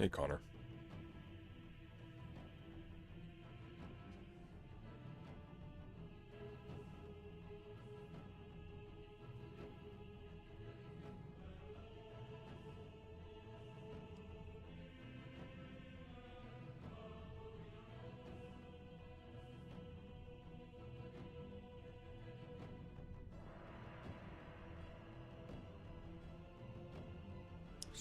Hey, Connor.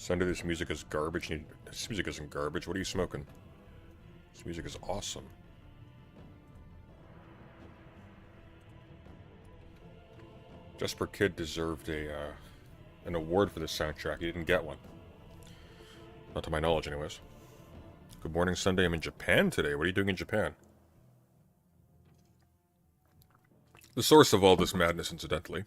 Sunday, this music is garbage. This music isn't garbage. What are you smoking? This music is awesome. Jesper Kid deserved an award for this soundtrack. He didn't get one. Not to my knowledge, anyways. Good morning, Sunday. I'm in Japan today. What are you doing in Japan? The source of all this madness, incidentally.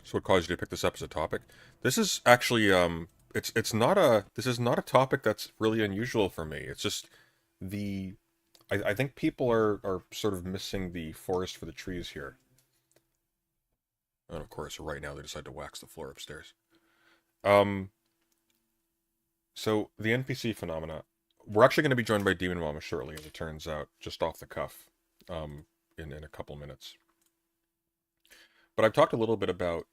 So what caused you to pick this up as a topic? This is actually it's not a this is not a topic that's really unusual for me. It's just the I think people are sort of missing the forest for the trees here. And of course, right now they decide to wax the floor upstairs. Um, so the NPC phenomena. We're actually going to be joined by Demon Mama shortly, as it turns out, just off the cuff, in a couple minutes. But I've talked a little bit about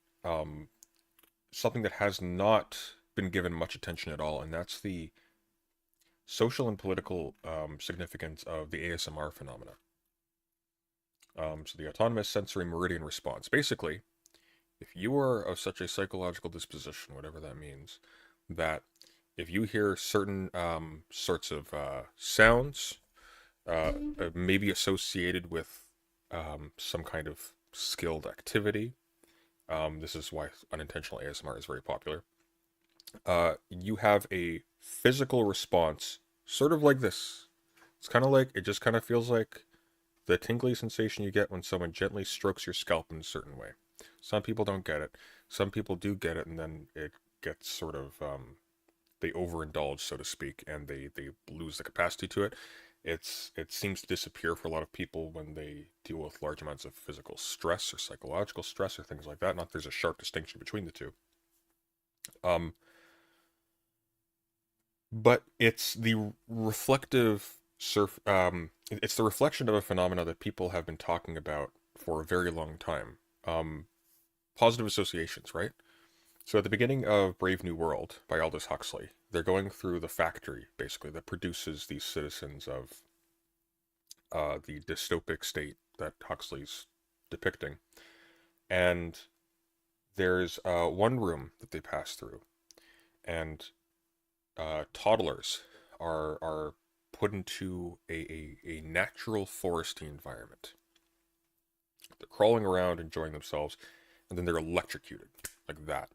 something that has not been given much attention at all, and that's the social and political significance of the ASMR phenomena. So the autonomous sensory meridian response. Basically, if you are of such a psychological disposition, whatever that means, that if you hear certain sorts of sounds, maybe associated with some kind of skilled activity, this is why unintentional ASMR is very popular. You have a physical response, sort of like this. It's kind of like, it just kind of feels like the tingly sensation you get when someone gently strokes your scalp in a certain way. Some people don't get it. Some people do get it, and then it gets sort of, they overindulge, so to speak, and they lose the capacity to it. It seems to disappear for a lot of people when they deal with large amounts of physical stress or psychological stress or things like that. Not there's a sharp distinction between the two. But it's the reflective it's the reflection of a phenomena that people have been talking about for a very long time. Positive associations, right? So at the beginning of Brave New World by Aldous Huxley, they're going through the factory, basically, that produces these citizens of the dystopic state that Huxley's depicting. And there's one room that they pass through, and toddlers are put into a natural foresty environment. They're crawling around, enjoying themselves, and then they're electrocuted, like that.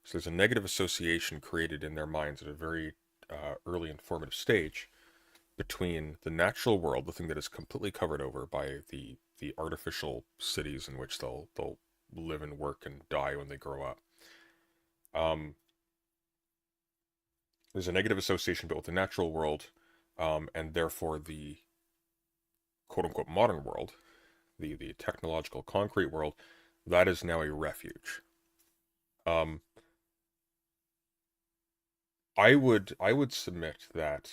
So there's a negative association created in their minds at a very early and formative stage between the natural world, the thing that is completely covered over by the artificial cities in which they'll live and work and die when they grow up. There's a negative association built with the natural world, and therefore the quote-unquote modern world, the technological concrete world, that is now a refuge. I would submit that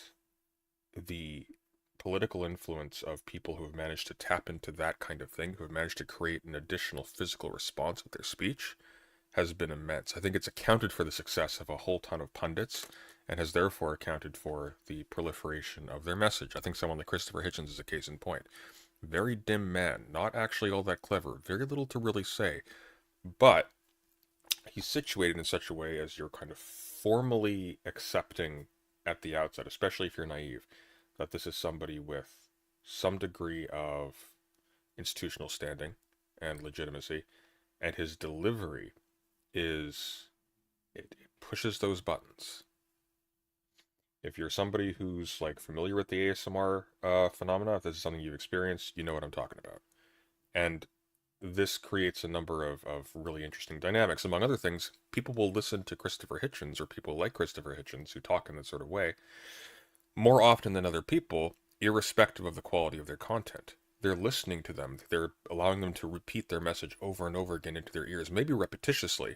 the political influence of people who have managed to tap into that kind of thing, who have managed to create an additional physical response with their speech, has been immense. I think it's accounted for the success of a whole ton of pundits, and has therefore accounted for the proliferation of their message. I think someone like Christopher Hitchens is a case in point. Very dim man, not actually all that clever, very little to really say, but he's situated in such a way as you're kind of formally accepting at the outset, especially if you're naive, that this is somebody with some degree of institutional standing and legitimacy, and his delivery it pushes those buttons. If you're somebody who's like familiar with the ASMR phenomena, if this is something you've experienced, you know what I'm talking about. And this creates a number of really interesting dynamics. Among other things, people will listen to Christopher Hitchens, or people like Christopher Hitchens who talk in that sort of way, more often than other people, irrespective of the quality of their content. They're listening to them. They're allowing them to repeat their message over and over again into their ears, maybe repetitiously,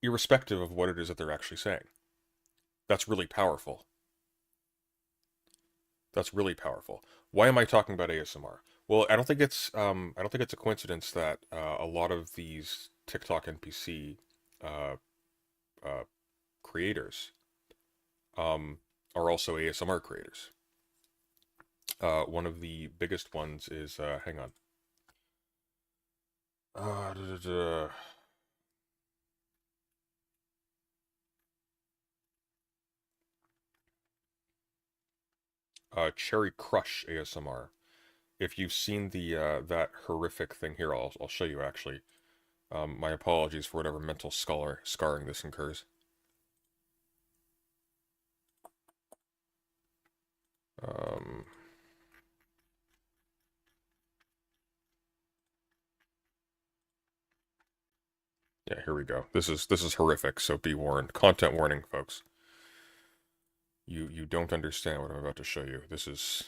irrespective of what it is that they're actually saying. That's really powerful. That's really powerful. Why am I talking about ASMR? Well, I don't think it's a coincidence that a lot of these TikTok NPC uh, creators are also ASMR creators. One of the biggest ones is, hang on. Da, da, da. Cherry Crush ASMR. If you've seen the that horrific thing here, I'll show you actually. My apologies for whatever mental scarring this incurs. Um, yeah, here we go. This is horrific, so be warned. Content warning, folks. You don't understand what I'm about to show you. This is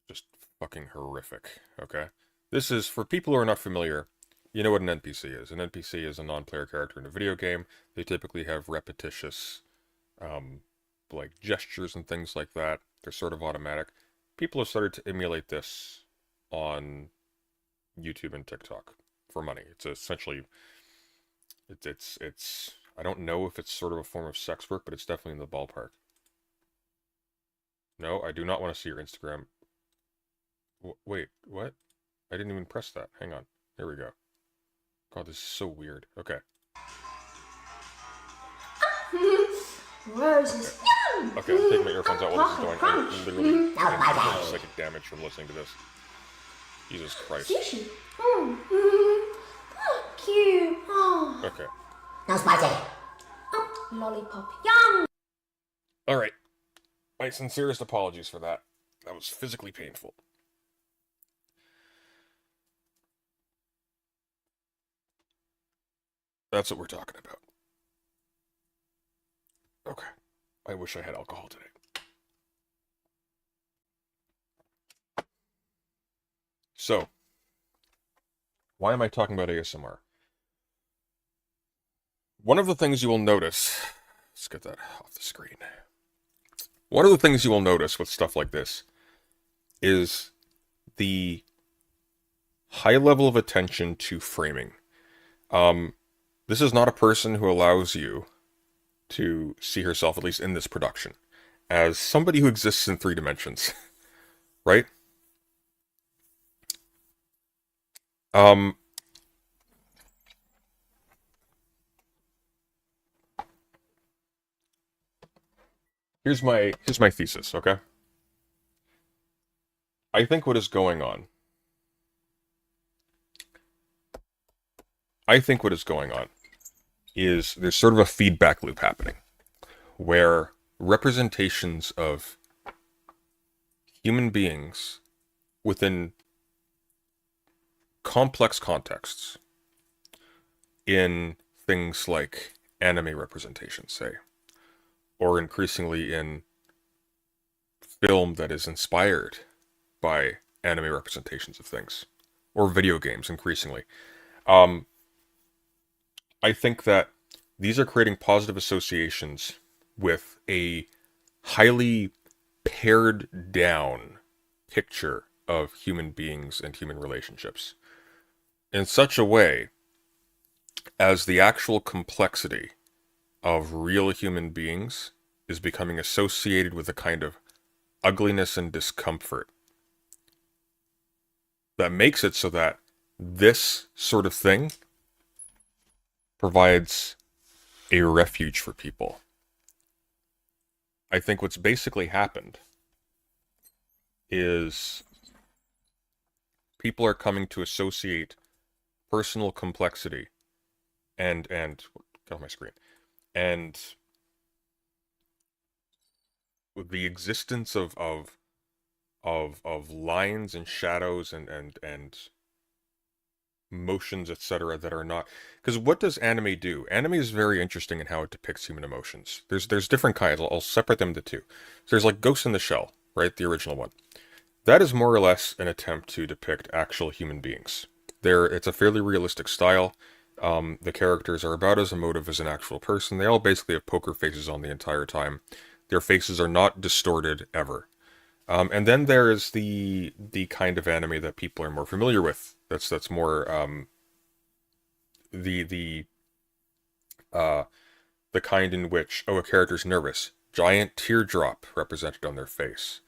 just fucking horrific, okay? This is, for people who are not familiar, you know what an NPC is. An NPC is a non-player character in a video game. They typically have repetitious, um, like gestures and things like that. They're sort of automatic. People have started to emulate this on YouTube and TikTok for money. It's essentially, it's I don't know if it's sort of a form of sex work, but it's definitely in the ballpark. No, I do not want to see your Instagram. Wait, what? I didn't even press that. Hang on. Here we go. God, this is so weird. Okay. Roses. Okay, I'm taking my earphones out while this is going. I'm literally getting psychic damage from listening to this. Jesus Christ. Sushi. Cute. Okay. No spicy. Lollipop. Yum. Alright. My sincerest apologies for that. That was physically painful. That's what we're talking about. Okay. I wish I had alcohol today. So, why am I talking about ASMR? One of the things you will notice... Let's get that off the screen. One of the things you will notice with stuff like this is the high level of attention to framing. This is not a person who allows you to see herself, at least in this production, as somebody who exists in 3 dimensions, right? Here's my thesis, okay? I think what is going on is there's sort of a feedback loop happening where representations of human beings within complex contexts in things like anime representations, say, or increasingly in film that is inspired by anime representations of things, or video games increasingly. I think that these are creating positive associations with a highly pared down picture of human beings and human relationships in such a way as the actual complexity of real human beings is becoming associated with a kind of ugliness and discomfort that makes it so that this sort of thing provides a refuge for people. I think what's basically happened is people are coming to associate personal complexity and get off my screen, and with the existence of lines and shadows and motions, etc., that are not, because what does anime do? Anime is very interesting in how it depicts human emotions. There's different kinds. I'll separate them into 2. So there's like Ghost in the Shell, right? The original one. That is more or less an attempt to depict actual human beings. It's a fairly realistic style. The characters are about as emotive as an actual person. They all basically have poker faces on the entire time. Their faces are not distorted ever. And then there's the kind of anime that people are more familiar with. That's more the kind in which, oh, a character's nervous, giant teardrop represented on their face.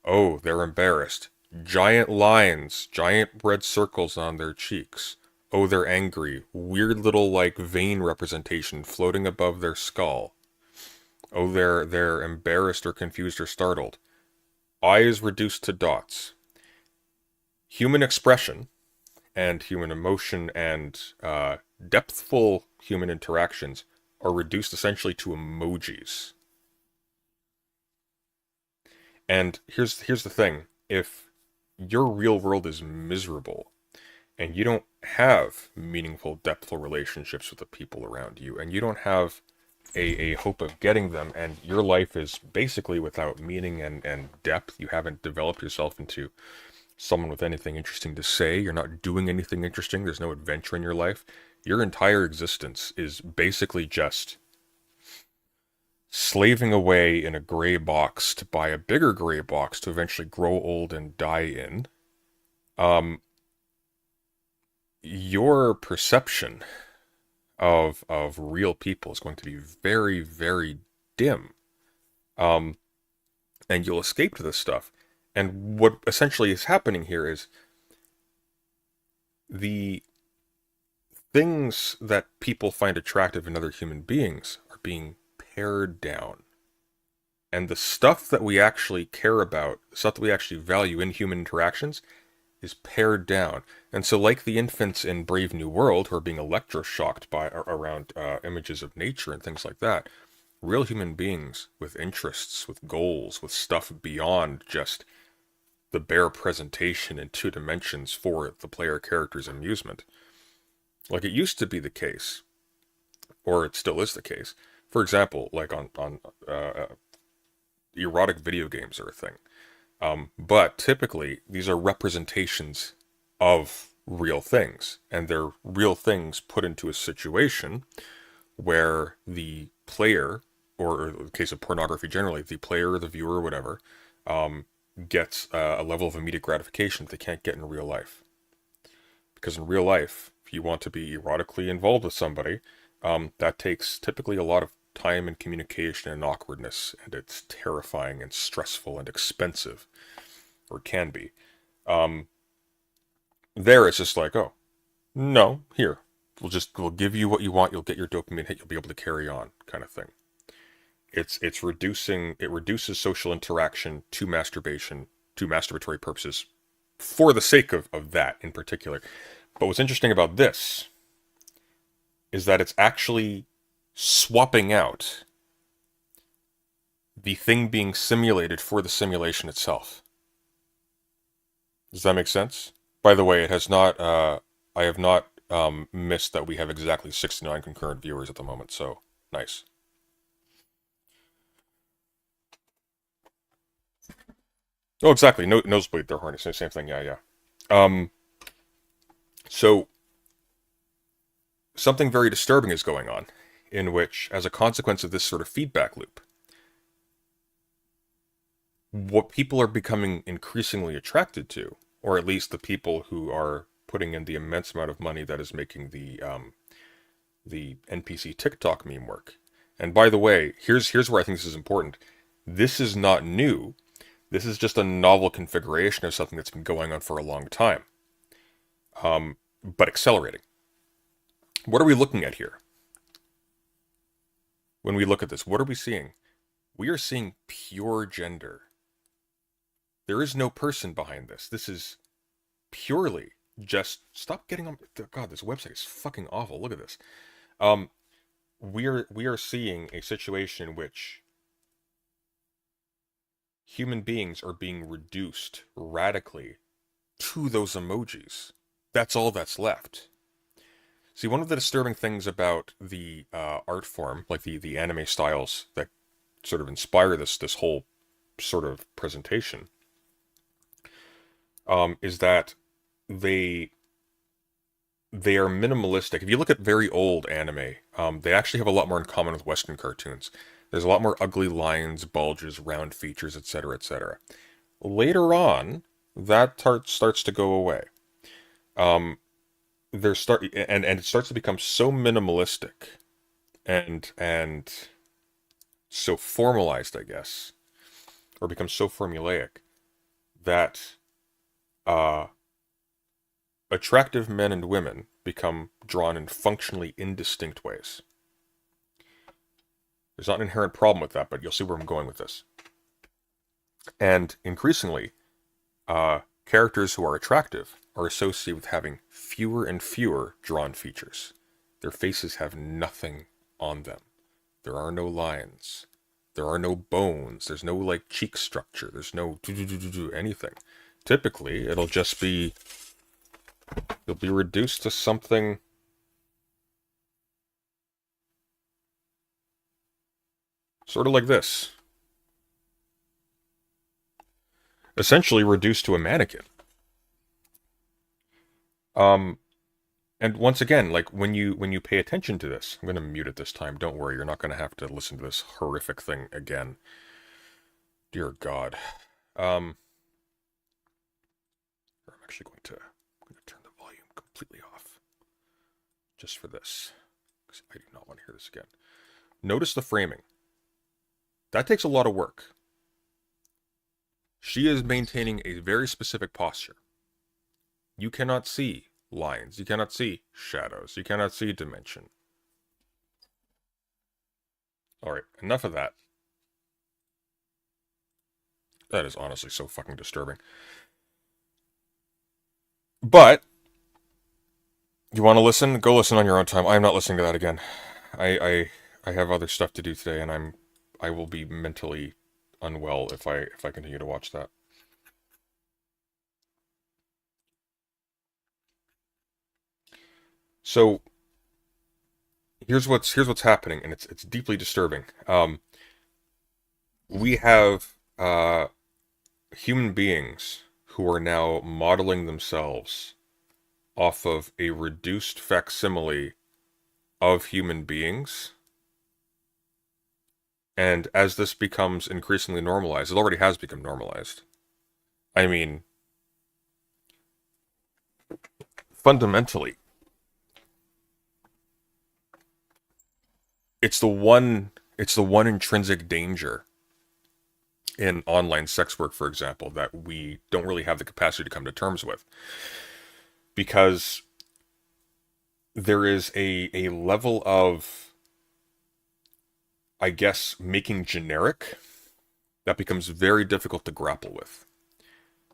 Oh, they're embarrassed, giant lines, giant red circles on their cheeks. Oh, they're angry. Weird little like vein representation floating above their skull. Oh, they're embarrassed or confused or startled. Eyes reduced to dots. Human expression and human emotion and depthful human interactions are reduced essentially to emojis. And here's the thing: if your real world is miserable and you don't have meaningful, depthful relationships with the people around you, and you don't have a hope of getting them, and your life is basically without meaning and depth, you haven't developed yourself into someone with anything interesting to say, you're not doing anything interesting, there's no adventure in your life, your entire existence is basically just slaving away in a gray box to buy a bigger gray box to eventually grow old and die in. Um, your perception of real people is going to be very, very dim. Um, and you'll escape to this stuff. And what essentially is happening here is the things that people find attractive in other human beings are being pared down. And the stuff that we actually care about, the stuff that we actually value in human interactions, is pared down. And so, like the infants in Brave New World who are being electroshocked by around images of nature and things like that, real human beings with interests, with goals, with stuff beyond just the bare presentation in two dimensions for the player character's amusement. Like it used to be the case, or it still is the case. For example, like on erotic video games are a thing. But typically, these are representations of real things, and they're real things put into a situation where the player, or in the case of pornography generally, the player or the viewer or whatever, gets a level of immediate gratification that they can't get in real life. Because in real life, if you want to be erotically involved with somebody, that takes typically a lot of time and communication and awkwardness, and it's terrifying and stressful and expensive, or can be. Um, there it's just like, oh, no, here, we'll give you what you want, you'll get your dopamine hit, you'll be able to carry on, kind of thing. It reduces social interaction to masturbation, to masturbatory purposes, for the sake of that in particular. But what's interesting about this is that it's actually swapping out the thing being simulated for the simulation itself. Does that make sense? By the way, it has not. I have not missed that we have exactly 69 concurrent viewers at the moment. So nice. Oh, exactly. No, nosebleed. They're horny. Same thing. Yeah, yeah. Um. So something very disturbing is going on, in which, as a consequence of this sort of feedback loop, what people are becoming increasingly attracted to, or at least the people who are putting in the immense amount of money that is making the NPC TikTok meme work. And by the way, here's where I think this is important. This is not new. This is just a novel configuration of something that's been going on for a long time, but accelerating. What are we looking at here? When we look at this, what are we seeing? We are seeing pure gender. There is no person behind this. This is purely just stop getting on. God, this website is fucking awful. Look at this. Um, we are seeing a situation in which human beings are being reduced radically to those emojis. That's all that's left. See, one of the disturbing things about the art form, like the anime styles that sort of inspire this whole sort of presentation, is that they they are minimalistic. If you look at very old anime, they actually have a lot more in common with Western cartoons. There's a lot more ugly lines, bulges, round features, etc., etc. Later on, that starts to go away. Um, and it starts to become so minimalistic and so formalized, I guess, or becomes so formulaic that uh, attractive men and women become drawn in functionally indistinct ways. There's not an inherent problem with that, but you'll see where I'm going with this. And increasingly, characters who are attractive are associated with having fewer and fewer drawn features. Their faces have nothing on them. There are no lines. There are no bones. There's no like cheek structure. There's no anything. Typically, it'll be reduced to something sort of like this. Essentially reduced to a mannequin. And once again, like when you pay attention to this, I'm gonna mute it this time. Don't worry, you're not gonna have to listen to this horrific thing again. Dear God. I'm actually going to turn the volume completely off. Just for this. Because I do not want to hear this again. Notice the framing. That takes a lot of work. She is maintaining a very specific posture. You cannot see lines. You cannot see shadows. You cannot see dimension. Alright, enough of that. That is honestly so fucking disturbing. But, you want to listen? Go listen on your own time. I'm not listening to that again. I have other stuff to do today, and I will be mentally unwell if I continue to watch that. So here's what's happening, and it's deeply disturbing. We have human beings who are now modeling themselves off of a reduced facsimile of human beings. And as this becomes increasingly normalized, it already has become normalized. I mean, fundamentally, it's the one intrinsic danger in online sex work, for example, that we don't really have the capacity to come to terms with. Because there is a level of, I guess, making generic that becomes very difficult to grapple with.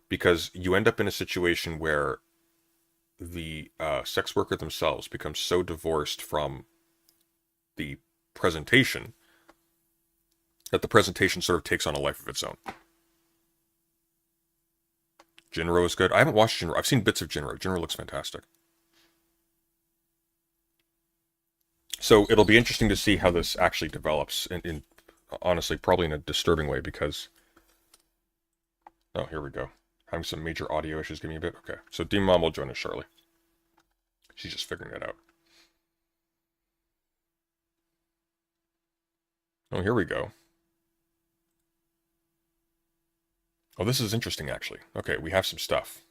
Because you end up in a situation where the sex worker themselves becomes so divorced from the presentation that the presentation sort of takes on a life of its own. Jinro is good. I haven't watched Jinro. I've seen bits of Jinro. Jinro looks fantastic. So it'll be interesting to see how this actually develops in honestly, probably in a disturbing way because... Oh, here we go. Having some major audio issues. Give me a bit. Okay. So Demon Mom will join us shortly. She's just figuring it out. Oh, here we go. Oh, this is interesting, actually. Okay, we have some stuff.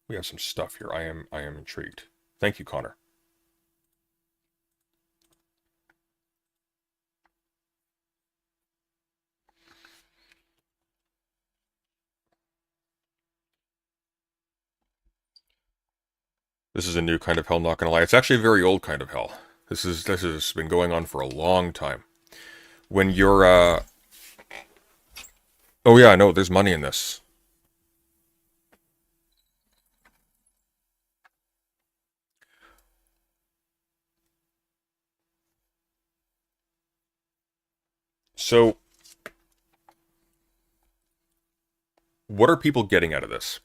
We have some stuff here. I am intrigued. Thank you, Connor. This is a new kind of hell, not gonna lie. It's actually a very old kind of hell. This has been going on for a long time. When you're, Oh yeah, no, there's money in this. So, what are people getting out of this?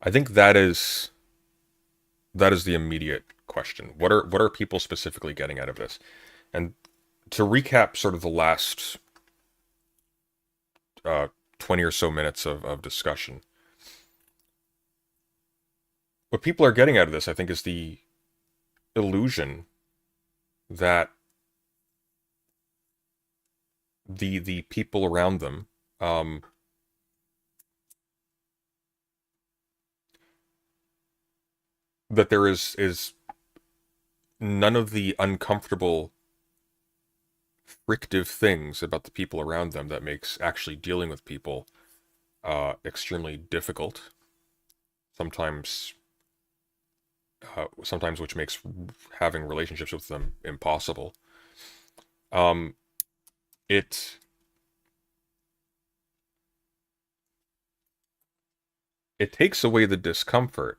I think that is the immediate question. What are people specifically getting out of this? And to recap sort of the last 20 or so minutes of discussion, what people are getting out of this, I think, is the illusion that the people around them that there is none of the uncomfortable frictive things about the people around them that makes actually dealing with people extremely difficult. sometimes sometimes which makes having relationships with them impossible. Um, it it takes away the discomfort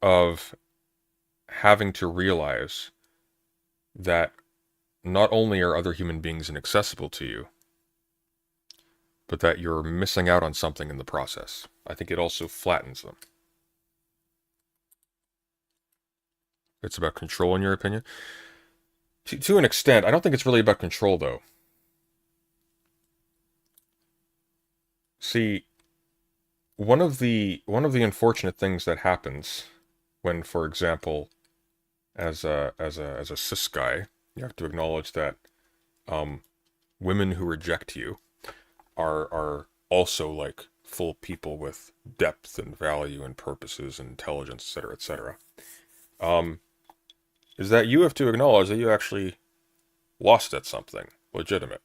of having to realize that not only are other human beings inaccessible to you, but that you're missing out on something in the process. I think it also flattens them. It's about control, in your opinion? To an extent. I don't think it's really about control, though. See, one of the unfortunate things that happens when, for example, as a cis guy, you have to acknowledge that um, women who reject you are also like full people with depth and value and purposes and intelligence, etc., etc. Um, is that you have to acknowledge that you actually lost at something legitimate.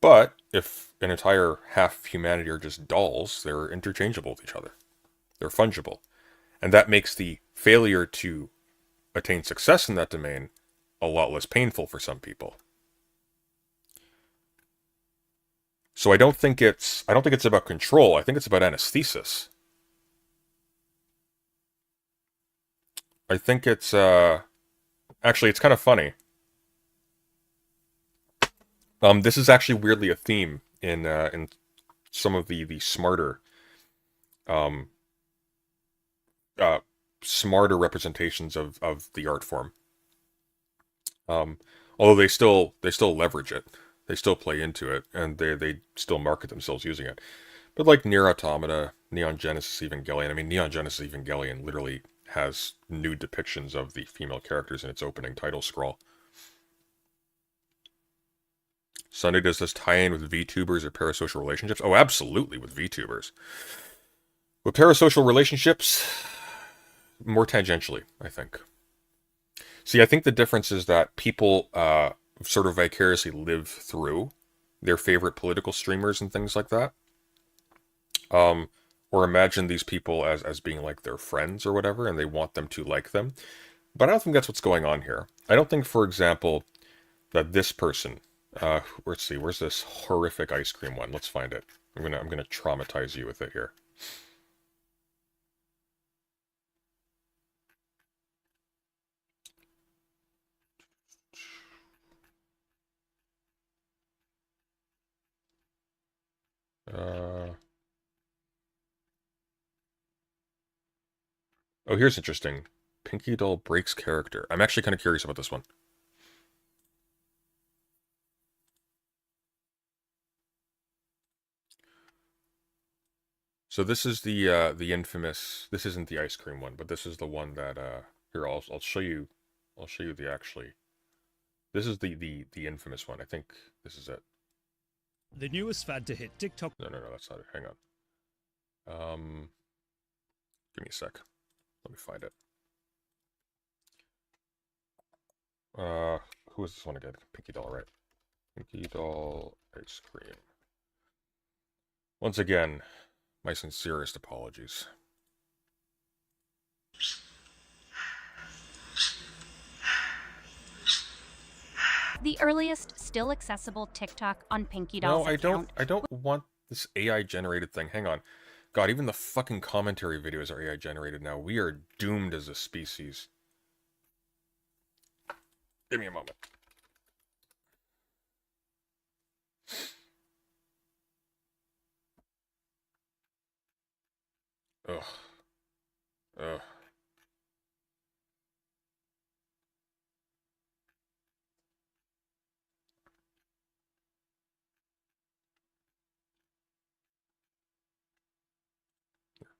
But if an entire half of humanity are just dolls, they're interchangeable with each other. They're fungible. And that makes the failure to attain success in that domain a lot less painful for some people. So I don't think it's about control. I think it's about anesthesis. I think it's actually it's kind of funny. This is actually weirdly a theme in some of the smarter um uh smarter representations of the art form. Um, although they still leverage it, they still play into it, and they still market themselves using it. But like Nier Automata, Neon Genesis Evangelion. I mean, Neon Genesis Evangelion literally has nude depictions of the female characters in its opening title scroll. Sunday, does this tie in with VTubers or parasocial relationships? Oh, absolutely with VTubers. With parasocial relationships, more tangentially, I think. See, I think the difference is that people sort of vicariously live through their favorite political streamers and things like that. Um, or imagine these people as being like their friends or whatever, and they want them to like them. But I don't think that's what's going on here. I don't think, for example, that this person, let's see, where's this horrific ice cream one? Let's find it. I'm gonna traumatize you with it here. Uh, oh, here's interesting. Pinky Doll breaks character. I'm actually kind of curious about this one. So this is the infamous. This isn't the ice cream one, but this is the one that here I'll show you. I'll show you the actually. This is the infamous one. I think this is it. The newest fad to hit TikTok. No, that's not it. Hang on. Give me a sec. Let me find it. Uh, who is this one again? Pinky Doll, right? Pinky Doll ice cream. Once again, my sincerest apologies. The earliest still accessible TikTok on Pinky No, Doll's I don't. account. I don't want this AI generated thing. Hang on. God, even the fucking commentary videos are AI generated now. We are doomed as a species. Give me a moment. Ugh. Ugh.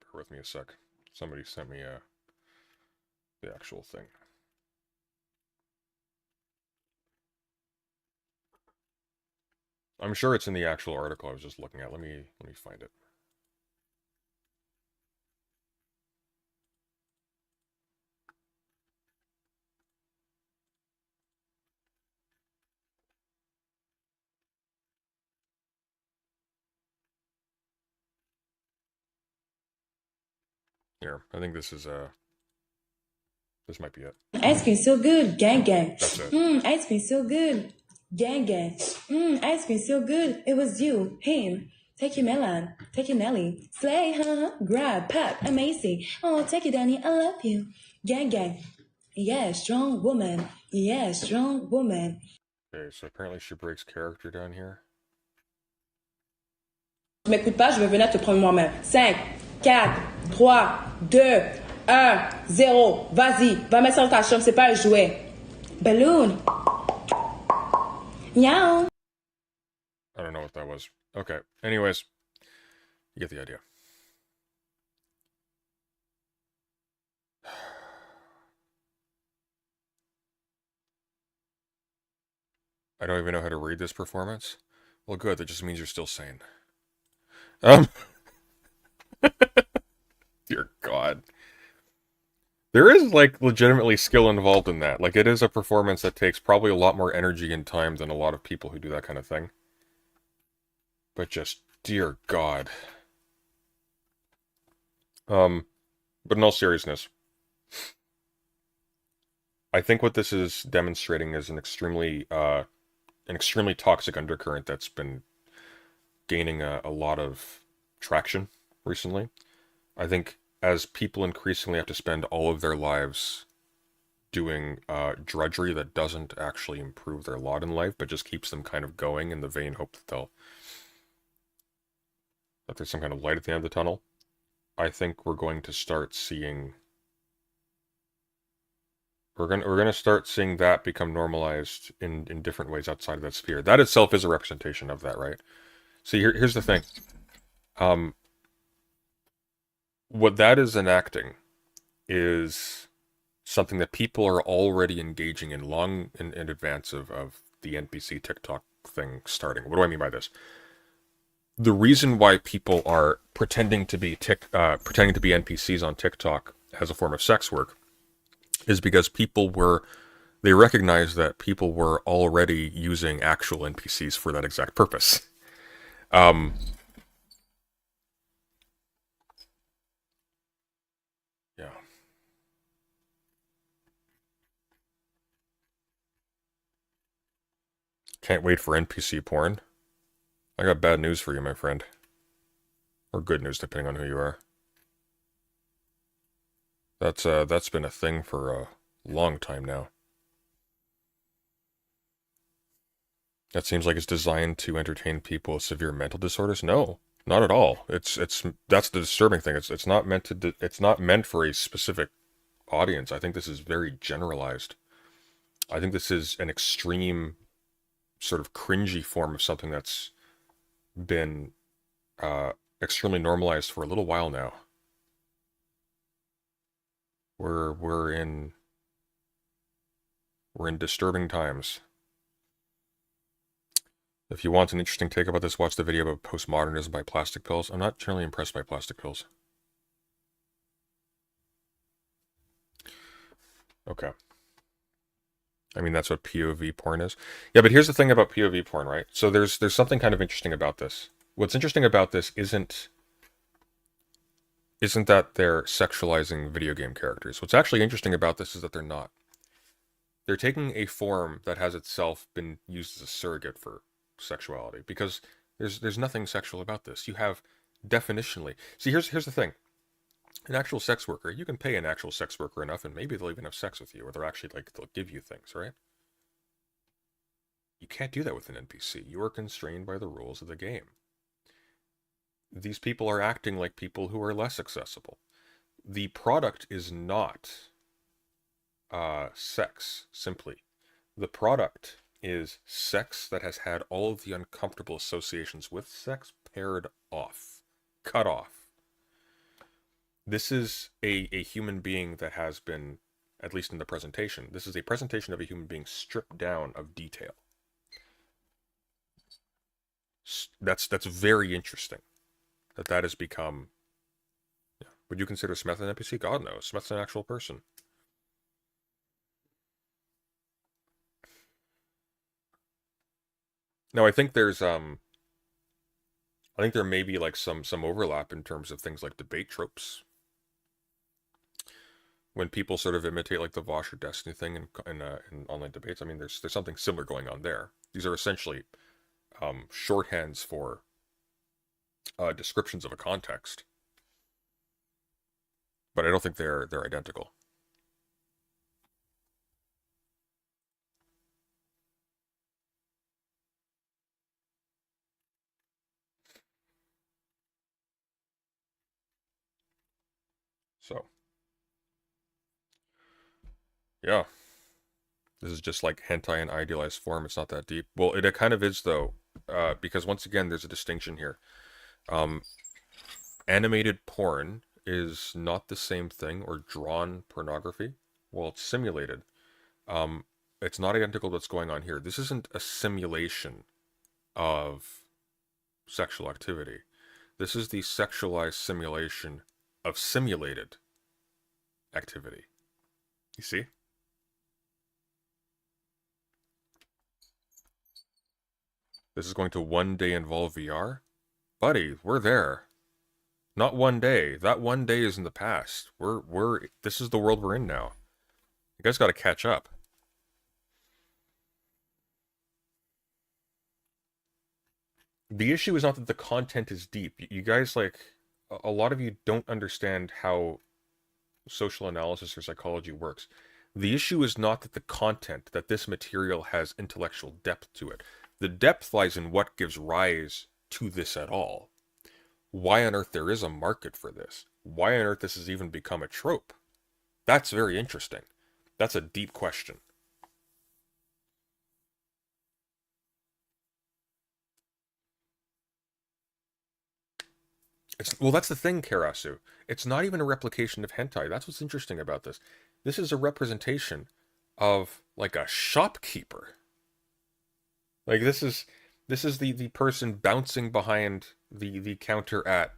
Bear with me a sec. Somebody sent me the actual thing. I'm sure it's in the actual article I was just looking at. Let me find it. Here, I think this is this might be it. Ice cream so good, gang gang. That's it. Ice cream so good, gang gang. Ice cream so good. It was you, him. Take your melon, take your Nelly. Slay, grab, pop, amazing. Oh, take it, Danny, I love you. Gang gang. Yeah, strong woman. Yeah, strong woman. Okay, so apparently she breaks character down here. Tu m'écoutes pas, je vais venir te prendre moi-même. 5, 4, 3, 2, 1, 0. Vas-y, va mettre ça dans ta chambre, c'est pas un jouet. Balloon. Meow. I don't know what that was. Okay, anyways, you get the idea. I don't even know how to read this performance. Well, good, that just means you're still sane. Dear God. There is, like, legitimately skill involved in that. Like, it is a performance that takes probably a lot more energy and time than a lot of people who do that kind of thing. But just, dear God. But in all seriousness, I think what this is demonstrating is an extremely toxic undercurrent that's been gaining a lot of traction recently. I think as people increasingly have to spend all of their lives doing drudgery that doesn't actually improve their lot in life, but just keeps them kind of going in the vain hope that there's some kind of light at the end of the tunnel, I think we're going to start seeing we're gonna start seeing that become normalized in different ways outside of that sphere. That itself is a representation of that, right? See, here's the thing. What that is enacting is something that people are already engaging in long in advance of the NPC TikTok thing starting. What do I mean by this? The reason why people are pretending to be NPCs on TikTok as a form of sex work is because they recognize that people were already using actual NPCs for that exact purpose. Yeah. Can't wait for NPC porn. I got bad news for you, my friend. Or good news, depending on who you are. That's been a thing for a long time now. That seems like it's designed to entertain people with severe mental disorders. No, not at all. That's the disturbing thing. It's not meant for a specific audience. I think this is very generalized. I think this is an extreme sort of cringy form of something that's been extremely normalized for a little while now. We're in disturbing times. If you want an interesting take about this, watch the video about postmodernism by Plastic Pills. I'm not generally impressed by Plastic Pills. Okay. I mean, that's what POV porn is. Yeah, but here's the thing about POV porn, right? So there's something kind of interesting about this. What's interesting about this isn't that they're sexualizing video game characters. What's actually interesting about this is that they're not. They're taking a form that has itself been used as a surrogate for sexuality, because there's nothing sexual about this. You have definitionally. See, here's the thing. An actual sex worker, you can pay an actual sex worker enough and maybe they'll even have sex with you, or they're actually they'll give you things, right? You can't do that with an NPC. You are constrained by the rules of the game. These people are acting like people who are less accessible. The product is not sex, simply. The product is sex that has had all of the uncomfortable associations with sex paired off, cut off. This is a human being that has been, at least in the presentation, this is a presentation of a human being stripped down of detail. That's very interesting. That has become... Yeah. Would you consider Smith an NPC? God, no. Smith's an actual person. Now, I think there's I think there may be like some overlap in terms of things like debate tropes. when people sort of imitate like the Vosh or Destiny thing in online debates. I mean, there's something similar going on there. These are essentially shorthands for descriptions of a context, but I don't think they're identical. So, yeah, this is just like hentai in idealized form. It's not that deep. Well, it kind of is though, because once again, there's a distinction here. Um, Animated porn is not the same thing, or drawn pornography. Well, it's simulated. Um, it's not identical to what's going on here. This isn't a simulation of sexual activity. This is the sexualized simulation of simulated activity. You see? This is going to one day involve VR? Buddy, we're there. Not one day. That one day is in the past. This is the world we're in now. You guys got to catch up. The issue is not that the content is deep. You guys, like, a lot of you don't understand how social analysis or psychology works. The issue is not that the content, that this material has intellectual depth to it. The depth lies in what gives rise to this at all. Why on earth there is a market for this? Why on earth this has even become a trope? That's very interesting. That's a deep question. Well, that's the thing, Karasu. It's not even a replication of hentai. That's what's interesting about this. This is a representation of, like, a shopkeeper. Like, this is the person bouncing behind the counter at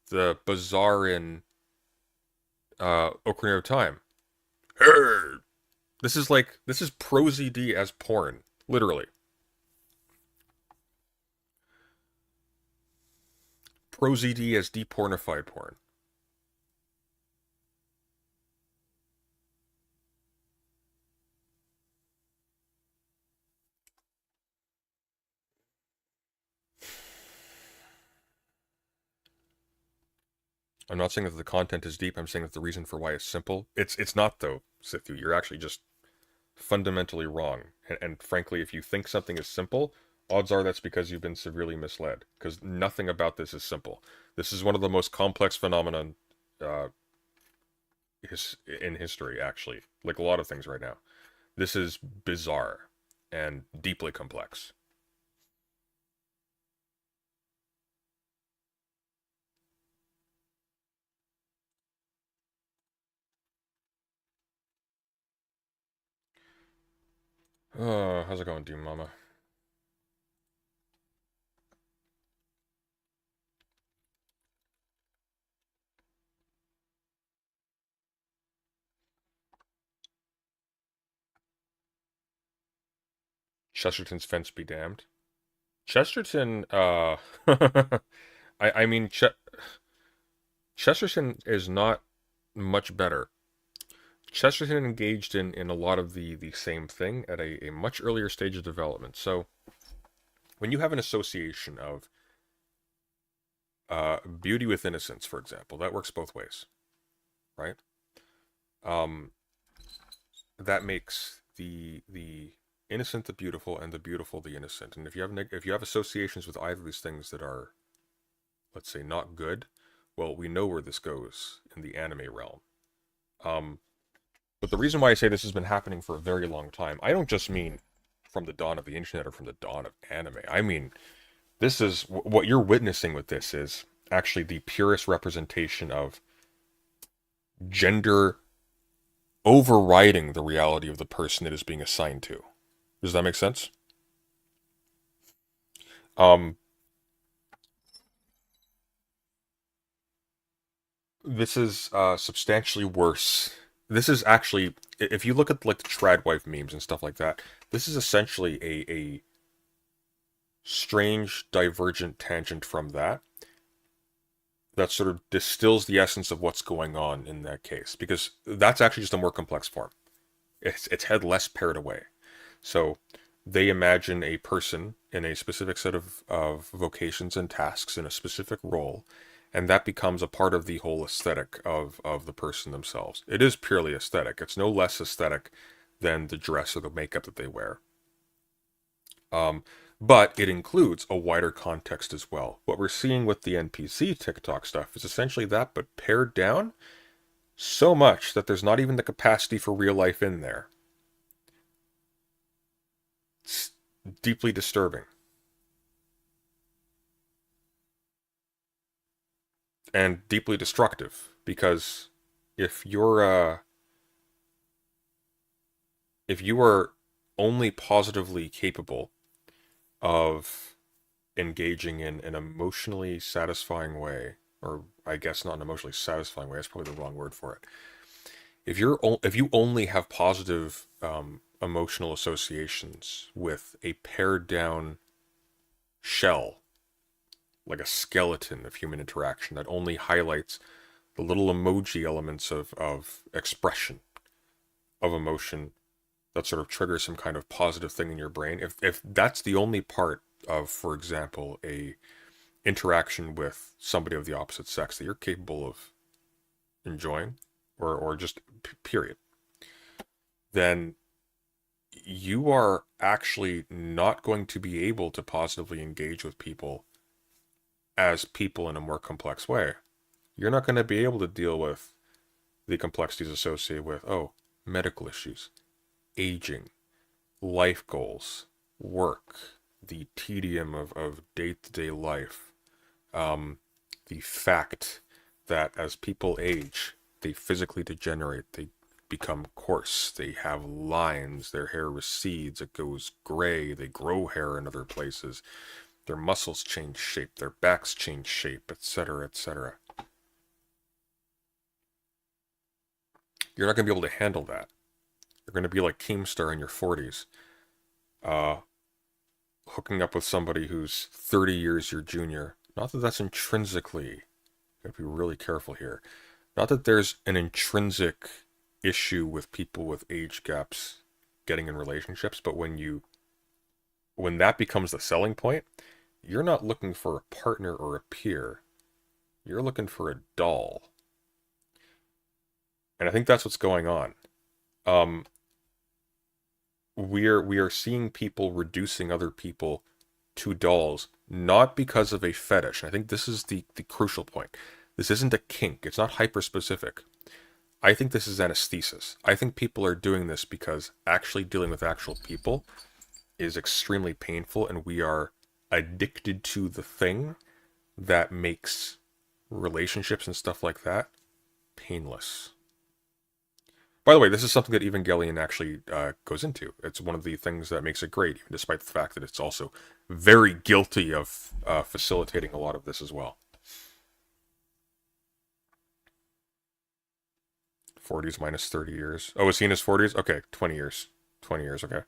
the bazaar in Ocarina of Time. Hey! This is Pro ZD as porn, literally. Pro ZD as depornified porn. I'm not saying that the content is deep. I'm saying that the reason for why it's simple. It's not though, Sithu. You're actually just fundamentally wrong. And frankly, if you think something is simple, odds are that's because you've been severely misled. Because nothing about this is simple. This is one of the most complex phenomenon in history, actually. Like a lot of things right now. This is bizarre and deeply complex. Oh, how's it going, Doom Mama? Chesterton's fence be damned. Chesterton, I mean, Chesterton is not much better. Chesterton engaged in a lot of the same thing at a much earlier stage of development. So, when you have an association of beauty with innocence, for example, that works both ways, right? Um, that makes the innocent the beautiful and the beautiful the innocent. And if you have associations with either of these things that are, let's say, not good, well, we know where this goes in the anime realm. But the reason why I say this has been happening for a very long time, I don't just mean from the dawn of the internet or from the dawn of anime. I mean, this is what you're witnessing with this is actually the purest representation of gender overriding the reality of the person it is being assigned to. Does that make sense? This is substantially worse. This is actually, if you look at like the trad wife memes and stuff like that, this is essentially a strange divergent tangent from that. that sort of distills the essence of what's going on in that case, because that's actually just a more complex form. It's had less pared away. So they imagine a person in a specific set of vocations and tasks in a specific role, and that becomes a part of the whole aesthetic of the person themselves. It is purely aesthetic. It's no less aesthetic than the dress or the makeup that they wear. But it includes a wider context as well. What we're seeing with the NPC TikTok stuff is essentially that, but pared down so much that there's not even the capacity for real life in there. It's deeply disturbing. And deeply destructive, because if you're if you are only positively capable of engaging in an emotionally satisfying way, or I guess not an emotionally satisfying way, that's probably the wrong word for it. If you only have positive emotional associations with a pared down shell, like a skeleton of human interaction that only highlights the little emoji elements of expression of emotion that sort of triggers some kind of positive thing in your brain, if that's the only part of, for example, a interaction with somebody of the opposite sex that you're capable of enjoying, or just period, then you are actually not going to be able to positively engage with people as people in a more complex way. You're not going to be able to deal with the complexities associated with, medical issues, aging, life goals, work, the tedium of day-to-day life, the fact that as people age, they physically degenerate, they become coarse, they have lines, their hair recedes, it goes gray, they grow hair in other places, their muscles change shape, their backs change shape, etc., etc. You're not going to be able to handle that. You're going to be like Keemstar in your 40s, hooking up with somebody who's 30 years your junior. Not that that's intrinsically, you have to be really careful here. Not that there's an intrinsic issue with people with age gaps getting in relationships, but when that becomes the selling point, you're not looking for a partner or a peer. You're looking for a doll. And I think that's what's going on. We are seeing people reducing other people to dolls, not because of a fetish. And I think this is the crucial point. This isn't a kink. It's not hyper-specific. I think this is anesthesis. I think people are doing this because actually dealing with actual people is extremely painful, and we are addicted to the thing that makes relationships and stuff like that painless. By the way, this is something that Evangelion actually goes into. It's one of the things that makes it great, even despite the fact that it's also very guilty of facilitating a lot of this as well. 40s minus 30 years. Oh, is he in his 40s? Okay, 20 years. 20 years, okay.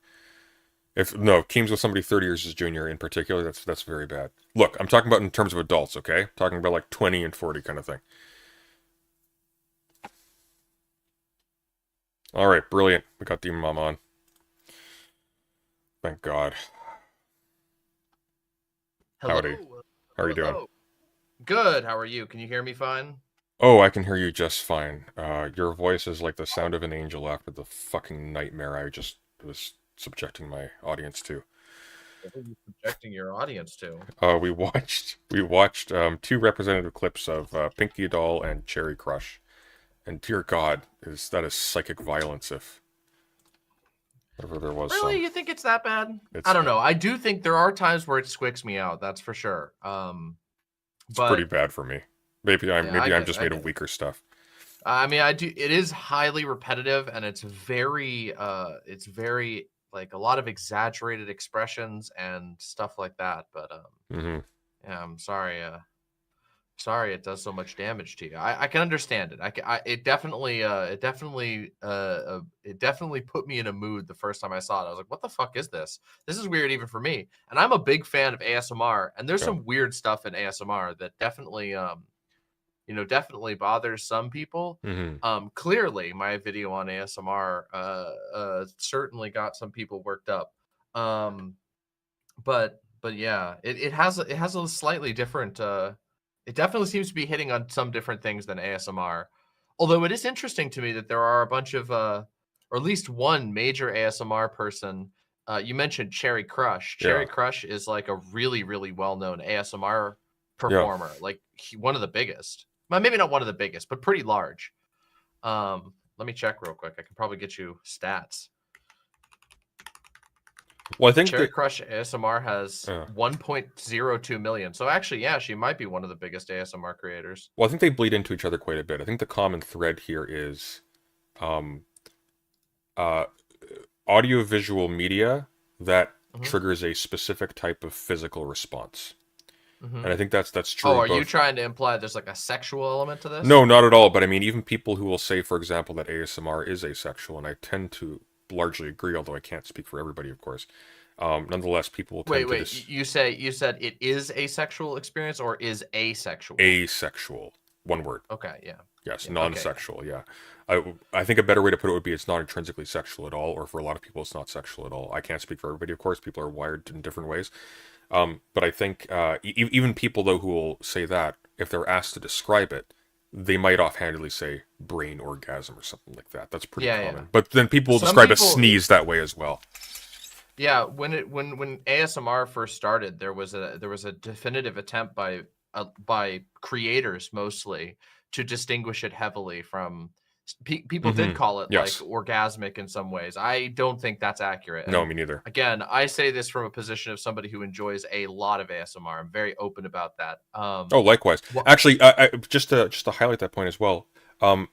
Keem's with somebody 30 years his junior in particular, that's very bad. Look, I'm talking about in terms of adults, okay? Talking about like 20 and 40 kind of thing. Alright, brilliant. We got Demon Mom on. Thank God. Hello. Howdy. How are you doing? Good. How are you? Can you hear me fine? Oh, I can hear you just fine. Your voice is like the sound of an angel after the fucking nightmare I just was subjecting my audience to. What are you subjecting your audience to? We watched two representative clips of Pinky Doll and Cherry Crush. And dear God, that is psychic violence if ever there was Really? some. You think it's that bad? I don't know. I do think there are times where it squicks me out. That's for sure. It's pretty bad for me. Maybe I'm just made of weaker stuff. I mean, I do. It is highly repetitive, and it's very like a lot of exaggerated expressions and stuff like that. But yeah, I'm sorry. Sorry, it does so much damage to you. I can understand it. It definitely put me in a mood the first time I saw it. I was like, what the fuck is this? This is weird even for me. And I'm a big fan of ASMR, and there's some weird stuff in ASMR that definitely definitely bothers some people. Clearly my video on ASMR certainly got some people worked up. But yeah, it has a slightly different it definitely seems to be hitting on some different things than ASMR. Although it is interesting to me that there are a bunch of or at least one major ASMR person. You mentioned Cherry Crush. Yeah. Cherry Crush is like a really, really well-known ASMR Yeah. performer, like one of the biggest. Well, maybe not one of the biggest, but pretty large. Let me check real quick. I can probably get you stats. Well, I think Cherry that, Crush ASMR has Yeah. 1.02 million. So actually, yeah, she might be one of the biggest ASMR creators. well, I think they bleed into each other quite a bit. I think the common thread here is um, uh, audiovisual media that triggers a specific type of physical response. And I think that's true. Oh, are of both. you trying to imply there's like a sexual element to this? No, not at all. But I mean, even people who will say, for example, that ASMR is asexual, and I tend to largely agree, although I can't speak for everybody, of course. Nonetheless, people will tend to Wait. You said it is a sexual experience or is asexual? asexual. One word. Okay, yeah. Yes, Yeah, non-sexual. Yeah, I think a better way to put it would be it's not intrinsically sexual at all, or for a lot of people, it's not sexual at all. I can't speak for everybody, of course. People are wired in different ways. But I think even people though who will say that, if they're asked to describe it, they might offhandedly say brain orgasm or something like that. That's pretty common. Yeah. But then people will Some describe people- a sneeze that way as well. Yeah, when ASMR first started, there was a definitive attempt by creators mostly to distinguish it heavily from people did call it Yes. like orgasmic in some ways. I don't think that's accurate. No, And me neither. again, I say this from a position of somebody who enjoys a lot of ASMR. I'm very open about that. Oh, likewise. Well- Actually, just to highlight that point as well,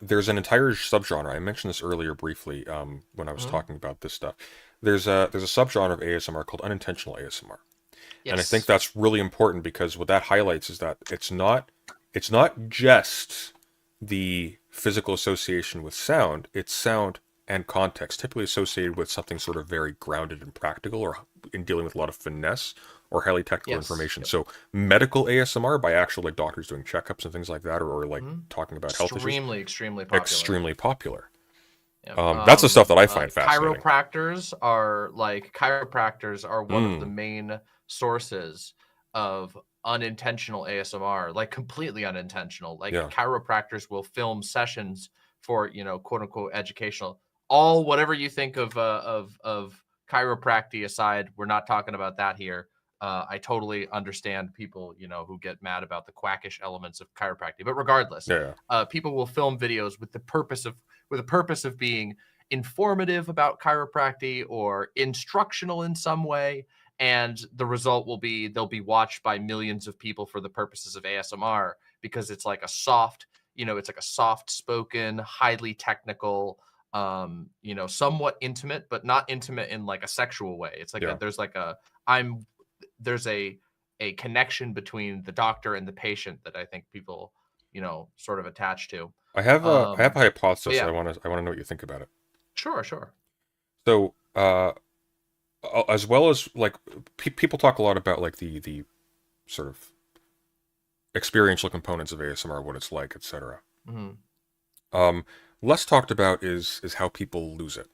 there's an entire subgenre. I mentioned this earlier briefly when I was talking about this stuff. There's a subgenre of ASMR called unintentional ASMR. Yes. And I think that's really important because what that highlights is that it's not just the physical association with sound, it's sound and context, typically associated with something sort of very grounded and practical or in dealing with a lot of finesse or highly technical Yes. information. So medical ASMR by actual like doctors doing checkups and things like that, or like talking about health issues. extremely popular. Extremely popular. Yeah. That's the stuff that I find fascinating. Chiropractors are one of the main sources of unintentional ASMR, like completely unintentional. Like Yeah. chiropractors will film sessions for, quote unquote educational. All whatever you think of chiropractic aside, we're not talking about that here. I totally understand people, who get mad about the quackish elements of chiropractic, but regardless, Yeah. people will film videos with the purpose of being informative about chiropractic or instructional in some way, and the result will be they'll be watched by millions of people for the purposes of ASMR because it's like a soft, it's like a soft spoken, highly technical, somewhat intimate, but not intimate in like a sexual way. It's like Yeah. there's a connection between the doctor and the patient that I think people, sort of attach to. I have a hypothesis. yeah. I want to know what you think about it. Sure. So, as well as like people talk a lot about like the sort of experiential components of ASMR, what it's like, etc. Less talked about is how people lose it,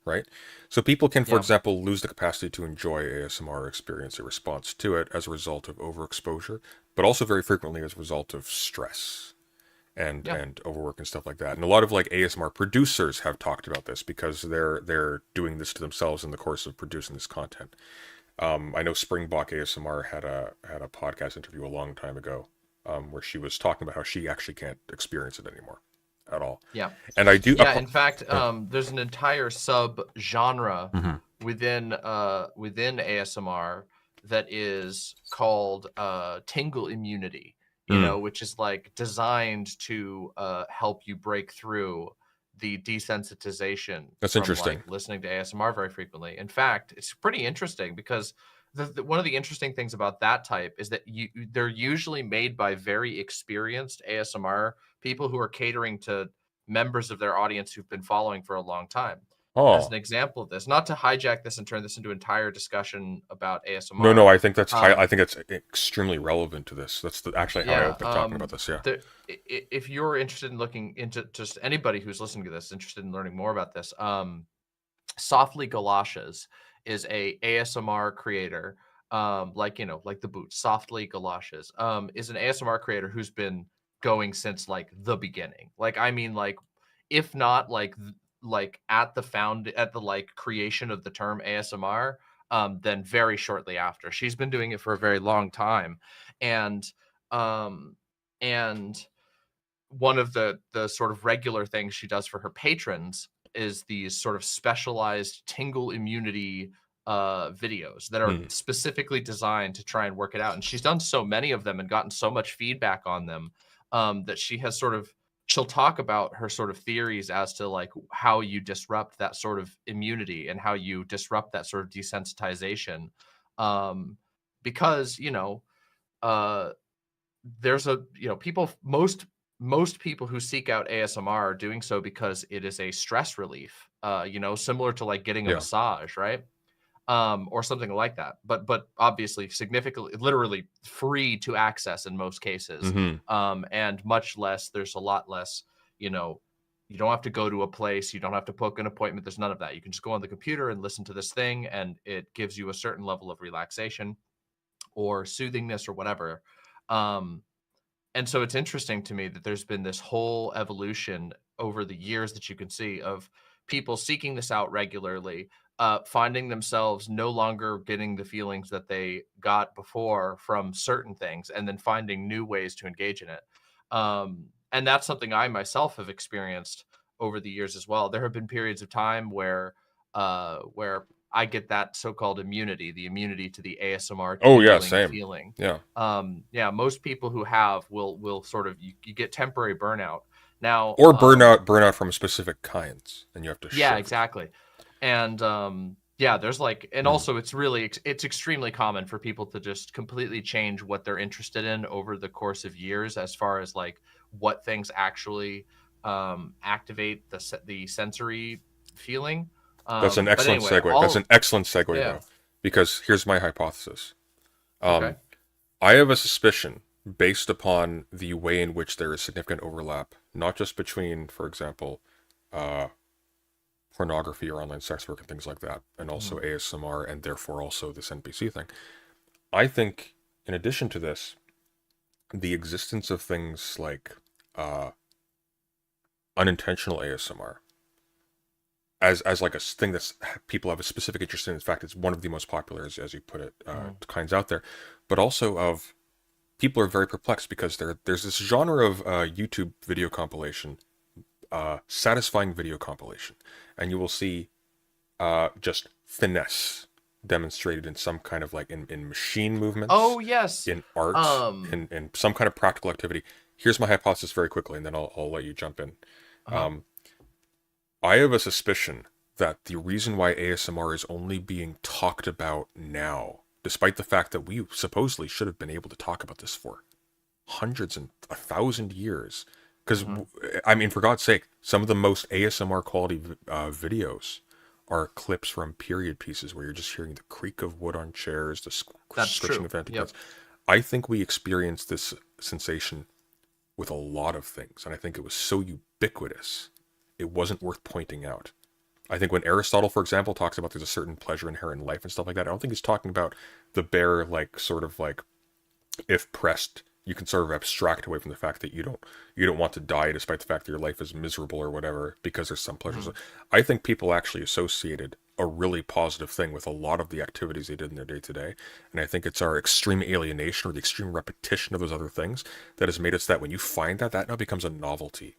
right? So people can, for example, lose the capacity to enjoy ASMR or experience a response to it as a result of overexposure, but also very frequently as a result of stress and overwork and stuff like that. And a lot of like ASMR producers have talked about this because they're doing this to themselves in the course of producing this content. I know Springbok ASMR had a podcast interview a long time ago where she was talking about how she actually can't experience it anymore at all. Yeah. And I do. Yeah. In fact, there's an entire sub genre within ASMR that is called tingle immunity. Which is like designed to help you break through the desensitization. That's from, interesting. Like, listening to ASMR very frequently. In fact, it's pretty interesting because one of the interesting things about that type is that they're usually made by very experienced ASMR people who are catering to members of their audience who've been following for a long time. Oh. as an example of this. Not to hijack this and turn this into an entire discussion about No, ASMR. no, I think that's Um, I think it's extremely relevant to this. That's actually how I yeah, opened up talking about this. Yeah. if you're interested in looking into, just anybody who's listening to this interested in learning more about this, Softly Galoshes is a ASMR creator, like, you know, like the Boots. Softly Galoshes is an ASMR creator who's been going since like the beginning. Like, I mean, like, if not like like at the like creation of the term ASMR, then very shortly after. She's been doing it for a very long time, and um and one of the sort of regular things she does for her patrons is these sort of specialized tingle immunity videos that are Hmm. specifically designed to try and work it out. And she's done so many of them and gotten so much feedback on them, that she'll talk about her sort of theories as to like how you disrupt that sort of immunity and how you disrupt that sort of desensitization. Um, because, you know, uh there's a, you know, most people who seek out ASMR are doing so because it is a stress relief, you know, similar to like getting a Yeah. massage, right? Or something like that. But obviously significantly, literally free to access in most cases. Hmm. And much less, there's a lot less, you know, you don't have to go to a place, you don't have to book an appointment. There's none of that. You can just go on the computer and listen to this thing, and it gives you a certain level of relaxation or soothingness or whatever. Um, and so it's interesting to me that there's been this whole evolution over the years that you can see of people seeking this out regularly, finding themselves no longer getting the feelings that they got before from certain things, and then finding new ways to engage in it. And that's something I myself have experienced over the years as well. There have been periods of time where I get that so-called immunity, the immunity to the ASMR Oh yeah, tingling same. feeling. Yeah. Yeah, most people who have will sort of, you get temporary burnout. Now, Or burnout from specific kinds, and you have to yeah, shift. exactly. And yeah, there's like, and Mm. also it's extremely common for people to just completely change what they're interested in over the course of years, as far as like what things actually activate the sensory feeling. That's an But excellent anyway, segue. That's an excellent segue yeah, though, because here's my hypothesis. okay. Um, I have a suspicion based upon the way in which there is significant overlap, not just between, for example, uh, pornography or online sex work and things like that, and also Mhm. ASMR, and therefore also this NPC thing. I think, in addition to this, the existence of things like uh, unintentional ASMR as like a thing that's people have a specific interest in. In fact, it's one of the most popular, as you put it, Mhm. kinds out there, but also of people are very perplexed because there's this genre of YouTube video compilation, satisfying video compilation, and you will see just finesse demonstrated in some kind of like in machine movements, Oh yes. in art, Um. in some kind of practical activity. Here's my hypothesis very quickly, and then I'll let you jump in. Uh-huh. Um, I have a suspicion that the reason why ASMR is only being talked about now, despite the fact that we supposedly should have been able to talk about this for hundreds and 1,000 years, because Mhm. I mean, for God's sake, some of the most ASMR quality videos are clips from period pieces where you're just hearing the creak of wood on chairs, the That's scritching true. of antique Yep. plates. I think we experienced this sensation with a lot of things, and I think it was so ubiquitous, it wasn't worth pointing out. I think when Aristotle, for example, talks about there's a certain pleasure inherent in life and stuff like that, I don't think he's talking about the bare, like, sort of like, if pressed, you can sort of abstract away from the fact that you don't want to die despite the fact that your life is miserable or whatever because there's some pleasures. Mhm. I think people actually associated a really positive thing with a lot of the activities they did in their day to day, and I think it's our extreme alienation or the extreme repetition of those other things that has made it so that when you find that now becomes a novelty.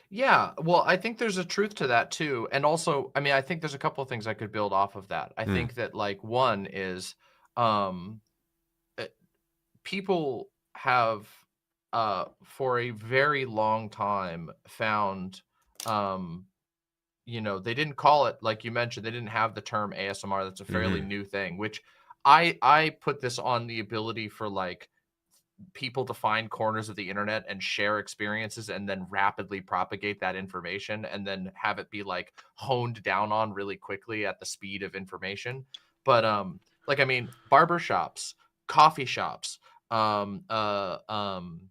Yeah, well, I think there's a truth to that too. And also, I mean, I think there's a couple of things I could build off of that. I Hmm. think that like one is um uh, people have for a very long time found um you know, they didn't call it, like you mentioned, they didn't have the term ASMR. That's a fairly Hmm. new thing, which I put this on the ability for like people to find corners of the internet and share experiences and then rapidly propagate that information and then have it be like honed down on really quickly at the speed of information. But like, I mean, barbershops, coffee shops, um, uh, um,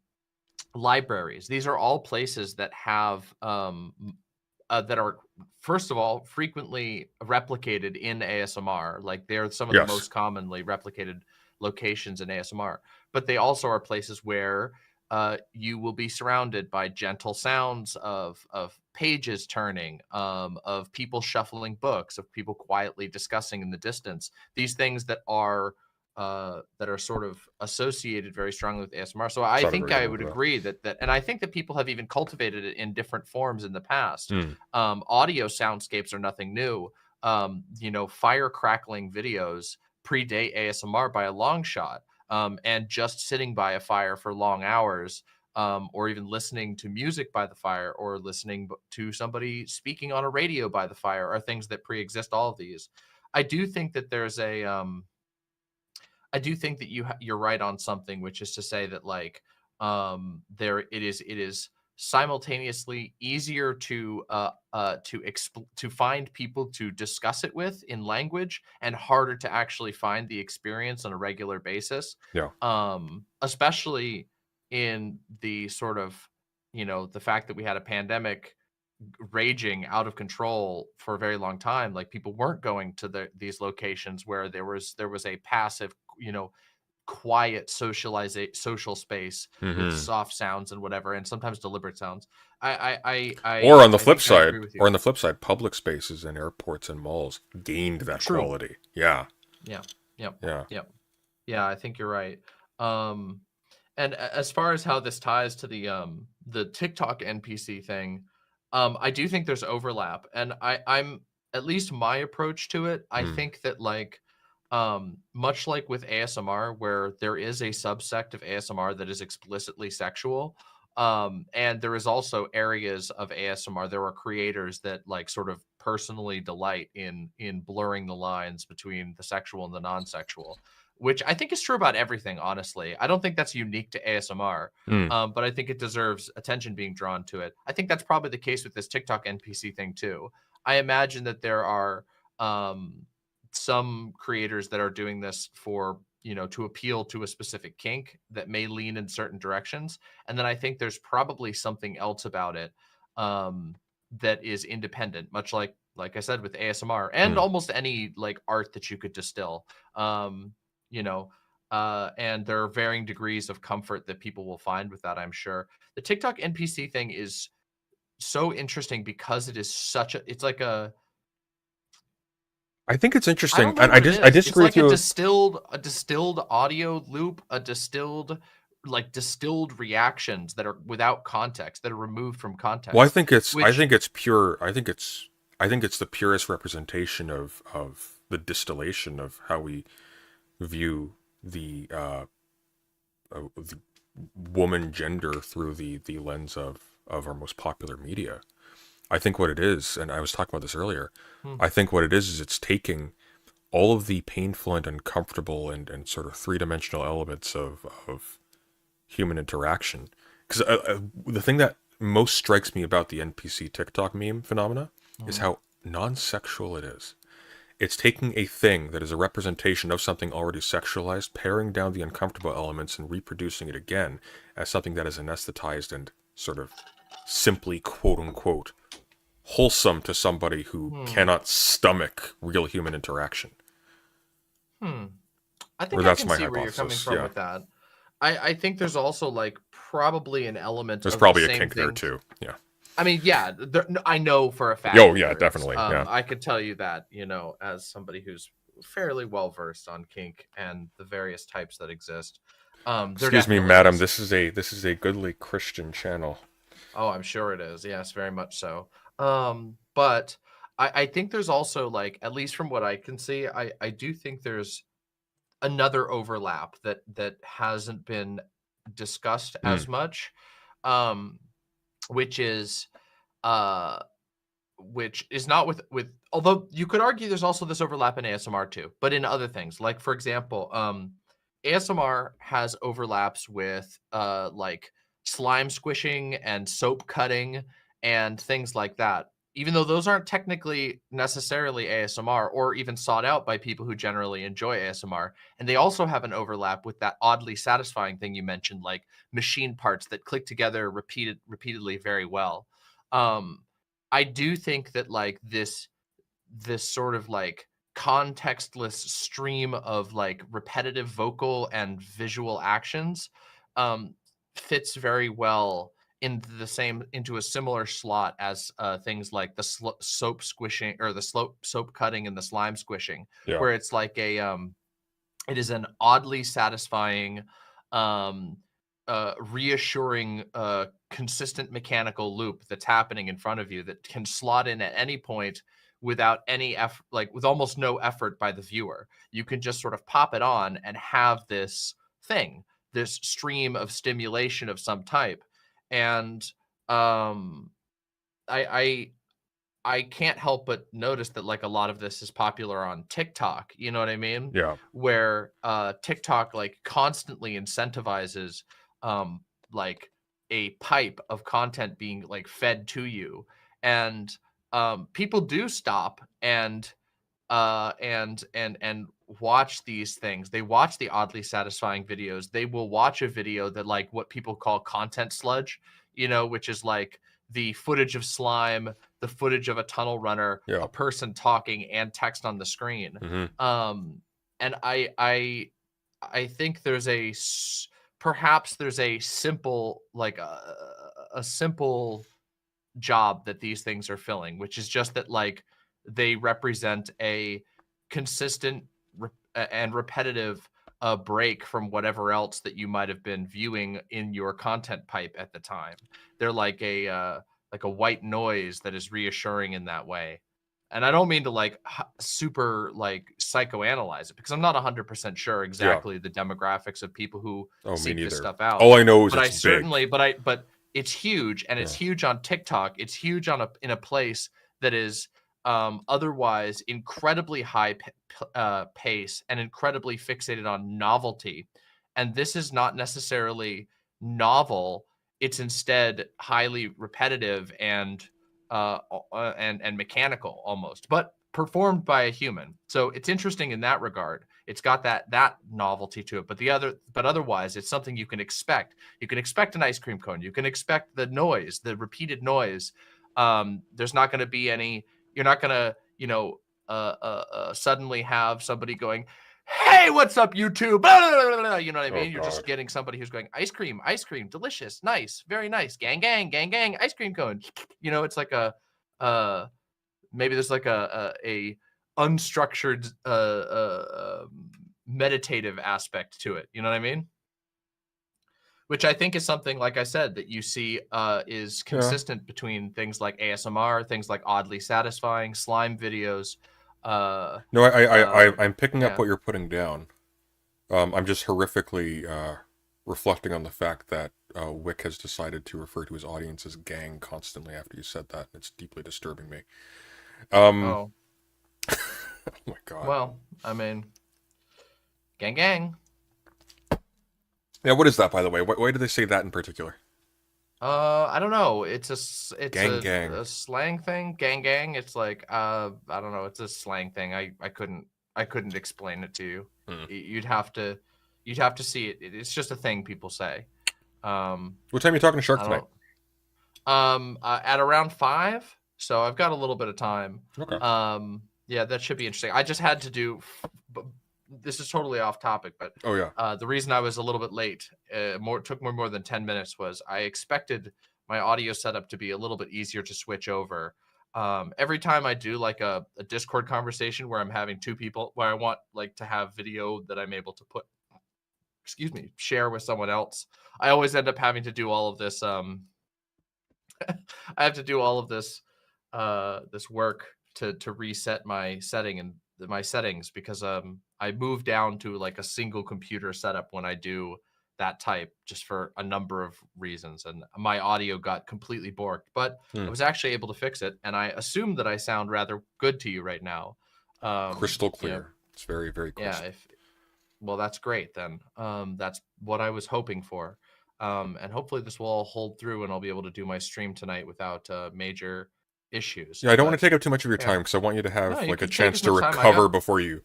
libraries, these are all places that have that are, first of all, frequently replicated in ASMR. Like, they're some of the Yes. most commonly replicated locations in ASMR. But they also are places where you will be surrounded by gentle sounds of pages turning, of people shuffling books, of people quietly discussing in the distance. These things that are sort of associated very strongly with ASMR. So I Sort of think agree I with would that. agree that, and I think that people have even cultivated it in different forms in the past. Mm. Audio soundscapes are nothing new. You know, fire crackling videos predate ASMR by a long shot. And just sitting by a fire for long hours, or even listening to music by the fire, or listening to somebody speaking on a radio by the fire, are things that pre-exist all of these. I do think that there's a I do think that you're right on something, which is to say that, like, there it is simultaneously easier to find people to discuss it with in language, and harder to actually find the experience on a regular basis. Yeah. Especially in the sort of, you know, the fact that we had a pandemic raging out of control for a very long time. Like, people weren't going to these locations where there was a passive, you know, quiet social space with Hmm. soft sounds and whatever, and sometimes deliberate sounds. I Or on the I flip think I agree side, with you. public spaces in airports and malls gained that True. quality. Yeah. Yeah. Yep. Yeah. Yep. Yeah, I think you're right. Um, and as far as how this ties to the TikTok NPC thing, I do think there's overlap, and I'm, at least my approach to it, I Mm. think that, like, much like with ASMR, where there is a subsect of ASMR that is explicitly sexual, and there is also areas of ASMR, there are creators that, like, sort of personally delight in blurring the lines between the sexual and the non-sexual, which I think is true about everything, honestly. I don't think that's unique to ASMR, Mm. but I think it deserves attention being drawn to it. I think that's probably the case with this TikTok NPC thing too. I imagine that there are um, some creators that are doing this for, you know, to appeal to a specific kink that may lean in certain directions, and then I think there's probably something else about it that is independent, much like I said with ASMR and Mm. almost any, like, art that you could distill. You know, and there are varying degrees of comfort that people will find with that, I'm sure. The TikTok NPC thing is so interesting because it is such a, it's like a, I think it's I interesting, don't know and what it I is. It's disagree with like you. a distilled audio loop, distilled reactions that are without context, that are removed from context. Well, I Which, think it's pure. I think it's the purest representation of the distillation of how we view the woman gender through the lens of our most popular media. I think what it is, and I was talking about this earlier, hmm, I think what it is it's taking all of the painful and uncomfortable and sort of three-dimensional elements of human interaction. Because the thing that most strikes me about the NPC TikTok meme phenomena is hmm, how non-sexual it is. It's taking a thing that is a representation of something already sexualized, paring down the uncomfortable elements, and reproducing it again as something that is anesthetized and sort of simply, quote unquote, wholesome to somebody who hmm, cannot stomach real human interaction. hmm. I Or think I that's can my see where you're coming hypothesis. from Yeah. with that. I think there's also, like, probably an element There's of the probably a same kink there thing. too. Yeah. I mean, yeah, I know for a fact Oh, that yeah, there is. definitely. Yeah. I could tell you that, you know, as somebody who's fairly well versed on kink and the various types that exist. There Excuse me, definitely madam. is. This is a goodly Christian channel. Oh, I'm sure it is. Yes, very much so. But I think there's also, like, at least from what I can see, I do think there's another overlap that hasn't been discussed Mm. as much, um, which is uh not with, although you could argue there's also this overlap in ASMR too, but in other things. Like, for example, ASMR has overlaps with like slime squishing and soap cutting and things like that. Even though those aren't technically necessarily ASMR or even sought out by people who generally enjoy ASMR. And they also have an overlap with that oddly satisfying thing you mentioned, like machine parts that click together repeatedly very well. Um, I do think that like this sort of like contextless stream of like repetitive vocal and visual actions um, fits very well into a similar slot as things like the soap squishing or the soap cutting and the slime squishing, Yeah. where it's like it is an oddly satisfying, um, reassuring, consistent mechanical loop that's happening in front of you that can slot in at any point without any effort, like with almost no effort by the viewer. You can just sort of pop it on and have this thing, this stream of stimulation of some type. And um, I I can't help but notice that like a lot of this is popular on TikTok, you know what I mean? Yeah. Where TikTok like constantly incentivizes um like a pipe of content being like fed to you. And people do stop and watch these things. They watch the oddly satisfying videos. They will watch a video that like what people call content sludge, you know, which is like the footage of slime, the footage of a tunnel runner, Yeah. a person talking, and text on the screen. Mm-hmm. And I think perhaps there's a simple like a simple job that these things are filling, which is just that like they represent a consistent and repetitive break from whatever else that you might have been viewing in your content pipe at the time. They're like a white noise that is reassuring in that way. And I don't mean to like super like psychoanalyze it because I'm not 100% sure Yeah. exactly the demographics of people who Oh, me seek this neither. stuff out. All I know is But I it's big. certainly, but it's huge, and it's Yeah. huge on TikTok. It's huge in a place that is otherwise incredibly high pace and incredibly fixated on novelty. And this is not necessarily novel. It's instead highly repetitive and mechanical almost, but performed by a human. So it's interesting in that regard. It's got that novelty to it, but otherwise, it's something you can expect. You can expect an ice cream cone. You can expect the noise, the repeated noise. There's not going to be any. You're not going to, suddenly have somebody going, "Hey, what's up, YouTube?" Blah, blah, blah, blah, you know what I Oh mean? You're God. just getting somebody who's going, ice cream, delicious, nice, very nice, gang, gang, gang, gang, ice cream cone. You know, it's like uh, maybe there's like a unstructured meditative aspect to it. You know what I mean? Which I think is something, like I said, that you see is Yeah. consistent between things like ASMR, things like oddly satisfying slime videos. No, I'm picking up Yeah. what you're putting down. I'm just horrifically reflecting on the fact that Wick has decided to refer to his audience as gang constantly after you said that. It's deeply disturbing me. Oh, Oh my God. well, I mean, gang, gang. Yeah, what is that, by the way? Why do they say that in particular? I don't know. It's Gang, gang. a slang thing. Gang, gang. It's like I don't know. It's a slang thing. I couldn't explain it to you. Hmm. You'd have to see it. It's just a thing people say. What time are you talking to Shark I tonight? don't. At around 5, so I've got a little bit of time. Okay. Yeah, that should be interesting. I just had to do. This is totally off topic, but Oh yeah. the reason I was a little bit late, took more than 10 minutes, was I expected my audio setup to be a little bit easier to switch over. Every time I do like a Discord conversation where I'm having two people, where I want like to have video that I'm able to share with someone else, I always end up having to do all of this. I have to do all of this this work to reset my settings because I moved down to like a single computer setup when I do that type, just for a number of reasons, and my audio got completely borked, but I was actually able to fix it, and I assume that I sound rather good to you right now. Crystal You know, clear. It's very, very yeah, crystal. Well, that's great then. That's what I was hoping for. And hopefully this will all hold through and I'll be able to do my stream tonight without major issues. Yeah, I don't want But to take up too much of your yeah, time because I want you to no, have you like a can take chance as to much time. recover before you.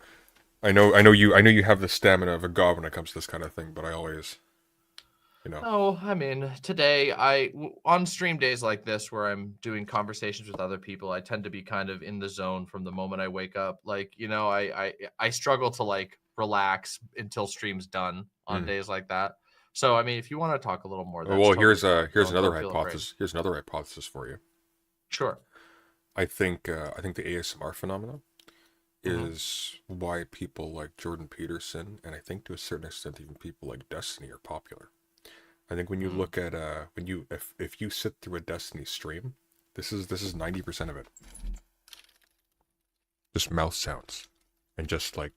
I know you have the stamina of a god when it comes to this kind of thing, but I always, you know. No, I mean, today on stream days like this where I'm doing conversations with other people, I tend to be kind of in the zone from the moment I wake up. Like, you know, I struggle to like relax until stream's done on days like that. So, I mean, if you want to talk a little more, that's Well, totally here's fine. here's another Don't feel afraid. hypothesis. Here's another hypothesis for you. Sure. I think the ASMR phenomenon is why people like Jordan Peterson, and I think to a certain extent even people like Destiny, are popular. I think when you look at if you sit through a Destiny stream, this is 90% of it. Just mouth sounds and just like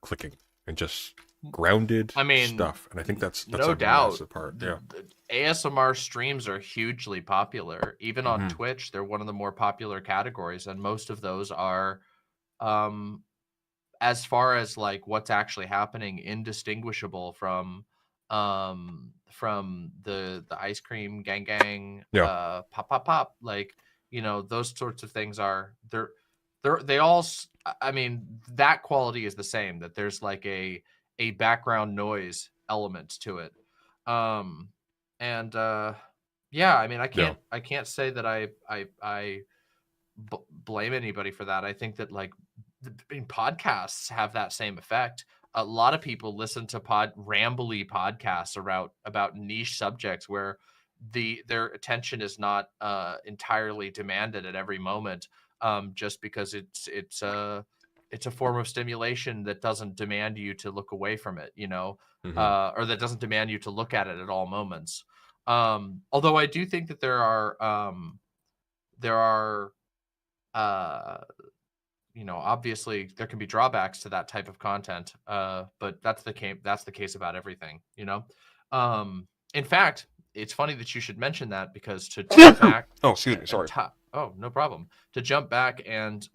clicking and just grounded stuff. And I think that's no a doubt massive part. Yeah. the ASMR streams are hugely popular. Even on Twitch, they're one of the more popular categories, and most of those are as far as like what's actually happening, indistinguishable from the ice cream gang pop pop pop, like, you know, those sorts of things are they all I mean, that quality is the same, that there's like a background noise element to it. And yeah, I mean, I can't say that I blame anybody for that. I think that like podcasts have that same effect. A lot of people listen to rambly podcasts about niche subjects where their attention is not entirely demanded at every moment, just because it's a form of stimulation that doesn't demand you to look away from it, you know, or that doesn't demand you to look at it at all moments. Although I do think that there are you know, obviously there can be drawbacks to that type of content, but that's the case about everything, you know. In fact, it's funny that you should mention that, because to jump back Oh, excuse me, sorry. oh, no problem. To jump back and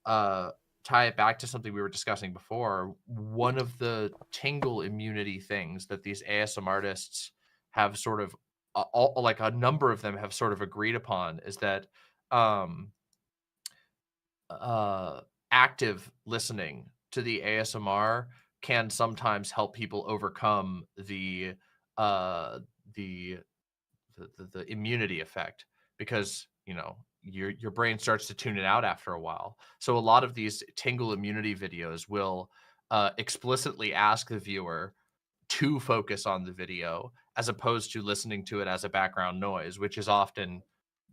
tie it back to something we were discussing before, one of the tingle immunity things that these ASM artists have sort of like a number of them have sort of agreed upon is that active listening to the ASMR can sometimes help people overcome the immunity effect, because, you know, your brain starts to tune it out after a while. So a lot of these tingle immunity videos will explicitly ask the viewer to focus on the video as opposed to listening to it as a background noise, which is often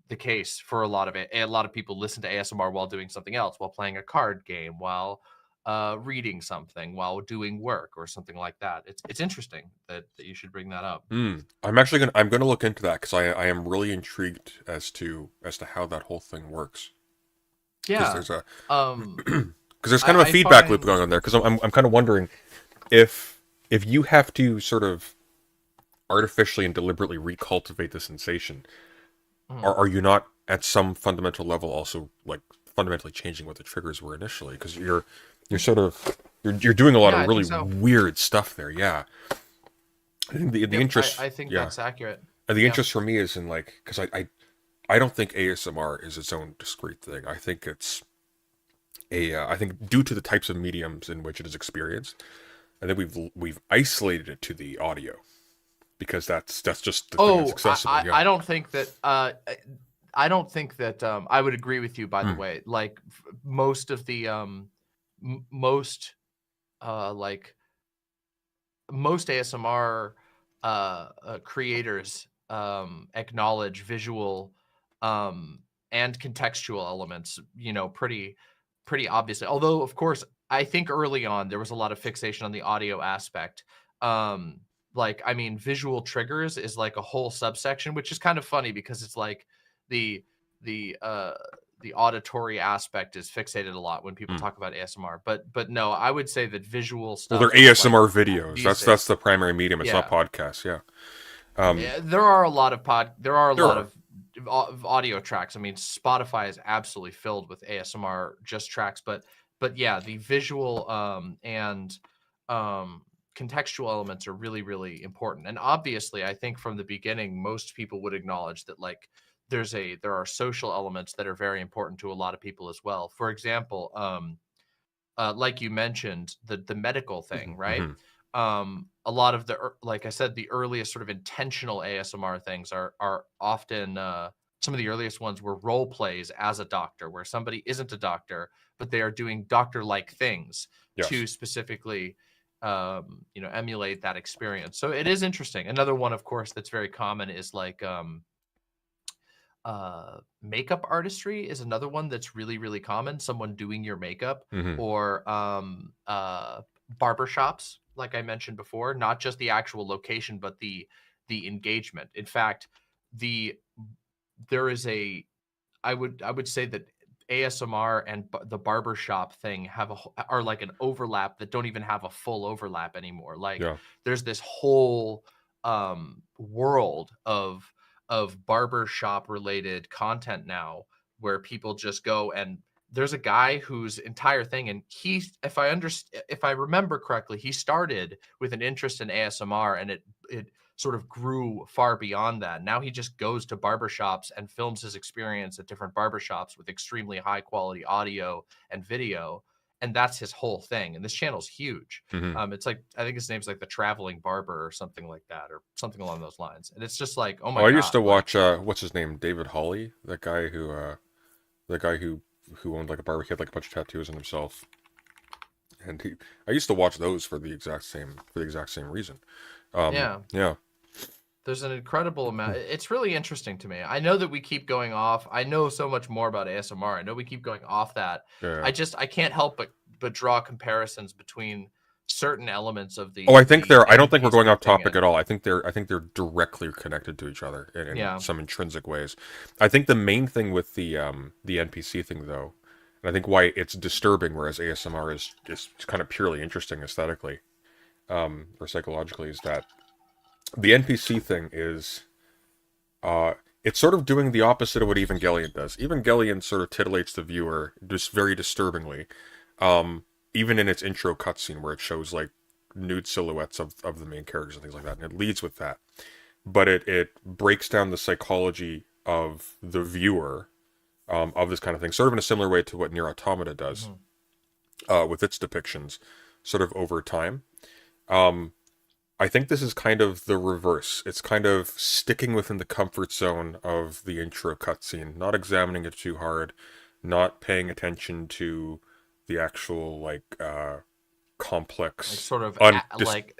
the case for a lot of it. A lot of people listen to ASMR while doing something else, while playing a card game, while reading something, while doing work or something like that. It's interesting that you should bring that up. I'm gonna look into that because I am really intrigued as to how that whole thing works. Yeah, there's a because there's kind of a feedback loop going on there. Because I'm kind of wondering if you have to sort of artificially and deliberately recultivate the sensation, are you not at some fundamental level also like fundamentally changing what the triggers were initially? Because you're sort of you're doing a lot of really weird stuff there. Yeah, I think the interest. I think that's accurate. And the interest for me is in like, because I don't think ASMR is its own discrete thing. I think it's I think due to the types of mediums in which it is experienced, I think we've isolated it to the audio, because that's just the thing that's accessible. I don't think that I don't think that I would agree with you, by the way. Like most of the most ASMR creators acknowledge visual and contextual elements, you know, pretty obviously. Although, of course, I think early on there was a lot of fixation on the audio aspect. Like, I mean, visual triggers is like a whole subsection, which is kind of funny because it's like the auditory aspect is fixated a lot when people talk about ASMR. But no, I would say that visual stuff. Well, they're ASMR videos. That's the primary medium. It's not podcasts. Yeah. There are a lot of audio tracks. I mean, Spotify is absolutely filled with ASMR just tracks, but but yeah, the visual and contextual elements are really, really important. And obviously, I think from the beginning, most people would acknowledge that like there are social elements that are very important to a lot of people as well. For example, like you mentioned, the medical thing, right? Hmm. A lot of like I said, the earliest sort of intentional ASMR things are often some of the earliest ones were role plays as a doctor, where somebody isn't a doctor, but they are doing doctor-like things Yes. to specifically, emulate that experience. So it is interesting. Another one, of course, that's very common is like makeup artistry is another one that's really, really common. Someone doing your makeup, Hmm. or barber shops, like I mentioned before, not just the actual location, but the engagement. In fact, the there is a I would say that ASMR and the barbershop thing are like an overlap that don't even have a full overlap anymore. Like Yeah. there's this whole world of barbershop related content now where people just go, and there's a guy whose entire thing, and he, if I remember correctly, he started with an interest in ASMR, and it sort of grew far beyond that. Now he just goes to barbershops and films his experience at different barbershops with extremely high quality audio and video. And that's his whole thing. And this channel's huge. Hmm. It's like, I think his name's like the Traveling Barber or something like that, or something along those lines. And it's just like, oh Oh, my I used God, to like, watch what's his name, David Hawley, the guy who owned like a barbecue, had like a bunch of tattoos on himself, and I used to watch those for the exact same reason. yeah. Yeah. There's an incredible amount. It's really interesting to me. I know that we keep going off. I know so much more about ASMR. I know we keep going off that. Yeah. I can't help but draw comparisons between certain elements of Oh, the I don't think we're going NPC off thing topic at and all. I think they're directly connected to each other in yeah. some intrinsic ways. I think the main thing with the NPC thing though, and I think why it's disturbing, whereas ASMR is kind of purely interesting aesthetically, or psychologically, is that the NPC thing is uh it's sort of doing the opposite of what Evangelion does. Evangelion sort of titillates the viewer just very disturbingly. Even in its intro cutscene where it shows like nude silhouettes of the main characters and things like that, and it leads with that. But it breaks down the psychology of the viewer, of this kind of thing, sort of in a similar way to what Nier Automata does, Mhm. with its depictions, sort of over time. Um, I think this is kind of the reverse. It's kind of sticking within the comfort zone of the intro cutscene, not examining it too hard, not paying attention to the actual Like complex sort of like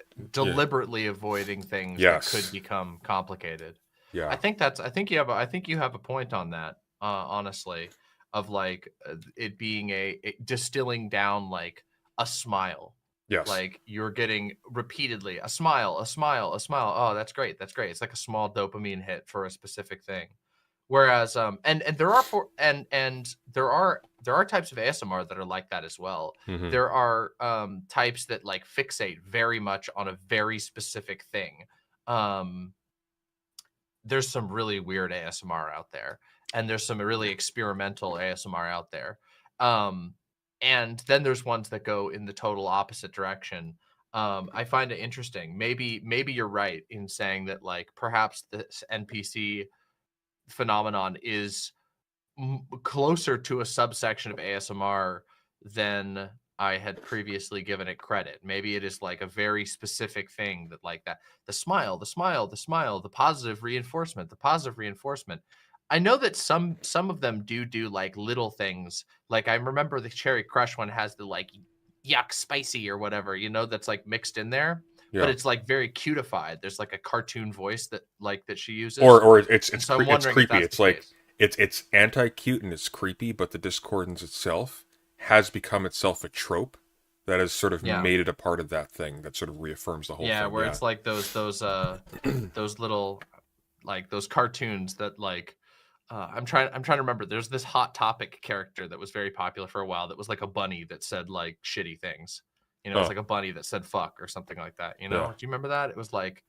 yeah. deliberately avoiding things that could Yes. become complicated. Yeah. I think you have a point on that, honestly, of like it being distilling down like a smile. Yes. Like you're getting repeatedly a smile, a smile, a smile. Oh, that's great. That's great. It's like a small dopamine hit for a specific thing. Whereas and there are there are types of ASMR that are like that as well. Hmm. There are types that like fixate very much on a very specific thing. Um there's some really weird ASMR out there, and there's some really experimental ASMR out there. Um, and then there's ones that go in the total opposite direction. I find it interesting. Maybe you're right in saying that like perhaps this NPC phenomenon is closer to a subsection of ASMR than I had previously given it credit. Maybe it is like a very specific thing that like that the smile, the smile, the smile, the positive reinforcement, the positive reinforcement. I know that some of them do like little things. Like I remember the Cherry Crush one has the like yuck spicy or whatever, that's like mixed in there, but Yeah. it's like very cutified. There's like a cartoon voice that she uses. Or And so I'm it's wondering if creepy. that's the It's like case. it's anti-cute and it's creepy, but the discordance itself has become itself a trope that has sort of Yeah. made it a part of that thing that sort of reaffirms the whole Yeah, thing. where Yeah. it's like those little like those cartoons that like I'm trying to remember. There's this Hot Topic character that was very popular for a while that was like a bunny that said like shitty things. It's Oh, like a bunny that said fuck or something like that, yeah. Do you remember that? It was like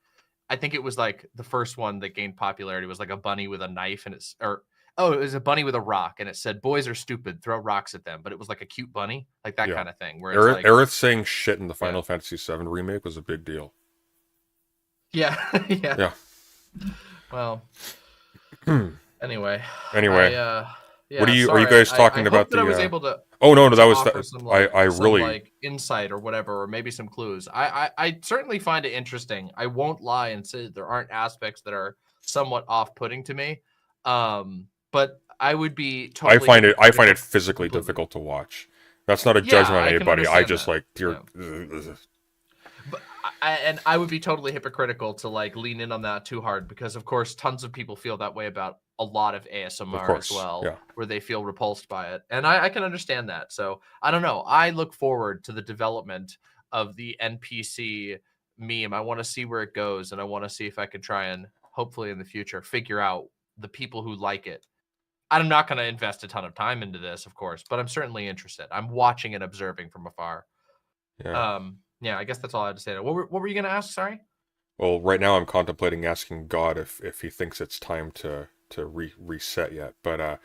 I think it was like the first one that gained popularity was like a bunny with a knife and it's or Oh, it was a bunny with a rock, and it said, "Boys are stupid. Throw rocks at them." But it was like a cute bunny, like that Yeah. kind of thing. Where it's like, Aerith saying shit in the Yeah. Final Fantasy VII remake was a big deal. yeah, yeah. Yeah. Well, anyway, Anyway, yeah. what are you Sorry, guys I talking hope about that I was able to Oh no, that was offer some like I some really like insight or whatever, or maybe some clues. I certainly find it interesting. I won't lie and say there aren't aspects that are somewhat off-putting to me. But I would be totally I find it hypocritical physically completely. difficult to watch. That's not a Yeah, judgment on I can anybody. I understand just that. like dear. Yeah. But I would be totally hypocritical to like lean in on that too hard, because of course tons of people feel that way about a lot of ASMR Of as course, well, yeah. where they feel repulsed by it. And I can understand that. So I don't know. I look forward to the development of the NPC meme. I want to see where it goes, and I want to see if I can try and hopefully in the future figure out the people who like it. I'm not going to invest a ton of time into this, of course, but I'm certainly interested. I'm watching and observing from afar. Yeah. Yeah, I guess that's all I had to say. What were you going to ask? Sorry. Well, right now I'm contemplating asking God if he thinks it's time to reset yet. But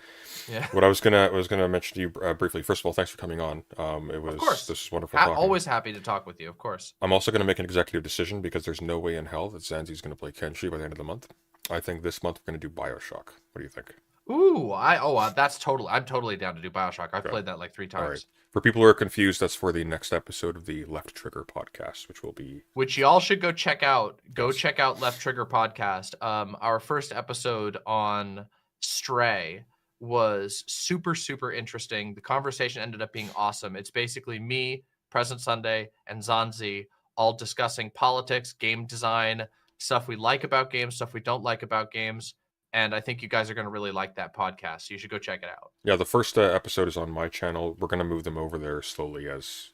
Yeah. what I was gonna mention to you briefly. First of all, thanks for coming on. Of course. This is wonderful talking. Always happy to talk with you, of course. I'm also gonna make an executive decision because there's no way in hell that Zanzi's gonna play Kenshi by the end of the month. I think this month we're gonna do BioShock. What do you think? Ooh, I'm totally down to do BioShock. I've played that like 3 times. All right. For people who are confused, that's for the next episode of the Left Trigger podcast, which will be Which y'all should go check out. Go check out Left Trigger podcast. Our first episode on Stray was super, super interesting. The conversation ended up being awesome. It's basically me, Present Sunday, and Zanzi all discussing politics, game design, stuff we like about games, stuff we don't like about games. And I think you guys are going to really like that podcast. So you should go check it out. Yeah, the first episode is on my channel. We're gonna move them over there slowly as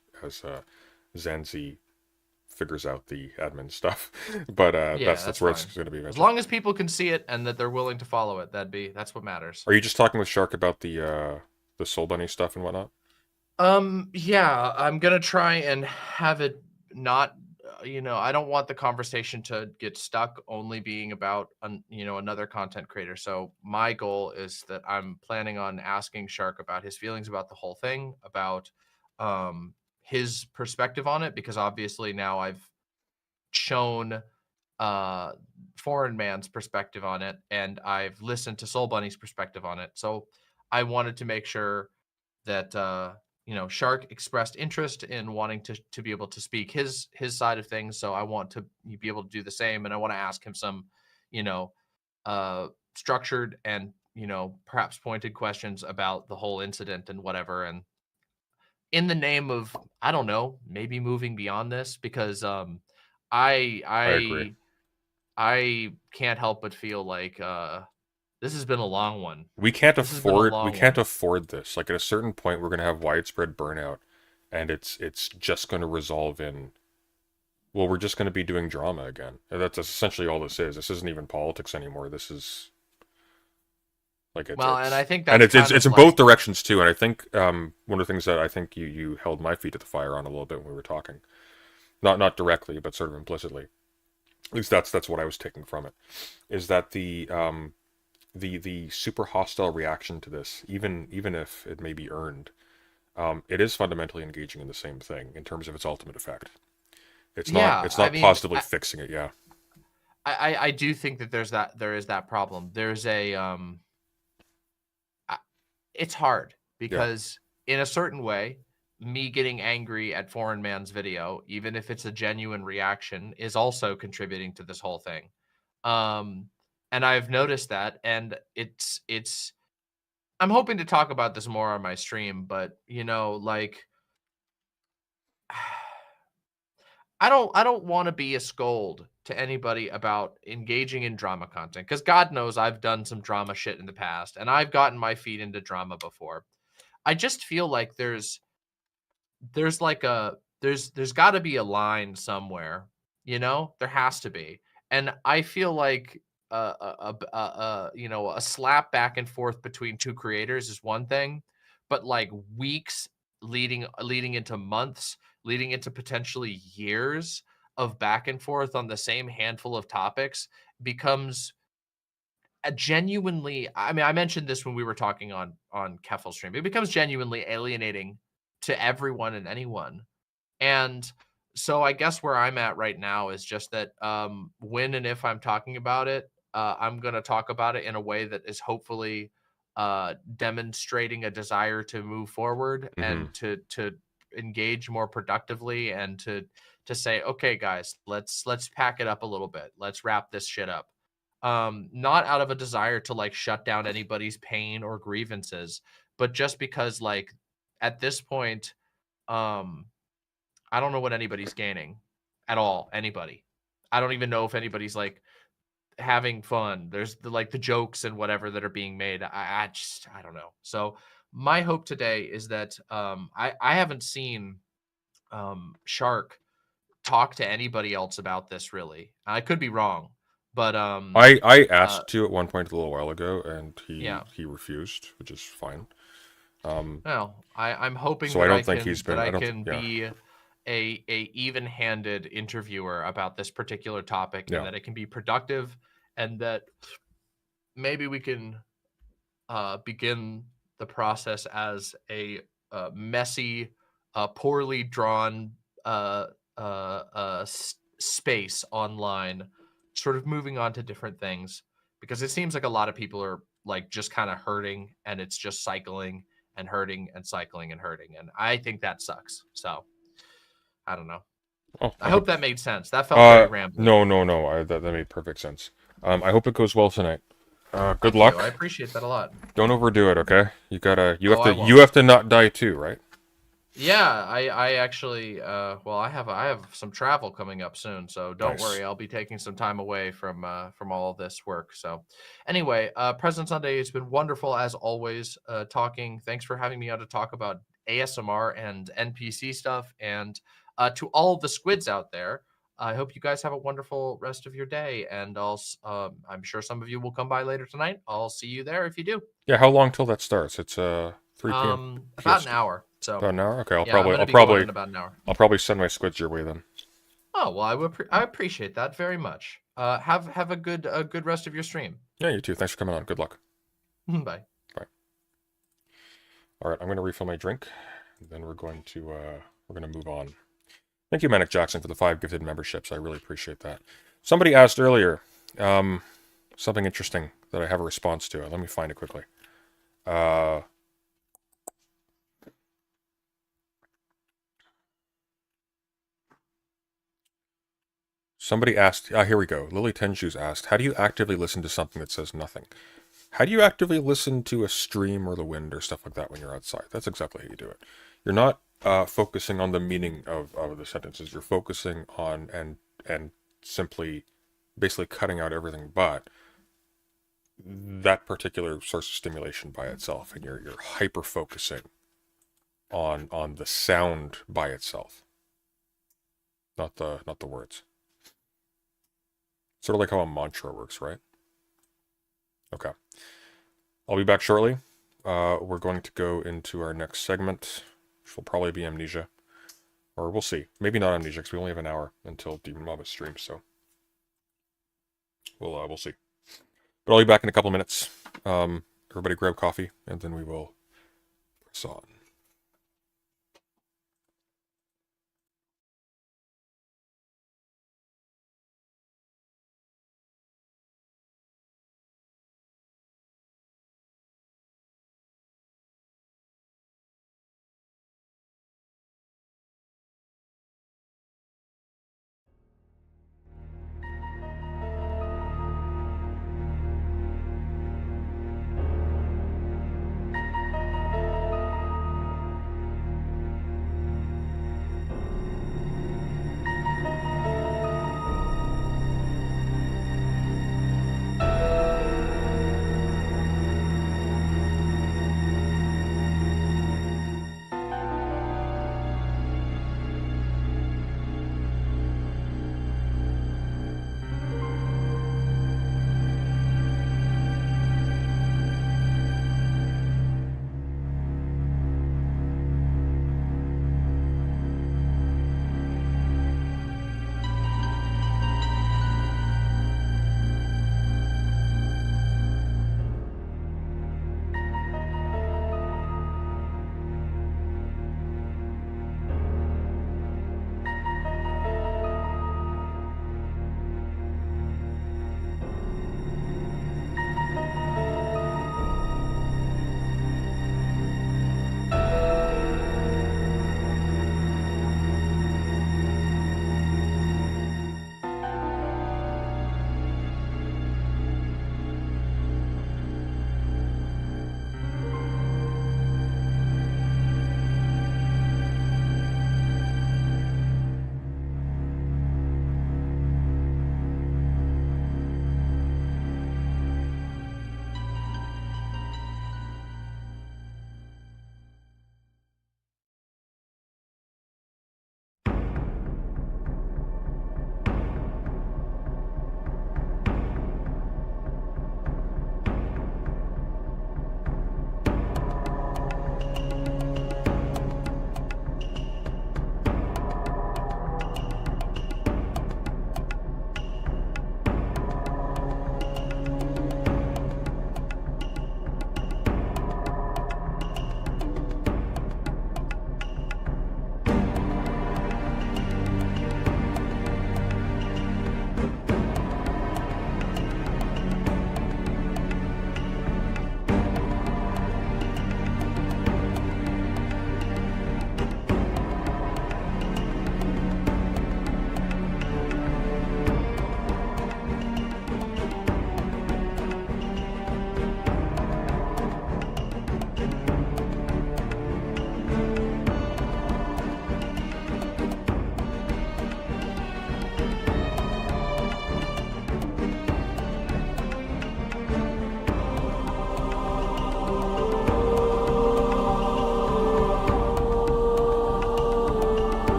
Zanzi figures out the admin stuff. But that's where fine. it's gonna be eventually. As long as people can see it and that they're willing to follow it, that's what matters. Are you just talking with Shark about the Soul Bunny stuff and whatnot? Yeah, I'm gonna try and have it not. I don't want the conversation to get stuck only being about another content creator. So my goal is that I'm planning on asking Shark about his feelings about the whole thing, about his perspective on it, because obviously now I've shown Foreign Man's perspective on it, and I've listened to Soul Bunny's perspective on it. So I wanted to make sure that Shark expressed interest in wanting to be able to speak his side of things. So I want to be able to do the same, and I want to ask him some, structured and perhaps pointed questions about the whole incident and whatever. And in the name of, I don't know, maybe moving beyond this, because I agree. I can't help but feel like this has been a long one. We can't This has been a long afford this. Like at a certain point we're gonna have widespread burnout, and it's just gonna resolve in, well, we're just gonna be doing drama again. And that's essentially all this is. This isn't even politics anymore. This is like and I think and that's it's in both directions too. And I think one of the things that I think you held my feet to the fire on a little bit when we were talking, not directly, but sort of implicitly. At least that's what I was taking from it, is that the super hostile reaction to this, even if it may be earned, it is fundamentally engaging in the same thing in terms of its ultimate effect. It's not positively fixing it. Yeah, I do think that there is that problem. There's a it's hard because in a certain way, me getting angry at Foreign Man's video, even if it's a genuine reaction, is also contributing to this whole thing. And I've noticed that, and it's I'm hoping to talk about this more on my stream, but I don't want to be a scold to anybody about engaging in drama content, because God knows I've done some drama shit in the past, and I've gotten my feet into drama before. I just feel like there's got to be a line somewhere, there has to be. And I feel like a slap back and forth between two creators is one thing, but like weeks leading into months, leading into potentially years of back and forth on the same handful of topics becomes genuinely, I mean, I mentioned this when we were talking on Keffel's stream. It becomes genuinely alienating to everyone and anyone. And so I guess where I'm at right now is just that when and if I'm talking about it, I'm going to talk about it in a way that is hopefully demonstrating a desire to move forward and to engage more productively, and to say, okay, guys, let's pack it up a little bit. Let's wrap this shit up. Not out of a desire to like shut down anybody's pain or grievances, but just because like at this point, I don't know what anybody's gaining at all. Anybody. I don't even know if anybody's like having fun. There's the jokes and whatever that are being made. I don't know. So my hope today is that I haven't seen Shark talk to anybody else about this really. I could be wrong, but I asked to at one point a little while ago, and he refused, which is fine. Well, I'm hoping so that I don't think he's been. that I can be a even-handed interviewer about this particular topic, and that it can be productive, and that maybe we can begin the process as a messy, poorly drawn space online, sort of moving on to different things, because it seems like a lot of people are like just kind of hurting, and it's just cycling and hurting and cycling and hurting, and I think that sucks. So I don't know. Oh, I hope that made sense. That felt very rambling. No. That made perfect sense. I hope it goes well tonight. Good luck. I appreciate that a lot. Don't overdo it, okay? You have to not die too, right? Yeah, I actually well, I have some travel coming up soon, so don't worry. I'll be taking some time away from all of this work. So anyway, President Sunday, it's been wonderful as always talking. Thanks for having me on to talk about ASMR and NPC stuff, and to all of the squids out there, I hope you guys have a wonderful rest of your day, and I'm sure some of you will come by later tonight. I'll see you there if you do. Yeah, how long till that starts? It's 3 p.m. About an hour. So about an hour. Okay, I'll probably in about an hour. I'll probably send my squids your way then. Oh well, I appreciate that very much. Have a good rest of your stream. Yeah, you too. Thanks for coming on. Good luck. Bye. Bye. All right, I'm gonna refill my drink, and then we're going to move on. Thank you, Manic Jackson, for the 5 gifted memberships. I really appreciate that. Somebody asked earlier something interesting that I have a response to. Let me find it quickly. Somebody asked, here we go. Lily Tenshu's asked, how do you actively listen to something that says nothing? How do you actively listen to a stream or the wind or stuff like that when you're outside? That's exactly how you do it. You're not focusing on the meaning of the sentences. You're focusing on and simply basically cutting out everything but that particular source of stimulation by itself, and you're hyper focusing on the sound by itself, not the words. Sort of like how a mantra works, right? Okay. I'll be back shortly. We're going to go into our next segment, which will probably be Amnesia. Or we'll see. Maybe not Amnesia, because we only have an hour until Demon Mama streams, so we'll see. But I'll be back in a couple of minutes. Everybody grab coffee, and then we will press on.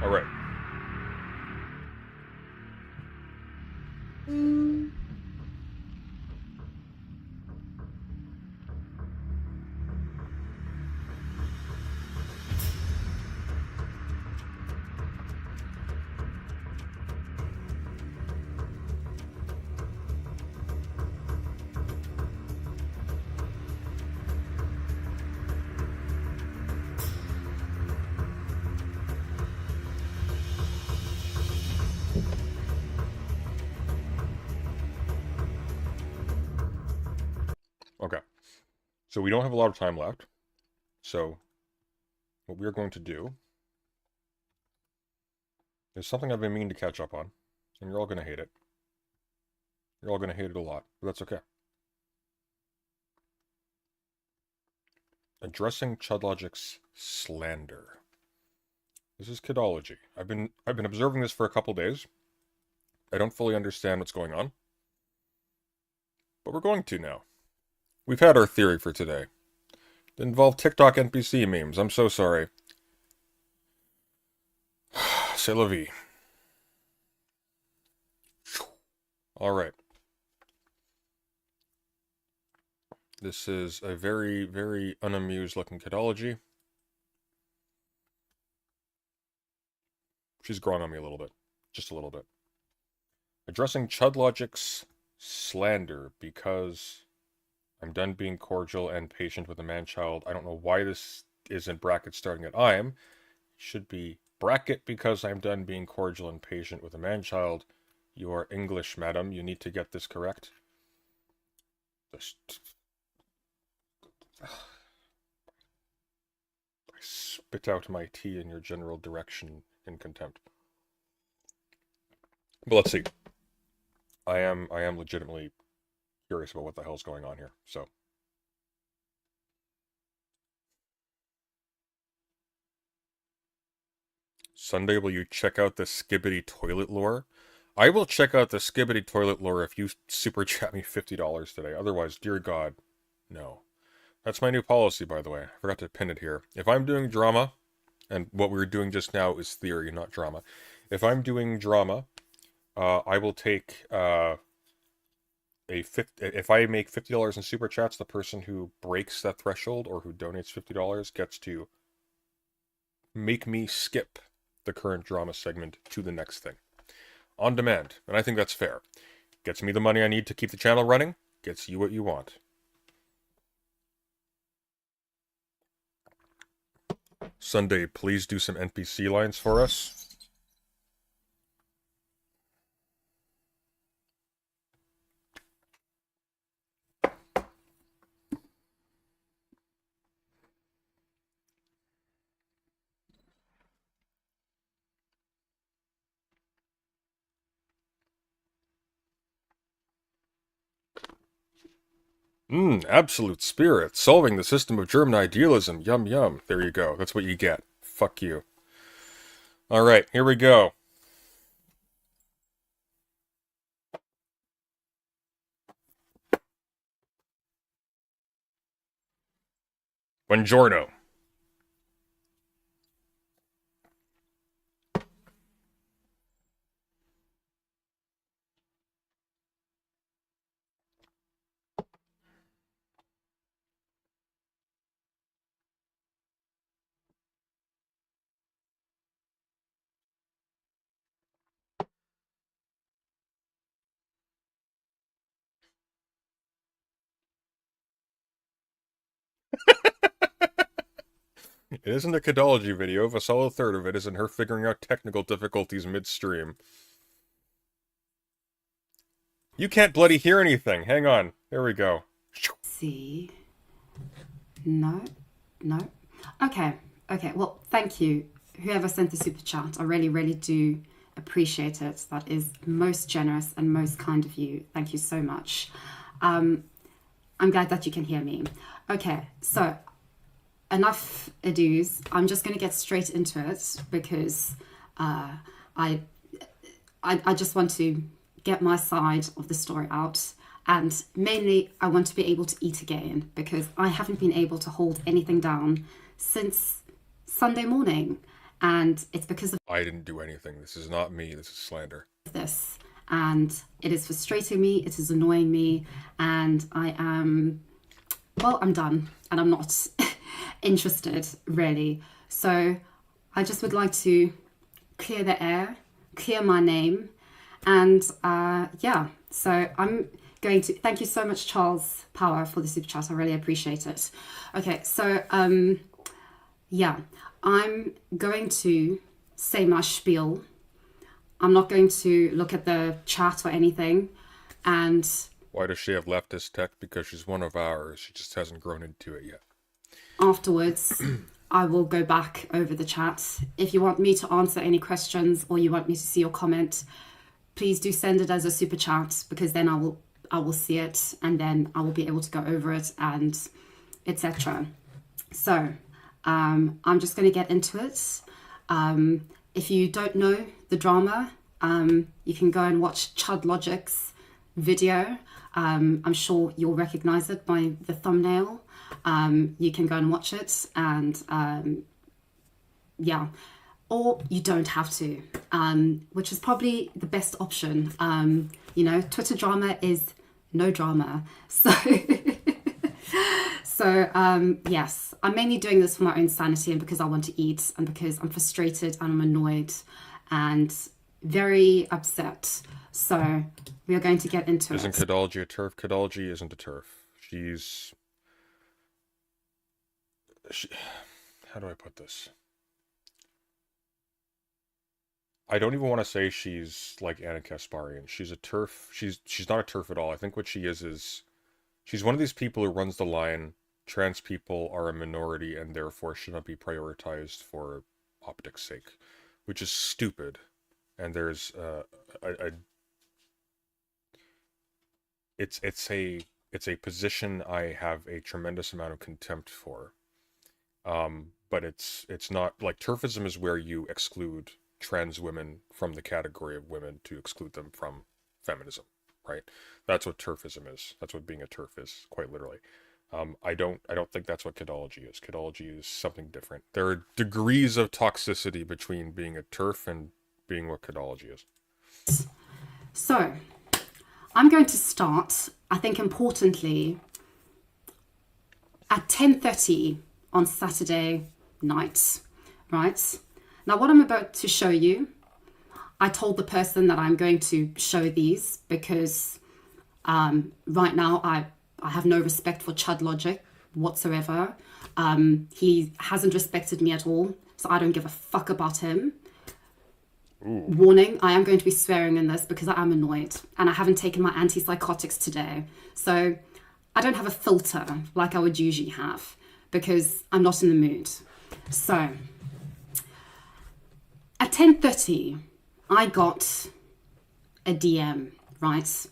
All right. Okay. So we don't have a lot of time left. So what we're going to do is something I've been meaning to catch up on, and you're all going to hate it. You're all going to hate it a lot, but that's okay. Addressing Chudlogic's slander. This is kidology. I've been observing this for a couple days. I don't fully understand what's going on, but we're going to now. We've had our theory for today. It involved TikTok NPC memes. I'm so sorry. C'est la vie. All right. This is a very, very unamused looking kidology. She's growing on me a little bit. Just a little bit. Addressing Chudlogic's slander because I'm done being cordial and patient with a man-child. I don't know why this is in brackets starting at I'm. It should be bracket because I'm done being cordial and patient with a man-child. You are English, madam. You need to get this correct. I spit out my tea in your general direction in contempt. But let's see. I am legitimately curious about what the hell's going on here. So Sunday, will you check out the Skibbity toilet lore? I will check out the Skibbity toilet lore if you super chat me $50 today. Otherwise, dear God, no. That's my new policy, by the way. I forgot to pin it here. If I'm doing drama, and what we were doing just now is theory, not drama. If I'm doing drama, I will take if I make $50 in super chats, the person who breaks that threshold or who donates $50 gets to make me skip the current drama segment to the next thing. On demand. And I think that's fair. Gets me the money I need to keep the channel running, gets you what you want. Sunday, please do some NPC lines for us. Absolute spirit. Solving the system of German idealism. Yum yum. There you go. That's what you get. Fuck you. Alright, here we go. Buongiorno. It isn't a Kidology video. If a solid third of it is in her figuring out technical difficulties midstream. You can't bloody hear anything. Hang on. There we go. See. No. Okay. Well, thank you. Whoever sent the super chat, I really, really do appreciate it. That is most generous and most kind of you. Thank you so much. I'm glad that you can hear me. Okay, so enough ados. I'm just going to get straight into it because I just want to get my side of the story out. And mainly, I want to be able to eat again because I haven't been able to hold anything down since Sunday morning. And it's because of I didn't do anything. This is not me. This is slander. this. And it is frustrating me, it is annoying me, and I am, well, I'm done and I'm not interested really. So I just would like to clear the air, clear my name, and yeah, so I'm going to thank you so much, Charles Power, for the super chat. I really appreciate it. Okay, so yeah, I'm going to say my spiel. I'm not going to look at the chat or anything. And why does she have leftist tech? Because she's one of ours. She just hasn't grown into it yet. Afterwards, I will go back over the chat. If you want me to answer any questions or you want me to see your comment, please do send it as a super chat, because then I will see it and then I will be able to go over it and etc. So I'm just going to get into it. If you don't know the drama, you can go and watch Chud Logic's video. I'm sure you'll recognize it by the thumbnail. You can go and watch it, and yeah, or you don't have to, which is probably the best option. You know, Twitter drama is no drama. So yes, I'm mainly doing this for my own sanity and because I want to eat and because I'm frustrated and I'm annoyed and very upset. So we are going to get into Isn't Kadology a turf? Kadology isn't a turf. How do I put this? I don't even want to say she's like Anna Kasparian. She's a turf. She's not a turf at all. I think what she is she's one of these people who runs the line, trans people are a minority and therefore should not be prioritized for optics' sake, which is stupid. And there's it's a position I have a tremendous amount of contempt for. But it's not like turfism is where you exclude trans women from the category of women to exclude them from feminism, right? That's what turfism is. That's what being a turf is, quite literally. I don't think that's what Kadology is. Kadology is something different. There are degrees of toxicity between being a turf and being what Kadology is. So, I'm going to start, I think importantly, at 10:30 on Saturday night, right? Now, what I'm about to show you, I told the person that I'm going to show these because right now I have no respect for Chud Logic whatsoever. He hasn't respected me at all, so I don't give a fuck about him. Ooh. Warning, I am going to be swearing in this because I am annoyed and I haven't taken my antipsychotics today. So I don't have a filter like I would usually have because I'm not in the mood. So at 10:30, I got a DM, right?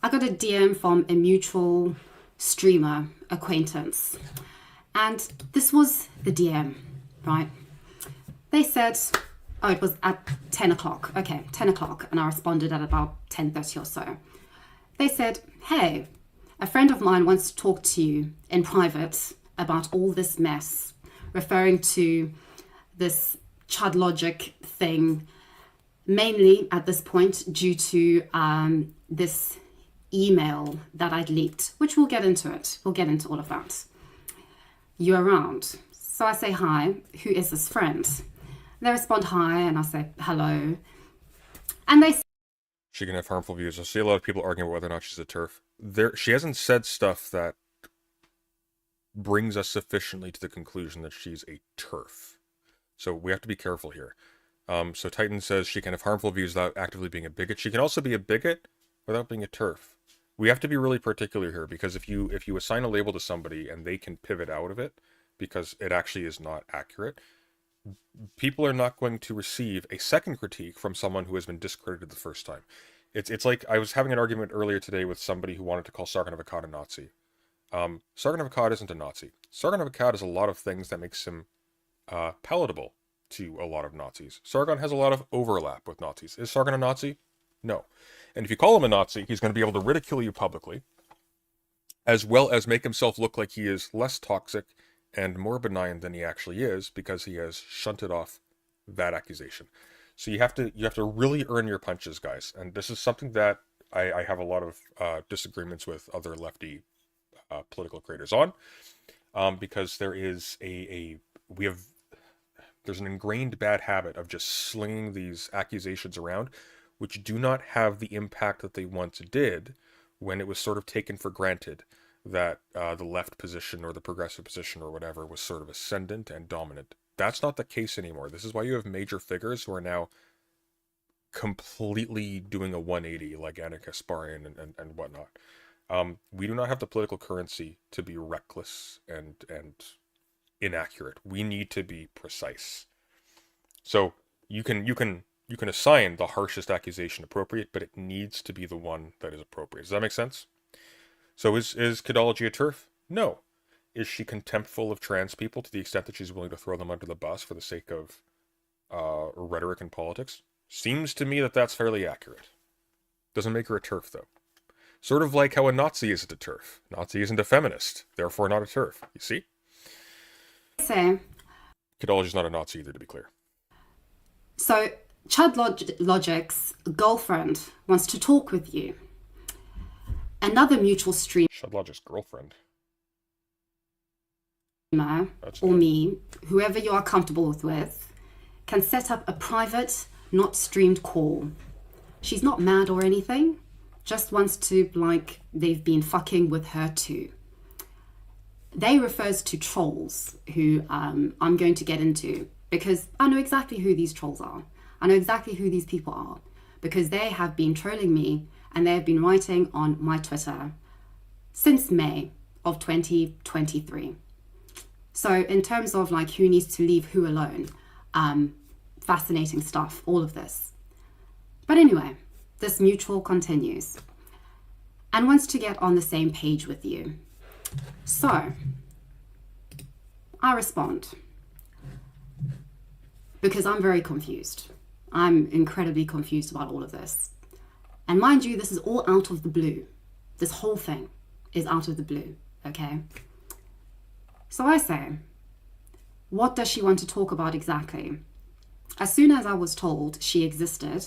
I got a DM from a mutual streamer acquaintance. And this was the DM, right? They said, oh, it was at 10 o'clock. Okay, 10 o'clock. And I responded at about 10:30 or so. They said, hey, a friend of mine wants to talk to you in private about all this mess, referring to this Chud Logic thing, mainly at this point due to this email that I'd leaked, which we'll get into it. We'll get into all of that. You around? So I say, hi, who is this friend? They respond, hi, and I say, hello. And they say, she can have harmful views. I see a lot of people arguing about whether or not she's a turf. She hasn't said stuff that brings us sufficiently to the conclusion that she's a turf. So we have to be careful here. So Titan says she can have harmful views without actively being a bigot. She can also be a bigot without being a turf. We have to be really particular here because if you assign a label to somebody and they can pivot out of it because it actually is not accurate, people are not going to receive a second critique from someone who has been discredited the first time. It's like I was having an argument earlier today with somebody who wanted to call Sargon of Akkad a Nazi. Sargon of Akkad isn't a Nazi. Sargon of Akkad has a lot of things that makes him palatable to a lot of Nazis. Sargon has a lot of overlap with Nazis. Is Sargon a Nazi? No. And if you call him a Nazi, he's going to be able to ridicule you publicly, as well as make himself look like he is less toxic and more benign than he actually is, because he has shunted off that accusation. So you have to really earn your punches, guys. And this is something that I have a lot of disagreements with other lefty political creators on, because there's an ingrained bad habit of just slinging these accusations around, which do not have the impact that they once did, when it was sort of taken for granted that the left position or the progressive position or whatever was sort of ascendant and dominant. That's not the case anymore. This is why you have major figures who are now completely doing a 180, like Anna Kasparian and whatnot. We do not have the political currency to be reckless and inaccurate. We need to be precise. So you can assign the harshest accusation appropriate, but it needs to be the one that is appropriate. Does that make sense? So is Kidology a TERF? No. Is she contemptful of trans people to the extent that she's willing to throw them under the bus for the sake of rhetoric and politics? Seems to me that that's fairly accurate. Doesn't make her a TERF, though. Sort of like how a Nazi isn't a TERF. Nazi isn't a feminist, therefore not a TERF. You see? So, Kidology's not a Nazi either, to be clear. So, Chud Logic's girlfriend wants to talk with you. Another mutual streamer, Shudlogic's girlfriend. or me, whoever you are comfortable with, can set up a private, not streamed call. She's not mad or anything, just wants to, like, they've been fucking with her too. They refers to trolls, who I'm going to get into, because I know exactly who these trolls are. I know exactly who these people are, because they have been trolling me and they have been writing on my Twitter since May of 2023. So in terms of like who needs to leave who alone, fascinating stuff, all of this. But anyway, this mutual continues and wants to get on the same page with you. So I respond because I'm very confused. I'm incredibly confused about all of this. And mind you, this is all out of the blue. This whole thing is out of the blue, okay? So I say, what does she want to talk about exactly? As soon as I was told she existed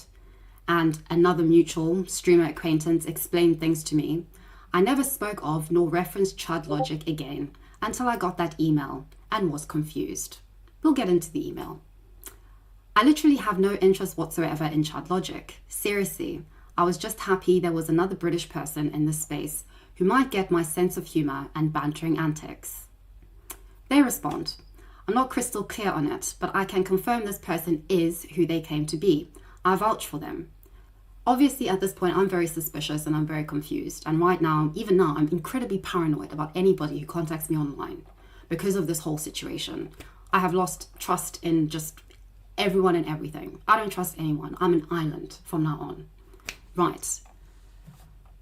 and another mutual streamer acquaintance explained things to me, I never spoke of nor referenced Chud Logic again until I got that email and was confused. We'll get into the email. I literally have no interest whatsoever in Chud Logic. Seriously, I was just happy there was another British person in this space who might get my sense of humour and bantering antics. They respond, I'm not crystal clear on it, but I can confirm this person is who they claim to be. I vouch for them. Obviously, at this point, I'm very suspicious and I'm very confused. And right now, even now, I'm incredibly paranoid about anybody who contacts me online because of this whole situation. I have lost trust in just everyone and everything. I don't trust anyone. I'm an island from now on. Right.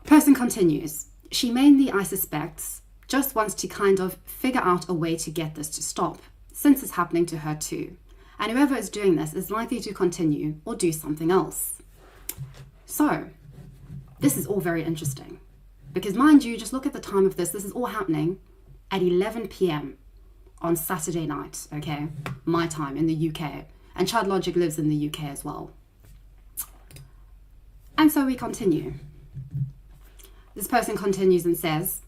Person continues. She mainly, I suspect, just wants to kind of figure out a way to get this to stop, since it's happening to her too. And whoever is doing this is likely to continue or do something else. So, this is all very interesting. Because mind you, just look at the time of this. This is all happening at 11 p.m. on Saturday night, okay? My time in the UK. And Chud Logic lives in the UK as well. And so we continue. This person continues and says,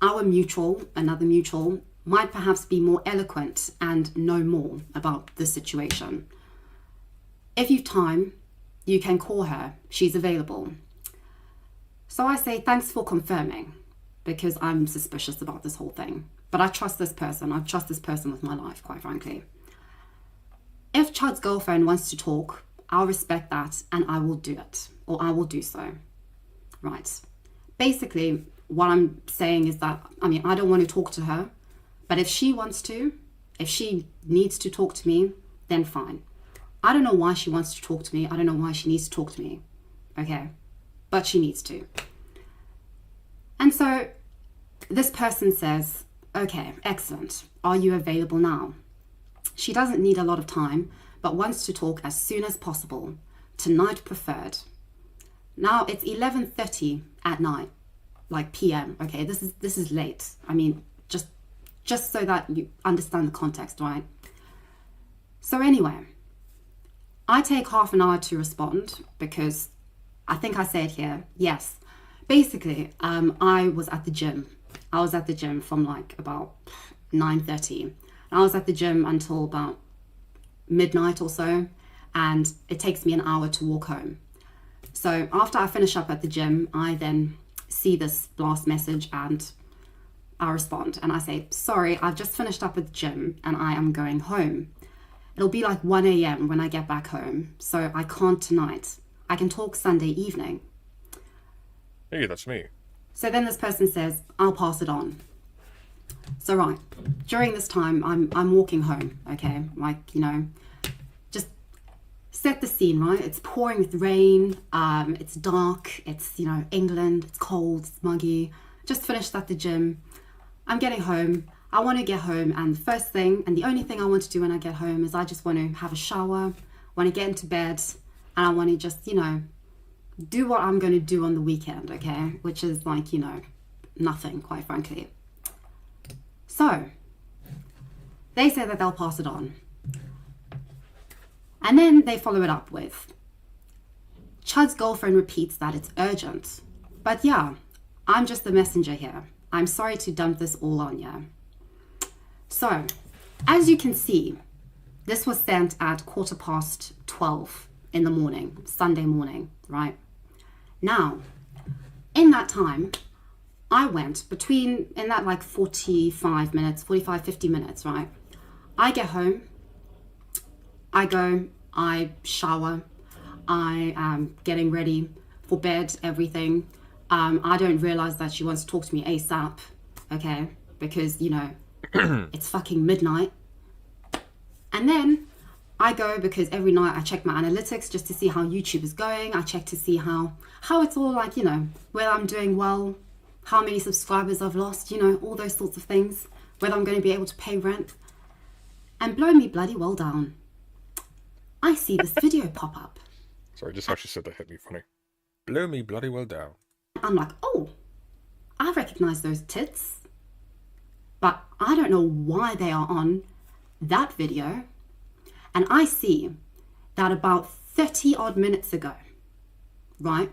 our mutual, another mutual, might perhaps be more eloquent and know more about the situation. If you've time, you can call her. She's available. So I say thanks for confirming, because I'm suspicious about this whole thing. But I trust this person. I trust this person with my life, quite frankly. If Chud's girlfriend wants to talk, I'll respect that and I will do it, or I will do so. Right. Basically, what I'm saying is that, I don't want to talk to her, but if she wants to, if she needs to talk to me, then fine. I don't know why she wants to talk to me. I don't know why she needs to talk to me. Okay. But she needs to. And so this person says, okay, excellent. Are you available now? She doesn't need a lot of time, but wants to talk as soon as possible. Tonight preferred. Now it's 11:30 at night, like PM. Okay, this is late. Just so that you understand the context, right? So anyway, I take half an hour to respond because I think I said here, yes. Basically, I was at the gym. I was at the gym from like about 9:30. I was at the gym until about midnight or so, and it takes me an hour to walk home. So after I finish up at the gym, I then see this blast message and I respond and I say, sorry, I've just finished up at the gym and I am going home. It'll be like 1 a.m. when I get back home, so I can't tonight. I can talk Sunday evening. Hey, that's me. So then this person says, I'll pass it on. So right, during this time, I'm walking home, okay? Like, you know, just set the scene, right? It's pouring with rain, it's dark, it's, you know, England, it's cold, it's muggy. Just finished at the gym. I'm getting home. I want to get home, and the first thing, and the only thing I want to do when I get home is I just want to have a shower, want to get into bed, and I want to just, you know, do what I'm going to do on the weekend, okay? Which is like, you know, nothing, quite frankly. So, they say that they'll pass it on. And then they follow it up with, Chud's girlfriend repeats that it's urgent. But yeah, I'm just the messenger here. I'm sorry to dump this all on you. So, as you can see, this was sent at 12:15 in the morning, Sunday morning, right? Now, in that time, I went in that like 45 minutes, 45, 50 minutes, right? I get home, I go, I shower, I am getting ready for bed, everything. I don't realize that she wants to talk to me ASAP, okay? Because, you know, it's fucking midnight. And then I go, because every night I check my analytics just to see how YouTube is going. I check to see how it's all like, you know, whether I'm doing well, how many subscribers I've lost, you know, all those sorts of things, whether I'm going to be able to pay rent. And blow me bloody well down, I see this video pop up. Sorry, just how she said that hit me funny. Blow me bloody well down. I'm like, oh, I recognize those tits, but I don't know why they are on that video. And I see that about 30 odd minutes ago, right,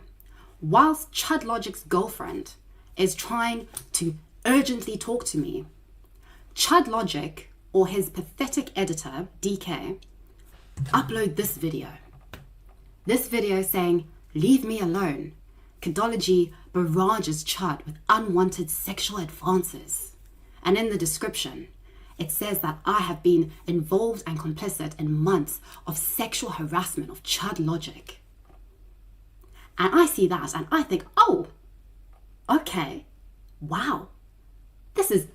whilst Chud Logic's girlfriend is trying to urgently talk to me, Chud Logic, or his pathetic editor, DK, upload this video. This video saying, leave me alone. Kidology barrages Chud with unwanted sexual advances. And in the description, it says that I have been involved and complicit in months of sexual harassment of Chud Logic. And I see that and I think, oh, okay, wow, this is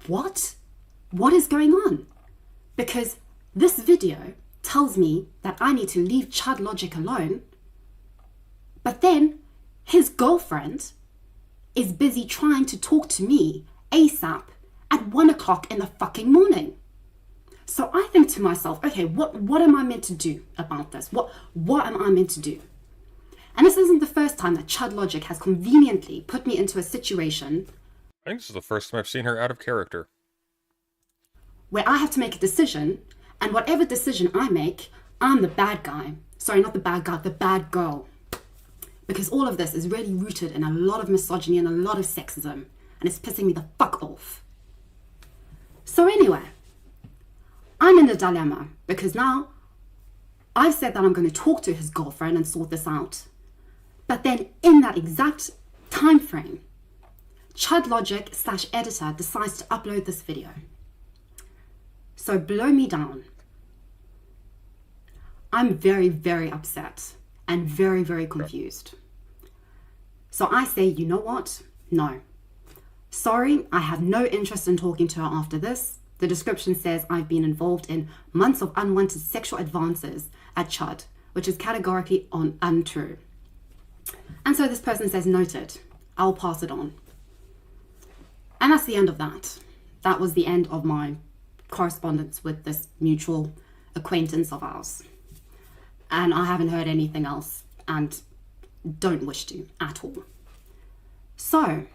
what? What is going on? Because this video tells me that I need to leave Chud Logic alone, but then his girlfriend is busy trying to talk to me ASAP at 1 o'clock in the fucking morning. So I think to myself, okay, what am I meant to do about this? What am I meant to do? And this isn't the first time that Chud Logic has conveniently put me into a situation. I think this is the first time I've seen her out of character. Where I have to make a decision, and whatever decision I make, I'm the bad guy. Sorry, not the bad guy, the bad girl. Because all of this is really rooted in a lot of misogyny and a lot of sexism, and it's pissing me the fuck off. So anyway, I'm in a dilemma because now I've said that I'm going to talk to his girlfriend and sort this out. But then in that exact time frame, Chud Logic / editor decides to upload this video. So blow me down. I'm very, very upset and very, very confused. So I say, you know what? No. Sorry, I have no interest in talking to her after this. The description says I've been involved in months of unwanted sexual advances at Chud, which is categorically untrue. And so this person says, noted, I'll pass it on. And that's the end of that. That was the end of my correspondence with this mutual acquaintance of ours. And I haven't heard anything else and don't wish to at all. So,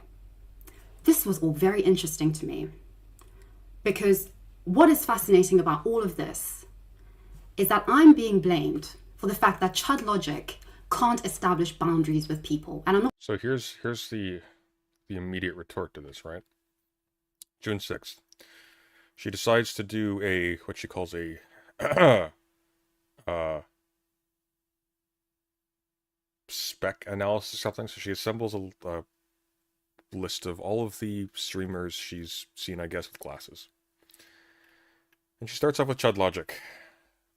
this was all very interesting to me because what is fascinating about all of this is that I'm being blamed for the fact that Chud Logic can't establish boundaries with people. And I'm not. So here's the immediate retort to this, right? June 6th. She decides to do what she calls a spec analysis or something. So she assembles a list of all of the streamers she's seen, I guess, with glasses. And she starts off with Chud Logic.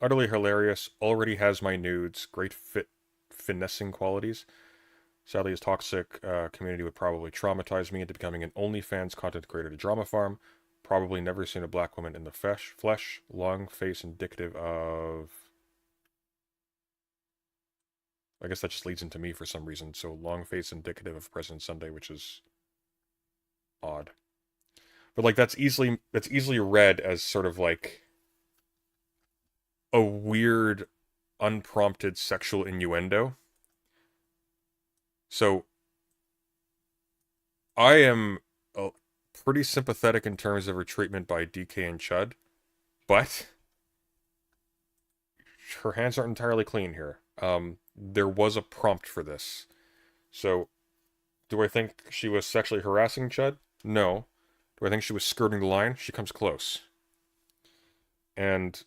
Utterly hilarious, already has my nudes, great finessing qualities. Sadly, his toxic community would probably traumatize me into becoming an OnlyFans content creator to Drama Farm. Probably never seen a black woman in the flesh. Long face indicative of... I guess that just leads into me for some reason. So long face indicative of President Sunday, which is odd. But like that's easily read as sort of like a weird, unprompted sexual innuendo. So I am pretty sympathetic in terms of her treatment by DK and Chud, but her hands aren't entirely clean here. There was a prompt for this. So, do I think she was sexually harassing Chud? No. Do I think she was skirting the line? She comes close. And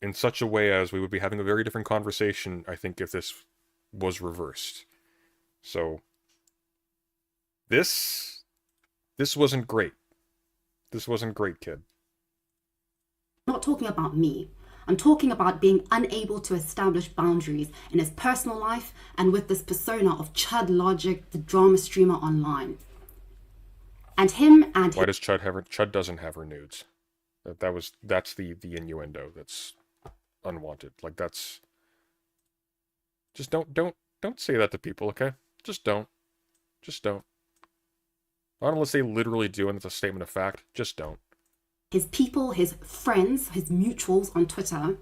in such a way as we would be having a very different conversation, I think, if this was reversed. So, this wasn't great. This wasn't great, kid. I'm not talking about me. I'm talking about being unable to establish boundaries in his personal life and with this persona of Chud Logic, the drama streamer online. And him and... Why does Chud have her... Chud doesn't have her nudes. That's the innuendo that's unwanted. Like, that's... Just don't say that to people, okay? Just don't. Just don't. Not unless they literally do and it's a statement of fact. Just don't. His people, his friends, his mutuals on Twitter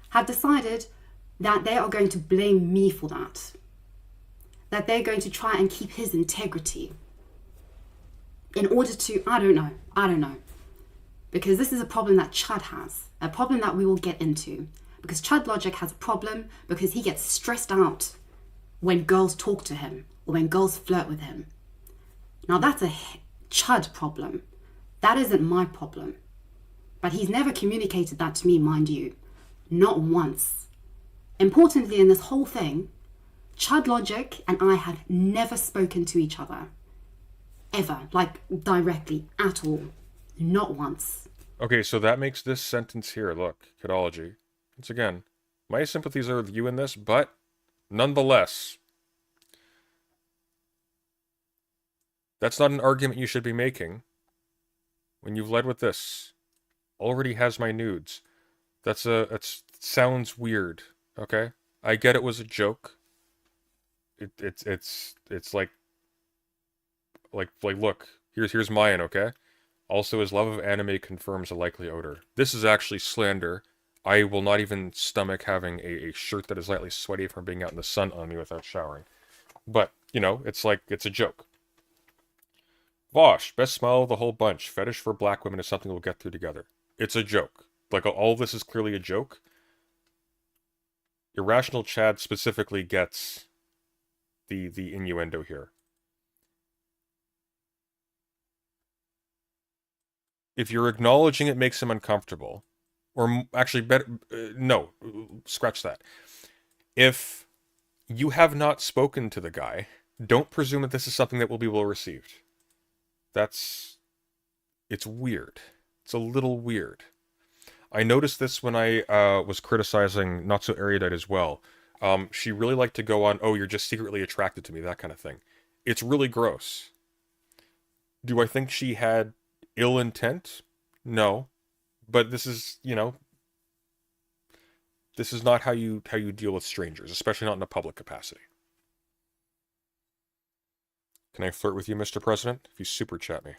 have decided that they are going to blame me for that. That they're going to try and keep his integrity. In order to, I don't know. Because this is a problem that Chud has. A problem that we will get into. Because Chud Logic has a problem because he gets stressed out when girls talk to him or when girls flirt with him. Now that's a Chud problem. That isn't my problem. But he's never communicated that to me, mind you. Not once. Importantly in this whole thing, Chud Logic and I have never spoken to each other. Ever. Like, directly. At all. Not once. Okay, so that makes this sentence here, look, Kidology. Once again, my sympathies are with you in this, but nonetheless, that's not an argument you should be making when you've led with this. Already has my nudes. It sounds weird, okay? I get it was a joke. It's like look, here's mine, okay? Also, his love of anime confirms a likely odor. This is actually slander. I will not even stomach having a shirt that is slightly sweaty from being out in the sun on me without showering. But, you know, it's a joke. Vosh, best smile of the whole bunch. Fetish for black women is something we'll get through together. It's a joke. Like, all of this is clearly a joke. Irrational Chad specifically gets the innuendo here. If you're acknowledging it makes him uncomfortable, or actually better, no, scratch that. If you have not spoken to the guy, don't presume that this is something that will be well received. It's weird. It's a little weird. I noticed this when I was criticizing Not So Erudite as well. She really liked to go on, oh, you're just secretly attracted to me, that kind of thing. It's really gross. Do I think she had ill intent? No. But this is, you know, this is not how you deal with strangers, especially not in a public capacity. Can I flirt with you, Mr. President? If you super chat me.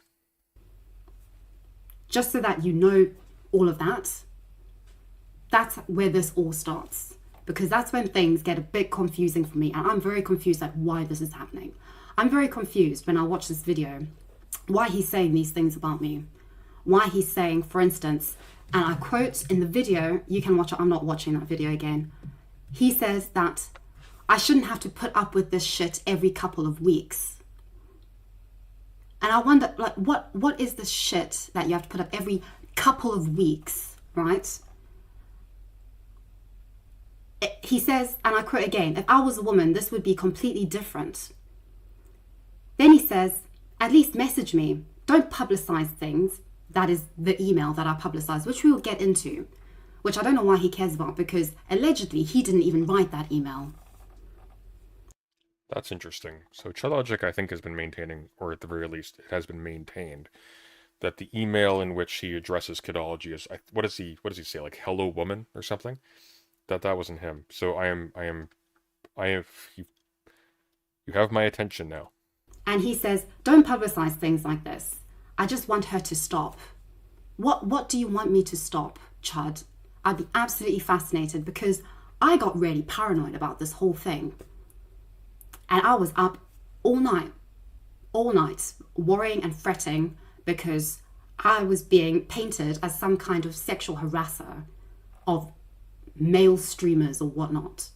Just so that you know all of that, that's where this all starts. Because that's when things get a bit confusing for me. And I'm very confused at why this is happening. I'm very confused when I watch this video, why he's saying these things about me. Why he's saying, for instance, And I quote in the video, you can watch it, I'm not watching that video again. He says that I shouldn't have to put up with this shit every couple of weeks. And I wonder, like, what is this shit that you have to put up every couple of weeks, right? He says, and I quote again, if I was a woman, this would be completely different. Then he says, at least message me. Don't publicize things. That is the email that I publicized, which we will get into, which I don't know why he cares about, because allegedly he didn't even write that email. That's interesting. So ChudLogic, I think, has been maintaining, or at the very least, it has been maintained, that the email in which he addresses Kidology is, what does he say, like, hello woman or something? That wasn't him. So you have my attention now. And he says, don't publicize things like this. I just want her to stop. What do you want me to stop, Chud? I'd be absolutely fascinated, because I got really paranoid about this whole thing. And I was up all night, worrying and fretting because I was being painted as some kind of sexual harasser of male streamers or whatnot.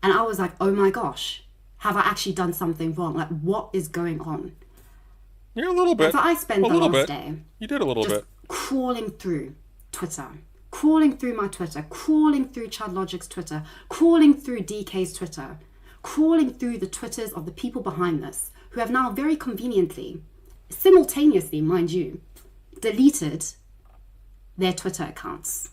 And I was like, oh my gosh, have I actually done something wrong? Like, what is going on? Yeah, a little bit. And so I spent the last day. You did a little bit. Crawling through Twitter, crawling through my Twitter, crawling through ChudLogic's Twitter, crawling through DK's Twitter, crawling through the Twitters of the people behind this, who have now very conveniently, simultaneously, mind you, deleted their Twitter accounts.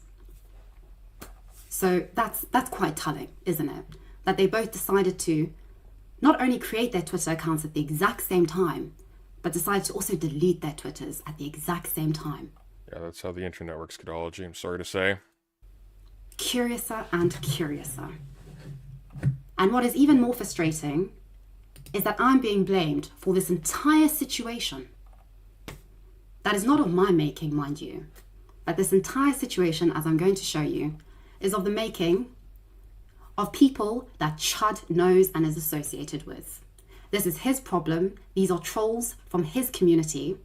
So that's quite telling, isn't it? That they both decided to not only create their Twitter accounts at the exact same time, but decided to also delete their Twitters at the exact same time. Yeah, that's how the internet works, Kidology, I'm sorry to say. Curiouser and curiouser. And what is even more frustrating is that I'm being blamed for this entire situation. That is not of my making, mind you, but this entire situation, as I'm going to show you, is of the making of people that Chud knows and is associated with. This is his problem. These are trolls from his community.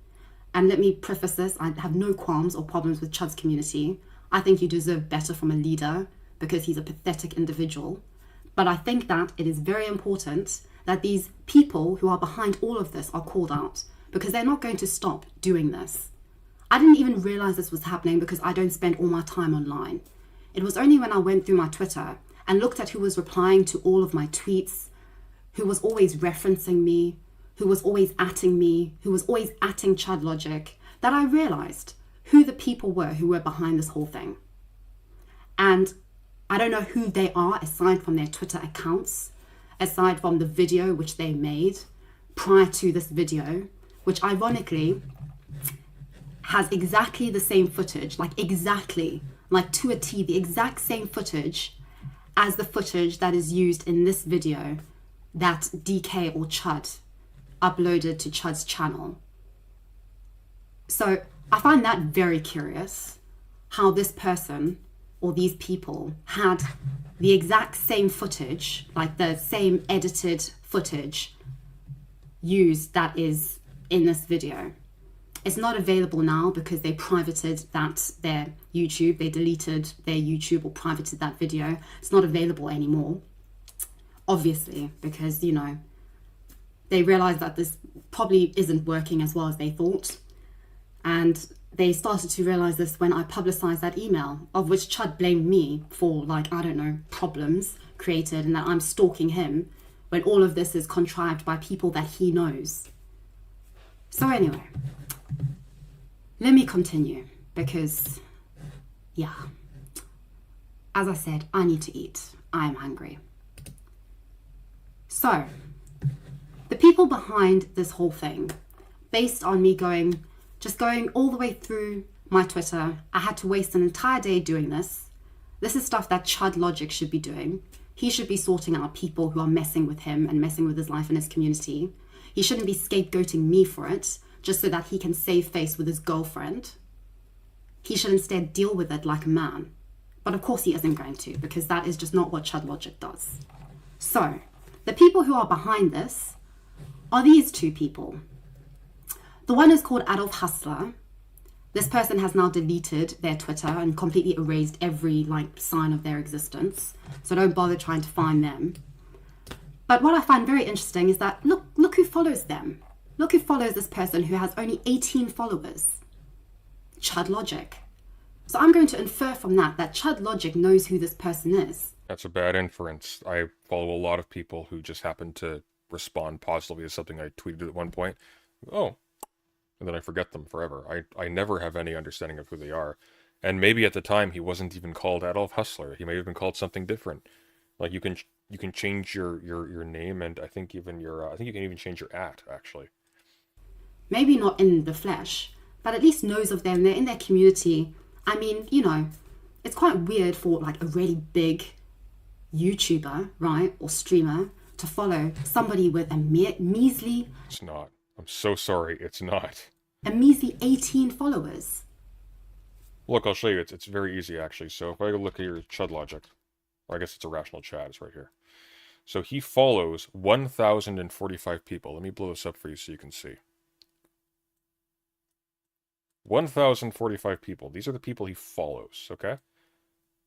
And let me preface this, I have no qualms or problems with Chud's community. I think you deserve better from a leader because he's a pathetic individual. But I think that it is very important that these people who are behind all of this are called out, because they're not going to stop doing this. I didn't even realize this was happening because I don't spend all my time online. It was only when I went through my Twitter and looked at who was replying to all of my tweets, who was always referencing me, who was always atting me, who was always atting ChudLogic, that I realized who the people were who were behind this whole thing. And I don't know who they are aside from their Twitter accounts, aside from the video which they made prior to this video, which ironically has exactly the same footage, like to a T, the exact same footage as the footage that is used in this video that DK or Chud uploaded to Chud's channel. So I find that very curious, how this person or these people had the exact same footage, like the same edited footage used that is in this video. It's not available now because they privated their YouTube, they deleted their YouTube or privated that video. It's not available anymore, obviously, because, you know, they realized that this probably isn't working as well as they thought. And they started to realize this when I publicized that email, of which Chud blamed me for, like, I don't know, problems created and that I'm stalking him, when all of this is contrived by people that he knows. So anyway, let me continue because, yeah, as I said, I need to eat. I am hungry. So, the people behind this whole thing, based on me going all the way through my Twitter, I had to waste an entire day doing this. This is stuff that ChudLogic should be doing. He should be sorting out people who are messing with him and messing with his life and his community. He shouldn't be scapegoating me for it, just so that he can save face with his girlfriend. He should instead deal with it like a man. But of course he isn't going to, because that is just not what ChudLogic does. So, the people who are behind this are these two people. The one is called Adolf Hustler, This person has now deleted their Twitter and completely erased every sign of their existence. So don't bother trying to find them. But what I find very interesting is that look who follows them. Look who follows this person who has only 18 followers. Chud Logic. So I'm going to infer from that Chud Logic knows who this person is. That's a bad inference. I follow a lot of people who just happen to respond positively to something I tweeted at one point. Oh, and then I forget them forever. I never have any understanding of who they are. And maybe at the time he wasn't even called Adolf Hustler. He may have been called something different. Like you can change your name, and I think even I think you can even change your @ actually. Maybe not in the flesh, but at least knows of them. They're in their community. I mean, it's quite weird for a really big YouTuber, right, or streamer to follow somebody with a measly... It's not. I'm so sorry, it's not. A measly 18 followers. Look, I'll show you. It's very easy, actually. So if I look at your Chud Logic, or I guess it's Irrational Chat, it's right here. So he follows 1,045 people. Let me blow this up for you so you can see. 1,045 people. These are the people he follows, okay?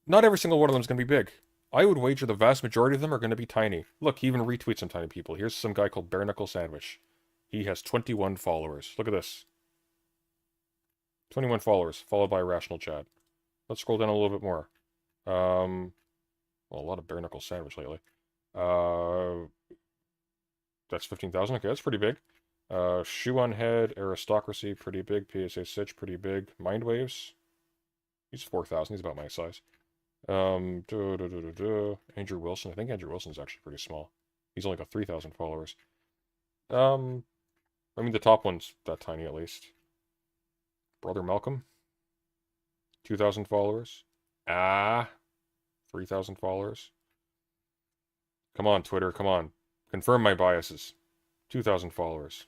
Not every single one of them is going to be big. I would wager the vast majority of them are going to be tiny. Look, he even retweets some tiny people. Here's some guy called Bare Knuckle Sandwich. He has 21 followers. Look at this. 21 followers, followed by Irrational Chat. Let's scroll down a little bit more. Well, a lot of Bare Knuckle Sandwich lately. That's 15,000. Okay, that's pretty big. Shoe on Head, Aristocracy, pretty big. PSA Sitch, pretty big. Mind Waves, he's 4,000. He's about my size. Andrew Wilson. I think Andrew Wilson's actually pretty small. He's only got 3,000 followers. I mean, the top one's that tiny at least. Brother Malcolm, 2,000 followers. 3,000 followers. Come on, Twitter, come on. Confirm my biases. 2,000 followers.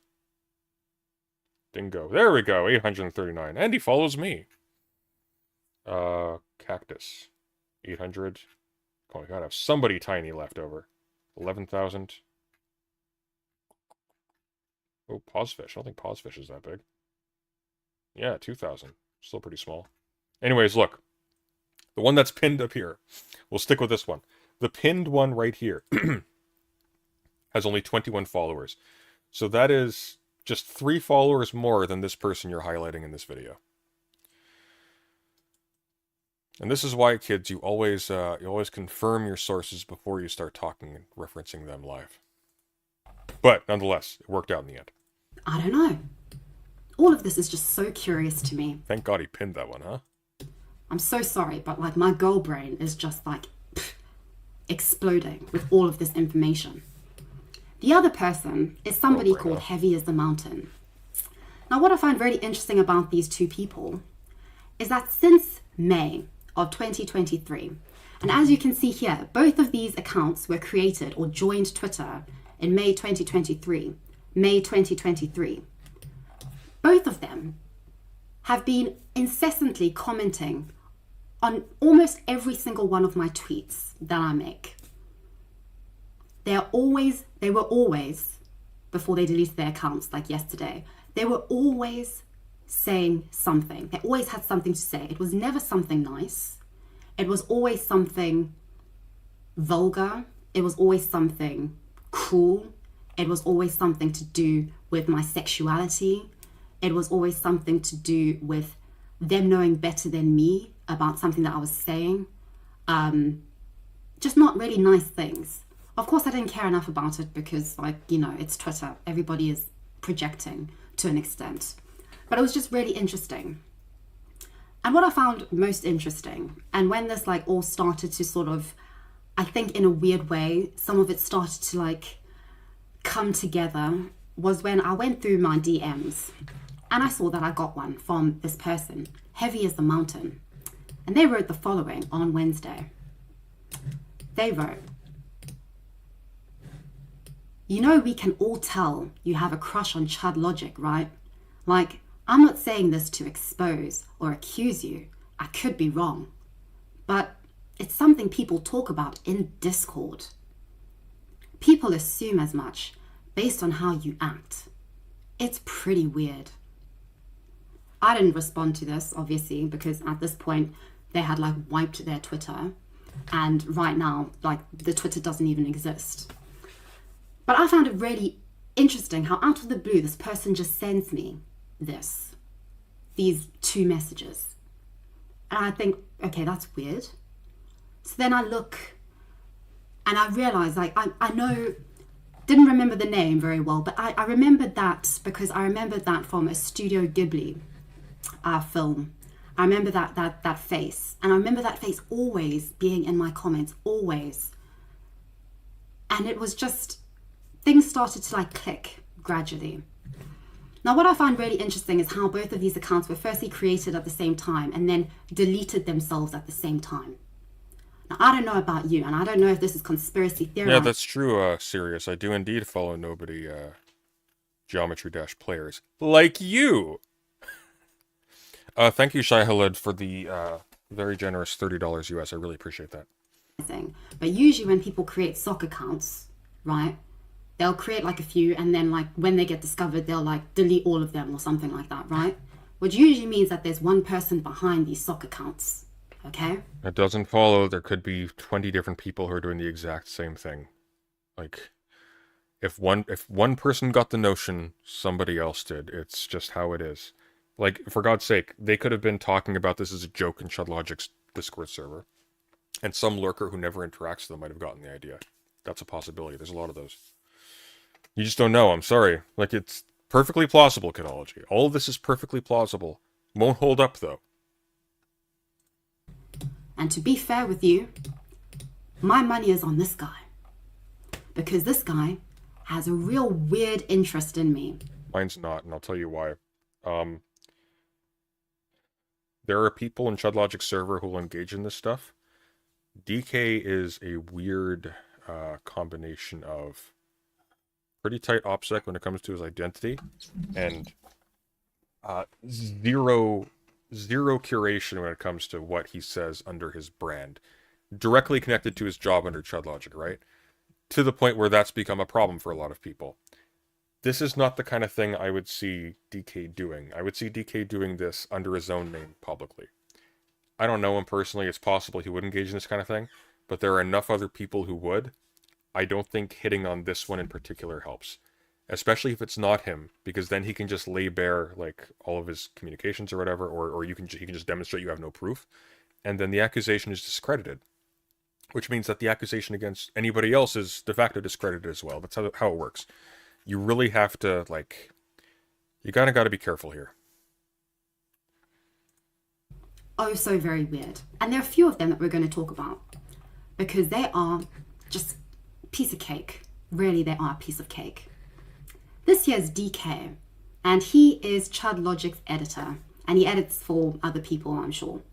Dingo. There we go, 839. And he follows me. Cactus. 800. Oh my god, I have somebody tiny left over. 11,000. Oh, Pawsfish. I don't think Pawsfish is that big. Yeah, 2,000. Still pretty small. Anyways, look. The one that's pinned up here. We'll stick with this one. The pinned one right here has only 21 followers. So that is just 3 followers more than this person you're highlighting in this video. And this is why, kids, you always confirm your sources before you start talking and referencing them live. But nonetheless, it worked out in the end. I don't know. All of this is just so curious to me. Thank God he pinned that one, huh? I'm so sorry, but my girl brain is just exploding with all of this information. The other person is somebody called Heavy as the Mountain. Now, what I find really interesting about these two people is that since May of 2023, and as you can see here, both of these accounts were created or joined Twitter in May 2023. May 2023. Both of them have been incessantly commenting on almost every single one of my tweets that I make. They were always, before they deleted their accounts like yesterday, they were always saying something. They always had something to say. It was never something nice. It was always something vulgar. It was always something cruel. It was always something to do with my sexuality. It was always something to do with them knowing better than me about something that I was saying. Just not really nice things. Of course, I didn't care enough about it because, it's Twitter. Everybody is projecting to an extent. But it was just really interesting. And what I found most interesting, and when this all started to sort of, I think in a weird way, some of it started to come together, was when I went through my DMs and I saw that I got one from this person, Heavy as the Mountain. And they wrote the following on Wednesday. They wrote, "You know, we can all tell you have a crush on Chud Logic, right? I'm not saying this to expose or accuse you. I could be wrong. But it's something people talk about in Discord. People assume as much based on how you act. It's pretty weird. I didn't respond to this, obviously, because at this point they had like wiped their Twitter, and right now, like, the Twitter doesn't even exist. But I found it really interesting how out of the blue this person just sends me these 2 messages. And I think, okay, that's weird. So then I look and I realize, like, I know, didn't remember the name very well, but I remembered that because I remembered that from a Studio Ghibli film. I remember that face. And I remember that face always being in my comments, always. And it was just, things started to like click gradually. Now, what I find really interesting is how both of these accounts were firstly created at the same time and then deleted themselves at the same time. Now, I don't know about you, and I don't know if this is conspiracy theory. Yeah, that's true, Sirius. I do indeed follow nobody, Geometry Dash players. Like you! Thank you, Shai Halid, for the, very generous $30 US. I really appreciate that. But usually when people create sock accounts, right, they'll create like a few, and then like when they get discovered, they'll like delete all of them or something like that, right? Which usually means that there's one person behind these sock accounts. Okay. It doesn't follow there could be 20 different people who are doing the exact same thing. Like, if one person got the notion, somebody else did. It's just how it is. Like, for God's sake, they could have been talking about this as a joke in ChudLogic's Discord server, and some lurker who never interacts with them might have gotten the idea. That's a possibility. There's a lot of those. You just don't know. I'm sorry. Like, it's perfectly plausible, Kidology. All of this is perfectly plausible. Won't hold up, though. And to be fair with you, my money is on this guy. Because this guy has a real weird interest in me. Mine's not, and I'll tell you why. There are people in ChudLogic server who will engage in this stuff. DK is a weird combination of pretty tight OPSEC when it comes to his identity, and zero curation when it comes to what he says under his brand. Directly connected to his job under ChudLogic, right? To the point where that's become a problem for a lot of people. This is not the kind of thing I would see DK doing. I would see DK doing this under his own name publicly. I don't know him personally. It's possible he would engage in this kind of thing, but there are enough other people who would. I don't think hitting on this one in particular helps. Especially if it's not him, because then he can just lay bare like all of his communications or whatever, or he can just demonstrate you have no proof, and then the accusation is discredited, which means that the accusation against anybody else is de facto discredited as well. That's how it works. You really have to, like, you kind of got to be careful here. Oh, so very weird. And there are a few of them that we're going to talk about, because they are just a piece of cake. Really, they are a piece of cake. This here's DK, and he is ChudLogic's editor, and he edits for other people, I'm sure.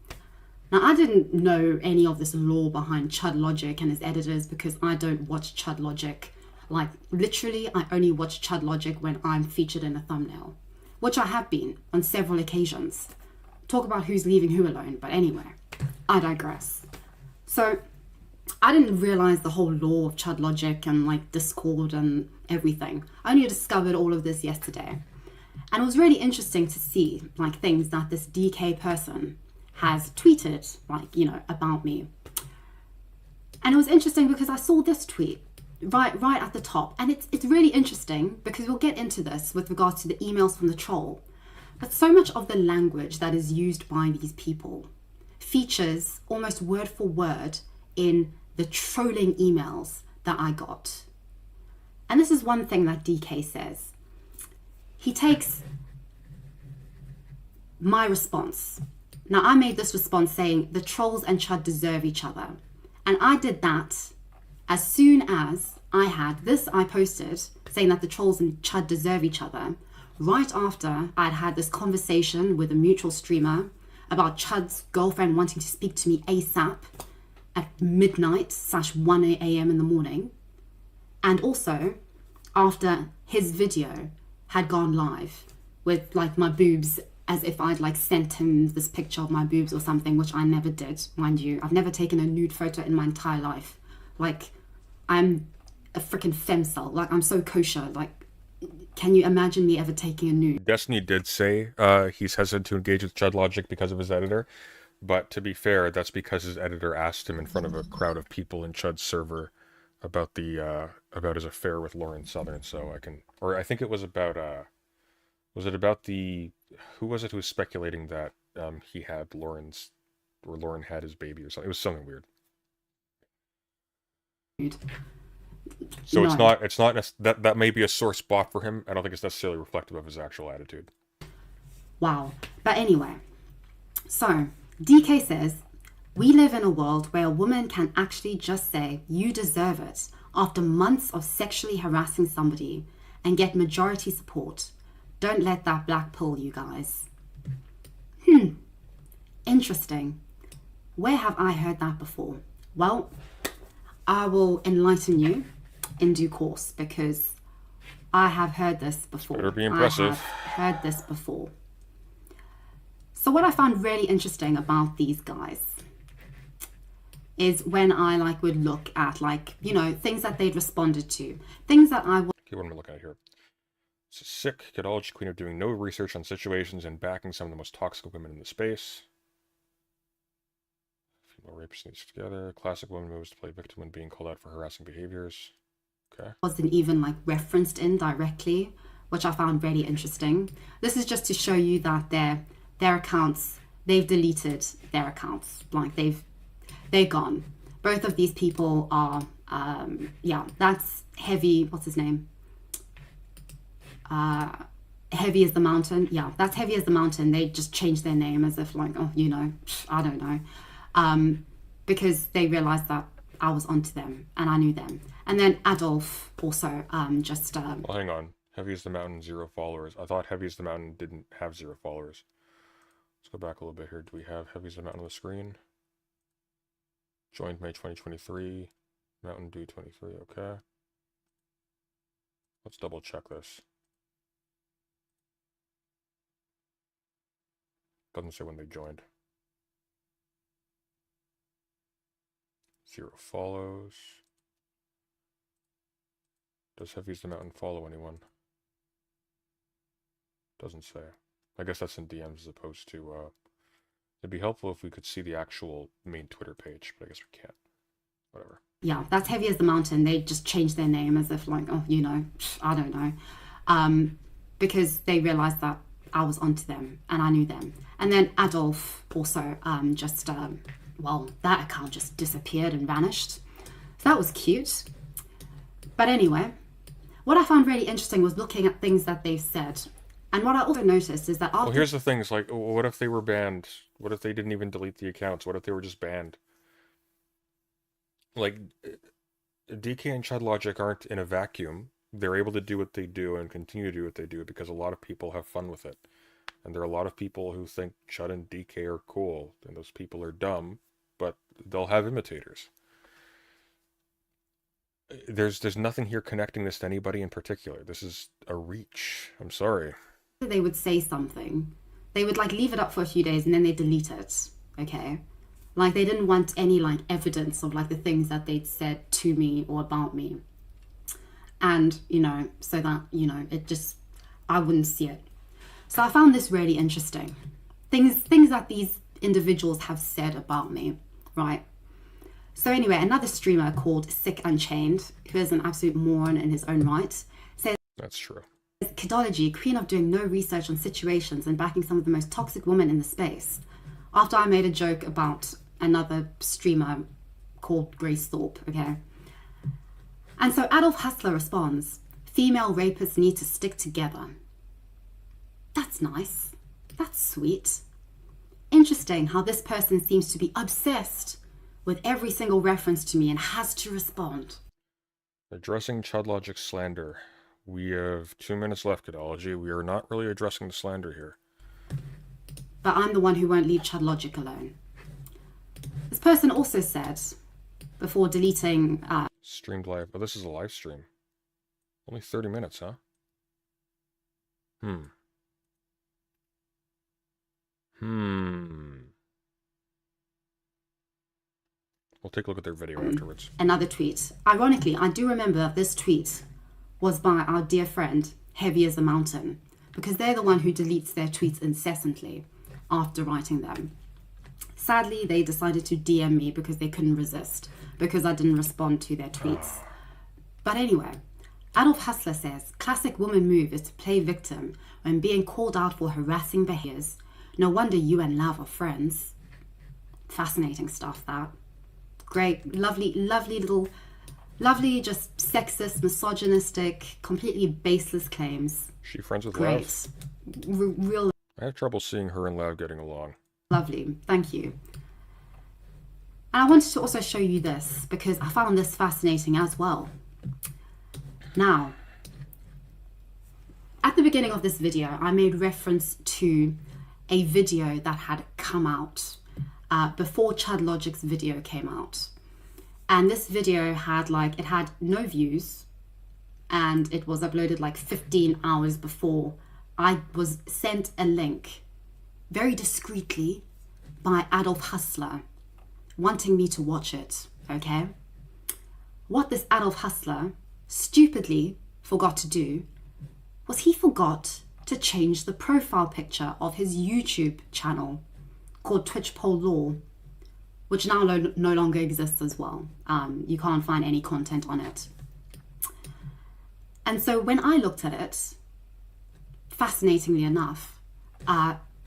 Now, I didn't know any of this lore behind ChudLogic and his editors because I don't watch ChudLogic. Like, literally, I only watch ChudLogic when I'm featured in a thumbnail, which I have been on several occasions. Talk about who's leaving who alone, but anyway, I digress. So, I didn't realize the whole lore of ChudLogic and like Discord and everything. I only discovered all of this yesterday. And it was really interesting to see like things that this DK person has tweeted, like, you know, about me. And it was interesting because I saw this tweet right at the top. And it's really interesting because we'll get into this with regards to the emails from the troll. But so much of the language that is used by these people features almost word for word in the trolling emails that I got. And this is one thing that DK says. He takes my response. Now, I made this response saying the trolls and Chud deserve each other. And I did that as soon as I had this, I posted saying that the trolls and Chud deserve each other, right after I'd had this conversation with a mutual streamer about Chud's girlfriend wanting to speak to me ASAP at midnight/1 a.m. in the morning. And also after his video had gone live with like my boobs, as if I'd like sent him this picture of my boobs or something, which I never did, mind you. I've never taken a nude photo in my entire life. Like, I'm a freaking femcel. Like, I'm so kosher. Like, Can you imagine me ever taking a nude? Destiny did say he's hesitant to engage with Chud Logic because of his editor, but to be fair, that's because his editor asked him in front of a crowd of people in Chud's server about about his affair with Lauren Southern. So I think it was about was it about who was it who was speculating that he had Lauren had his baby or something? It was something weird. So No. it's not that may be a sore spot for him. I don't think it's necessarily reflective of his actual attitude. Wow. But anyway, so DK says, we live in a world where a woman can actually just say, you deserve it, after months of sexually harassing somebody and get majority support. Don't let that black pill, you guys. Interesting. Where have I heard that before? Well, I will enlighten you in due course, because I have heard this before. Better be impressive. I have heard this before. So what I found really interesting about these guys is when I would look at things that they'd responded to, things that I would. Okay, what am I looking at here? It's a sick Kadology queen of doing no research on situations and backing some of the most toxic women in the space. Female rapists needs together. Classic woman moves to play victim when being called out for harassing behaviors. Okay. Wasn't even referenced in directly, which I found really interesting. This is just to show you that their accounts, they've deleted their accounts. They're gone. Both of these people are, that's Heavy, what's his name? Heavy as the Mountain. Yeah, that's Heavy as the Mountain. They just changed their name as if I don't know. Because they realized that I was onto them and I knew them. And then Adolf also Well, hang on. Heavy as the Mountain, 0 followers. I thought Heavy as the Mountain didn't have 0 followers. Let's go back a little bit here. Do we have Heavy as the Mountain on the screen? Joined May 2023. Mountain Dew 23. Okay. Let's double check this. Doesn't say when they joined. 0 follows. Does Heavy as the Mountain follow anyone? Doesn't say. I guess that's in DMs as opposed to, it'd be helpful if we could see the actual main Twitter page, but I guess we can't. Whatever. Yeah, that's Heavy as the Mountain. They just changed their name as if I don't know. Because they realized that I was onto them and I knew them. And then Adolf also that account just disappeared and vanished. So that was cute. But anyway, what I found really interesting was looking at things that they've said. And what I also noticed is that well, here's the thing. It's what if they were banned? What if they didn't even delete the accounts? What if they were just banned? DK and Chud Logic aren't in a vacuum. They're able to do what they do and continue to do what they do because a lot of people have fun with it. And there are a lot of people who think Chud and DK are cool, and those people are dumb, but they'll have imitators. There's nothing here connecting this to anybody in particular. This is a reach. I'm sorry. they would say something, they would leave it up for a few days and then they delete it. Okay. They didn't want any evidence of the things that they'd said to me or about me. And, so that, it just, I wouldn't see it. So I found this really interesting. Things that these individuals have said about me, right? So anyway, another streamer called Sick Unchained, who is an absolute moron in his own right, says, that's true. Kidology, queen of doing no research on situations and backing some of the most toxic women in the space. After I made a joke about another streamer called Grace Thorpe, okay? And so Adolf Hassler responds, female rapists need to stick together. That's nice. That's sweet. Interesting how this person seems to be obsessed with every single reference to me and has to respond. Addressing Chud Logic slander. We have 2 minutes left, Kidology. We are not really addressing the slander here. But I'm the one who won't leave Chud Logic alone. This person also said, before deleting... Streamed live. Oh, this is a live stream. Only 30 minutes, huh? We'll take a look at their video afterwards. Another tweet. Ironically, I do remember that this tweet was by our dear friend, heavy as a mountain, because they're the one who deletes their tweets incessantly after writing them. Sadly, they decided to DM me because they couldn't resist, because I didn't respond to their tweets. But anyway, Adolf Hustler says, classic woman move is to play victim when being called out for harassing behaviors. No wonder you and Lav are friends. Fascinating stuff, that. Great, lovely, just sexist, misogynistic, completely baseless claims. She friends with Great. Lav? Real I have trouble seeing her and Lav getting along. lovely, thank you. And I wanted to also show you this because I found this fascinating as well. Now, at the beginning of this video, I made reference to a video that had come out before Chad Logic's video came out. And this video had it had no views, and it was uploaded like 15 hours before I was sent a link very discreetly by Adolf Hustler wanting me to watch it, okay? What this Adolf Hustler stupidly forgot to do was he forgot to change the profile picture of his YouTube channel called Twitch Pole Law, which now no longer exists as well. You can't find any content on it. And so when I looked at it, fascinatingly enough,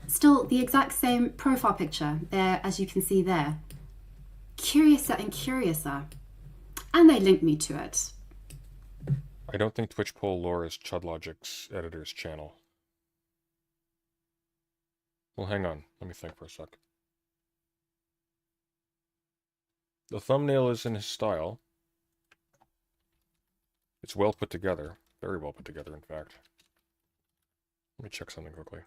still the exact same profile picture there, as you can see there. Curiouser and curiouser. And they linked me to it. I don't think Twitch Poll Lore is Chudlogic's editor's channel. Well, hang on. Let me think for a sec. The thumbnail is in his style. It's well put together. Very well put together, in fact. Let me check something quickly.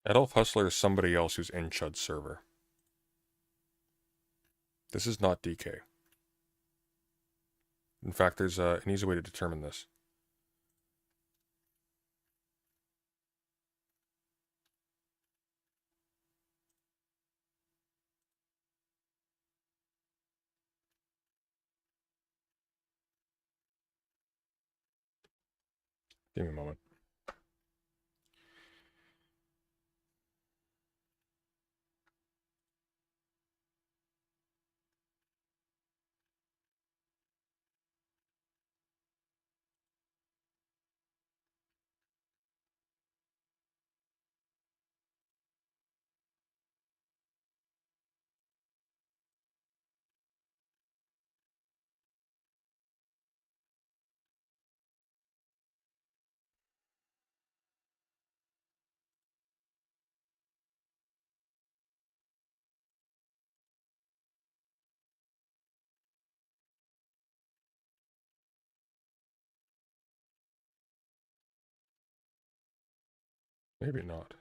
Adolf Hustler is somebody else who's in Chud's server. This is not DK. In fact, there's an easy way to determine this. Give me a moment. Maybe not.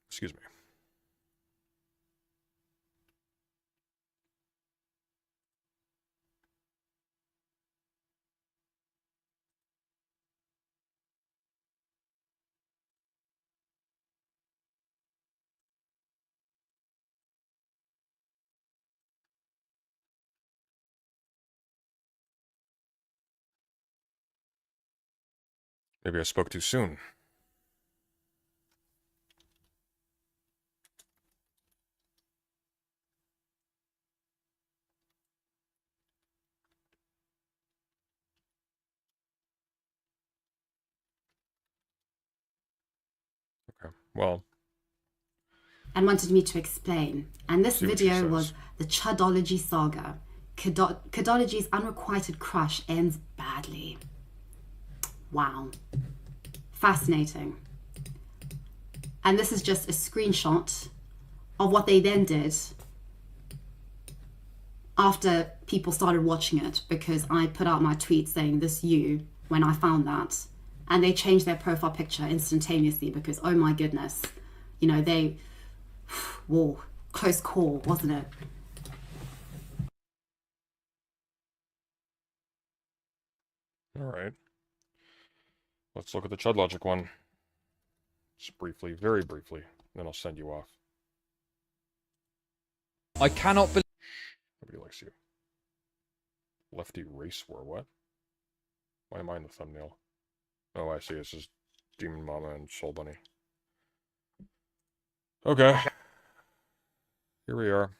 Excuse me. Maybe I spoke too soon. Okay. Well, and wanted me to explain. And this see what she video says. was the Chudology saga. Chudology's unrequited crush ends badly. Wow. Fascinating. And this is just a screenshot of what they then did after people started watching it, because I put out my tweet saying this you when I found that, and they changed their profile picture instantaneously because, oh my goodness, you know, they, whoa, close call, wasn't it? All right. Let's look at the Chud Logic one. Just briefly, very briefly, then I'll send you off. I cannot believe. Nobody likes you. Lefty Race War, what? Why am I in the thumbnail? Oh, I see. This is Demon Mama and Soul Bunny. Okay. Here we are.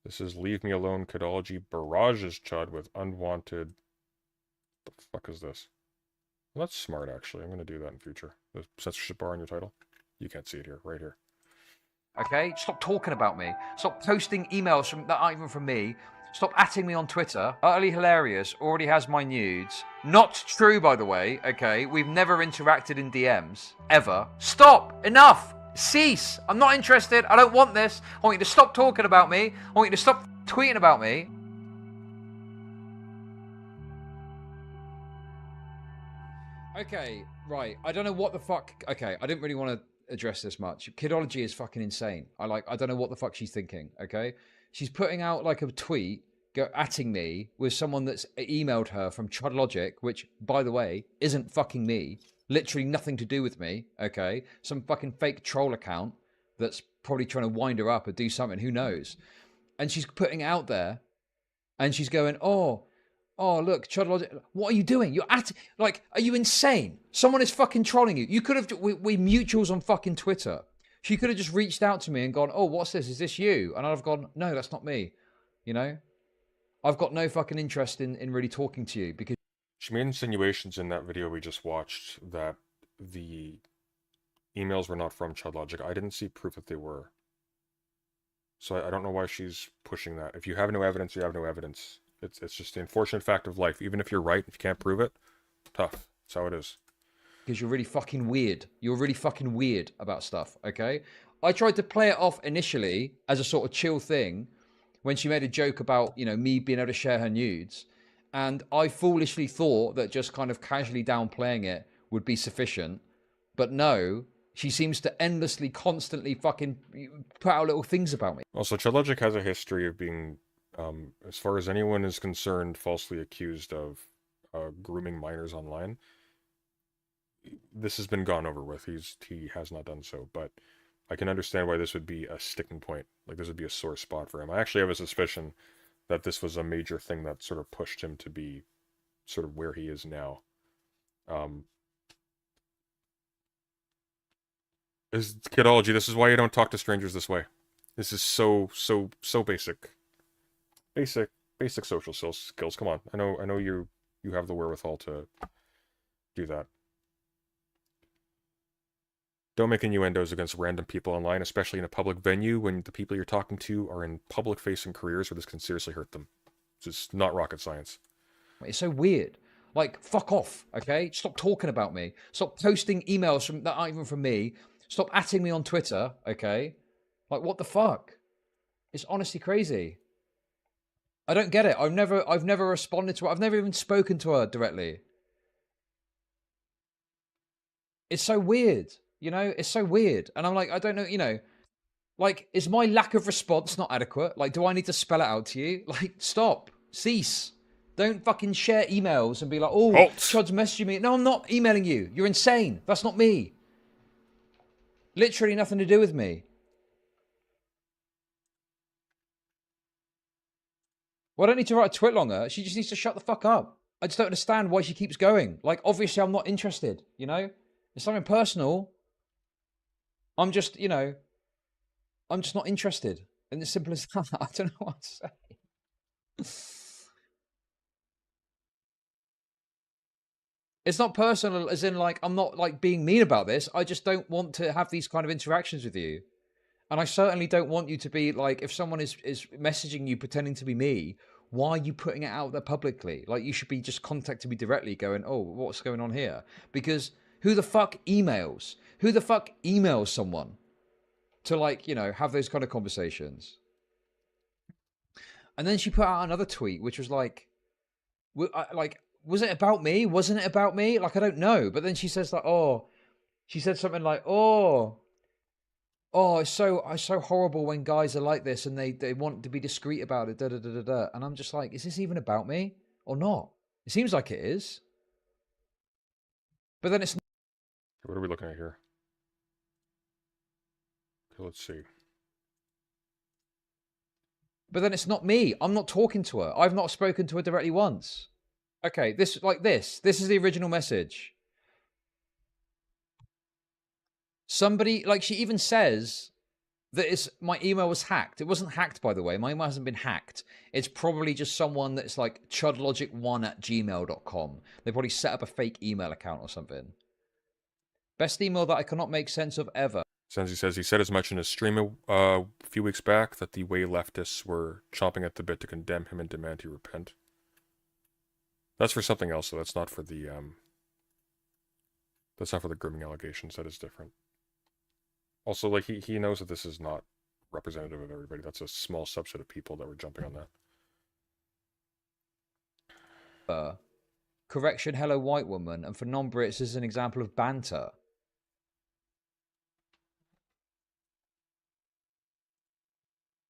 This is Leave Me Alone Cadology barrages Chud with unwanted... The fuck is this? Well, that's smart, actually. I'm going to do that in future. The censorship bar on your title. You can't see it here. Right here. Okay? Stop talking about me. Stop posting emails from that aren't even from me. Stop atting me on Twitter. Utterly hilarious. Already has my nudes. Not true, by the way. Okay? We've never interacted in DMs. Ever. Stop! Enough! Cease! I'm not interested. I don't want this. I want you to stop talking about me. I want you to stop tweeting about me. Okay, right. I don't know what the fuck. Okay, I didn't really want to address this much. Kidology is fucking insane. I don't know what the fuck she's thinking. Okay, she's putting out like a tweet, atting me with someone that's emailed her from Chudlogic, which, by the way, isn't fucking me. Literally nothing to do with me. Okay, some fucking fake troll account that's probably trying to wind her up or do something. Who knows? And she's putting it out there, and she's going, oh, look, Chudlogic, what are you doing? You're like, are you insane? Someone is fucking trolling you. You could have, we mutuals on fucking Twitter. She could have just reached out to me and gone, oh, what's this? Is this you? And I'd have gone, no, that's not me. You know? I've got no fucking interest in really talking to you because... She made insinuations in that video we just watched that the emails were not from Chudlogic. I didn't see proof that they were. So I don't know why she's pushing that. If you have no evidence, you have no evidence. It's just the unfortunate fact of life. Even if you're right, if you can't prove it, tough. That's how it is. Because you're really fucking weird. You're really fucking weird about stuff, okay? I tried to play it off initially as a sort of chill thing when she made a joke about, you know, me being able to share her nudes. And I foolishly thought that just kind of casually downplaying it would be sufficient. But no, she seems to endlessly, constantly fucking put out little things about me. Also, Chudlogic has a history of being... as far as anyone is concerned, falsely accused of grooming minors online. This has been gone over with. He has not done so, but I can understand why this would be a sticking point. Like, this would be a sore spot for him. I actually have a suspicion that this was a major thing that sort of pushed him to be sort of where he is now. Is Kidology, this is why you don't talk to strangers this way. This is so basic. Basic social skills. Come on. I know you have the wherewithal to do that. Don't make innuendos against random people online, especially in a public venue when the people you're talking to are in public-facing careers where this can seriously hurt them. It's just not rocket science. It's so weird. Like, fuck off, okay? Stop talking about me. Stop posting emails from that aren't even from me. Stop atting me on Twitter, okay? Like, what the fuck? It's honestly crazy. I don't get it. I've never responded to her. I've never even spoken to her directly. It's so weird, you know? It's so weird. And I'm like, I don't know, you know, like, is my lack of response not adequate? Like, do I need to spell it out to you? Like, stop. Cease. Don't fucking share emails and be like, oh, Halt. Chud's messaging me. No, I'm not emailing you. You're insane. That's not me. Literally nothing to do with me. Well, I don't need to write a twit longer. She just needs to shut the fuck up. I just don't understand why she keeps going. Like, obviously, I'm not interested, you know? It's something personal. I'm just, you know, I'm just not interested. And it's simple as that. I don't know what to say. It's not personal as in, like, I'm not, like, being mean about this. I just don't want to have these kind of interactions with you. And I certainly don't want you to be, like, if someone is messaging you pretending to be me, why are you putting it out there publicly? Like, you should be just contacting me directly going, oh, what's going on here? Because who the fuck emails? Who the fuck emails someone to, like, you know, have those kind of conversations? And then she put out another tweet, which was like, was it about me? Wasn't it about me? Like, I don't know. But then she says like, oh, she said something like, oh, it's so horrible when guys are like this and they want to be discreet about it. Da, da, da, da, da. And I'm just like, is this even about me or not? It seems like it is. But then it's not. What are we looking at here? Okay, let's see. But then it's not me. I'm not talking to her. I've not spoken to her directly once. Okay, this is the original message. Somebody, like, she even says that my email was hacked. It wasn't hacked, by the way. My email hasn't been hacked. It's probably just someone that's like chudlogic1@gmail.com. They probably set up a fake email account or something. Best email that I cannot make sense of ever. Senzi says he said as much in his stream a few weeks back that the way leftists were chomping at the bit to condemn him and demand he repent. That's for something else, though. That's not for the grooming allegations. That is different. Also, like, he knows that this is not representative of everybody. That's a small subset of people that were jumping on that. Correction, hello, white woman. And for non-Brits, this is an example of banter.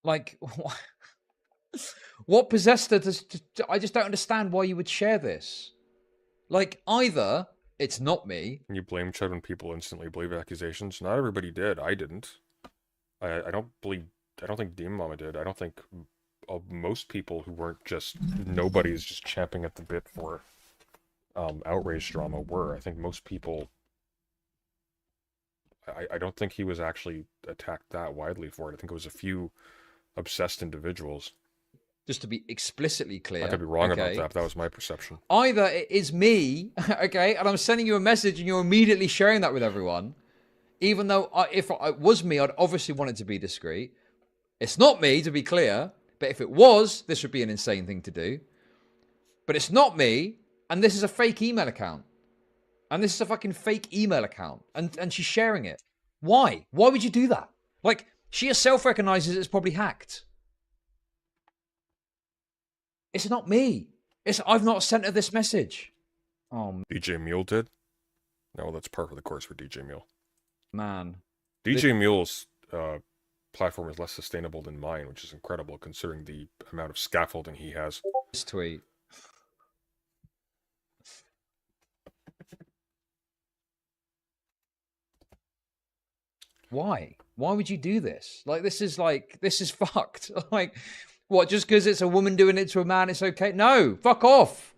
Like, what possessed her I just don't understand why you would share this. Like, either it's not me. And you blame Chud when people instantly believe accusations. Not everybody did. I didn't. I don't think Demon Mama did. I don't think most people who weren't just nobodies just champing at the bit for outrage drama were. I think most people... I don't think he was actually attacked that widely for it. I think it was a few obsessed individuals. Just to be explicitly clear. I could be wrong about that, but that was my perception. Either it is me, okay, and I'm sending you a message and you're immediately sharing that with everyone, even though if it was me, I'd obviously want it to be discreet. It's not me, to be clear, but if it was, this would be an insane thing to do. But it's not me, and this is a fake email account. And this is a fucking fake email account, and she's sharing it. Why? Why would you do that? Like, she herself recognizes it's probably hacked. It's not me. I've not sent her this message. Oh, DJ Mule did? No, that's par for the course for DJ Mule. Man. DJ Mule's platform is less sustainable than mine, which is incredible considering the amount of scaffolding he has. This tweet. Why? Why would you do this? This is fucked. Like, what, just because it's a woman doing it to a man, it's okay? No, fuck off.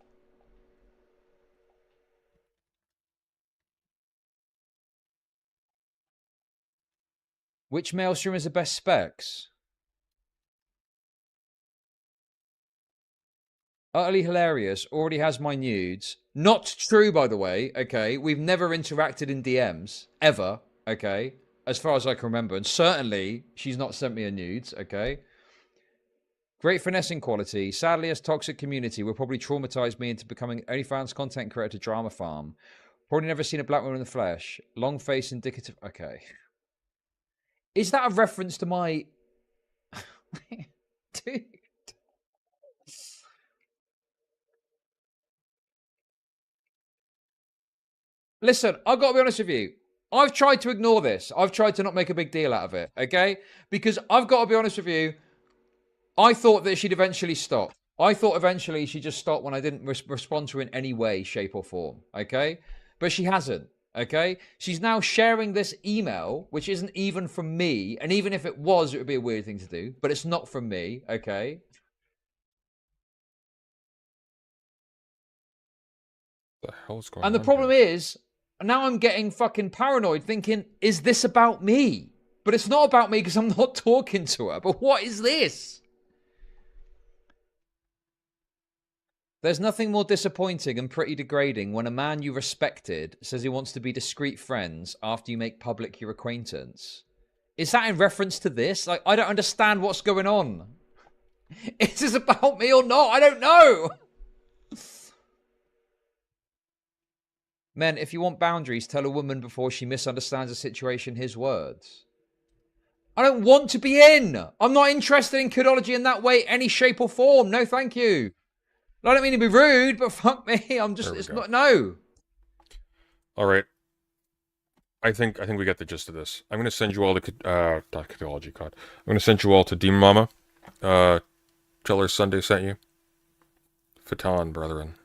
Which maelstrom is the best specs? Utterly hilarious. Already has my nudes. Not true, by the way. Okay, we've never interacted in DMs ever. Okay, as far as I can remember, and certainly she's not sent me a nudes. Okay. Great finessing quality. Sadly, as toxic community will probably traumatize me into becoming OnlyFans content creator drama farm. Probably never seen a black woman in the flesh. Long face indicative. Okay. Is that a reference to my... Dude. Listen, I've got to be honest with you. I've tried to ignore this. I've tried to not make a big deal out of it, okay? Because I've got to be honest with you. I thought that she'd eventually stop. I thought eventually she'd just stop when I didn't respond to her in any way, shape, or form, okay? But she hasn't, okay? She's now sharing this email, which isn't even from me. And even if it was, it would be a weird thing to do. But it's not from me, okay? The hell's going on? And the problem is, now I'm getting fucking paranoid thinking, is this about me? But it's not about me because I'm not talking to her. But what is this? There's nothing more disappointing and pretty degrading when a man you respected says he wants to be discreet friends after you make public your acquaintance. Is that in reference to this? Like, I don't understand what's going on. Is this about me or not? I don't know. Men, if you want boundaries, tell a woman before she misunderstands a situation his words. I don't want to be in. I'm not interested in kidology in that way, any shape or form. No, thank you. I don't mean to be rude, but fuck me. I'm just, it's not, no. All right. I think we get the gist of this. I'm going to send you all to, not kidology, God. I'm going to send you all to Demon Mama. Tell her Sunday sent you. Fatan, brethren.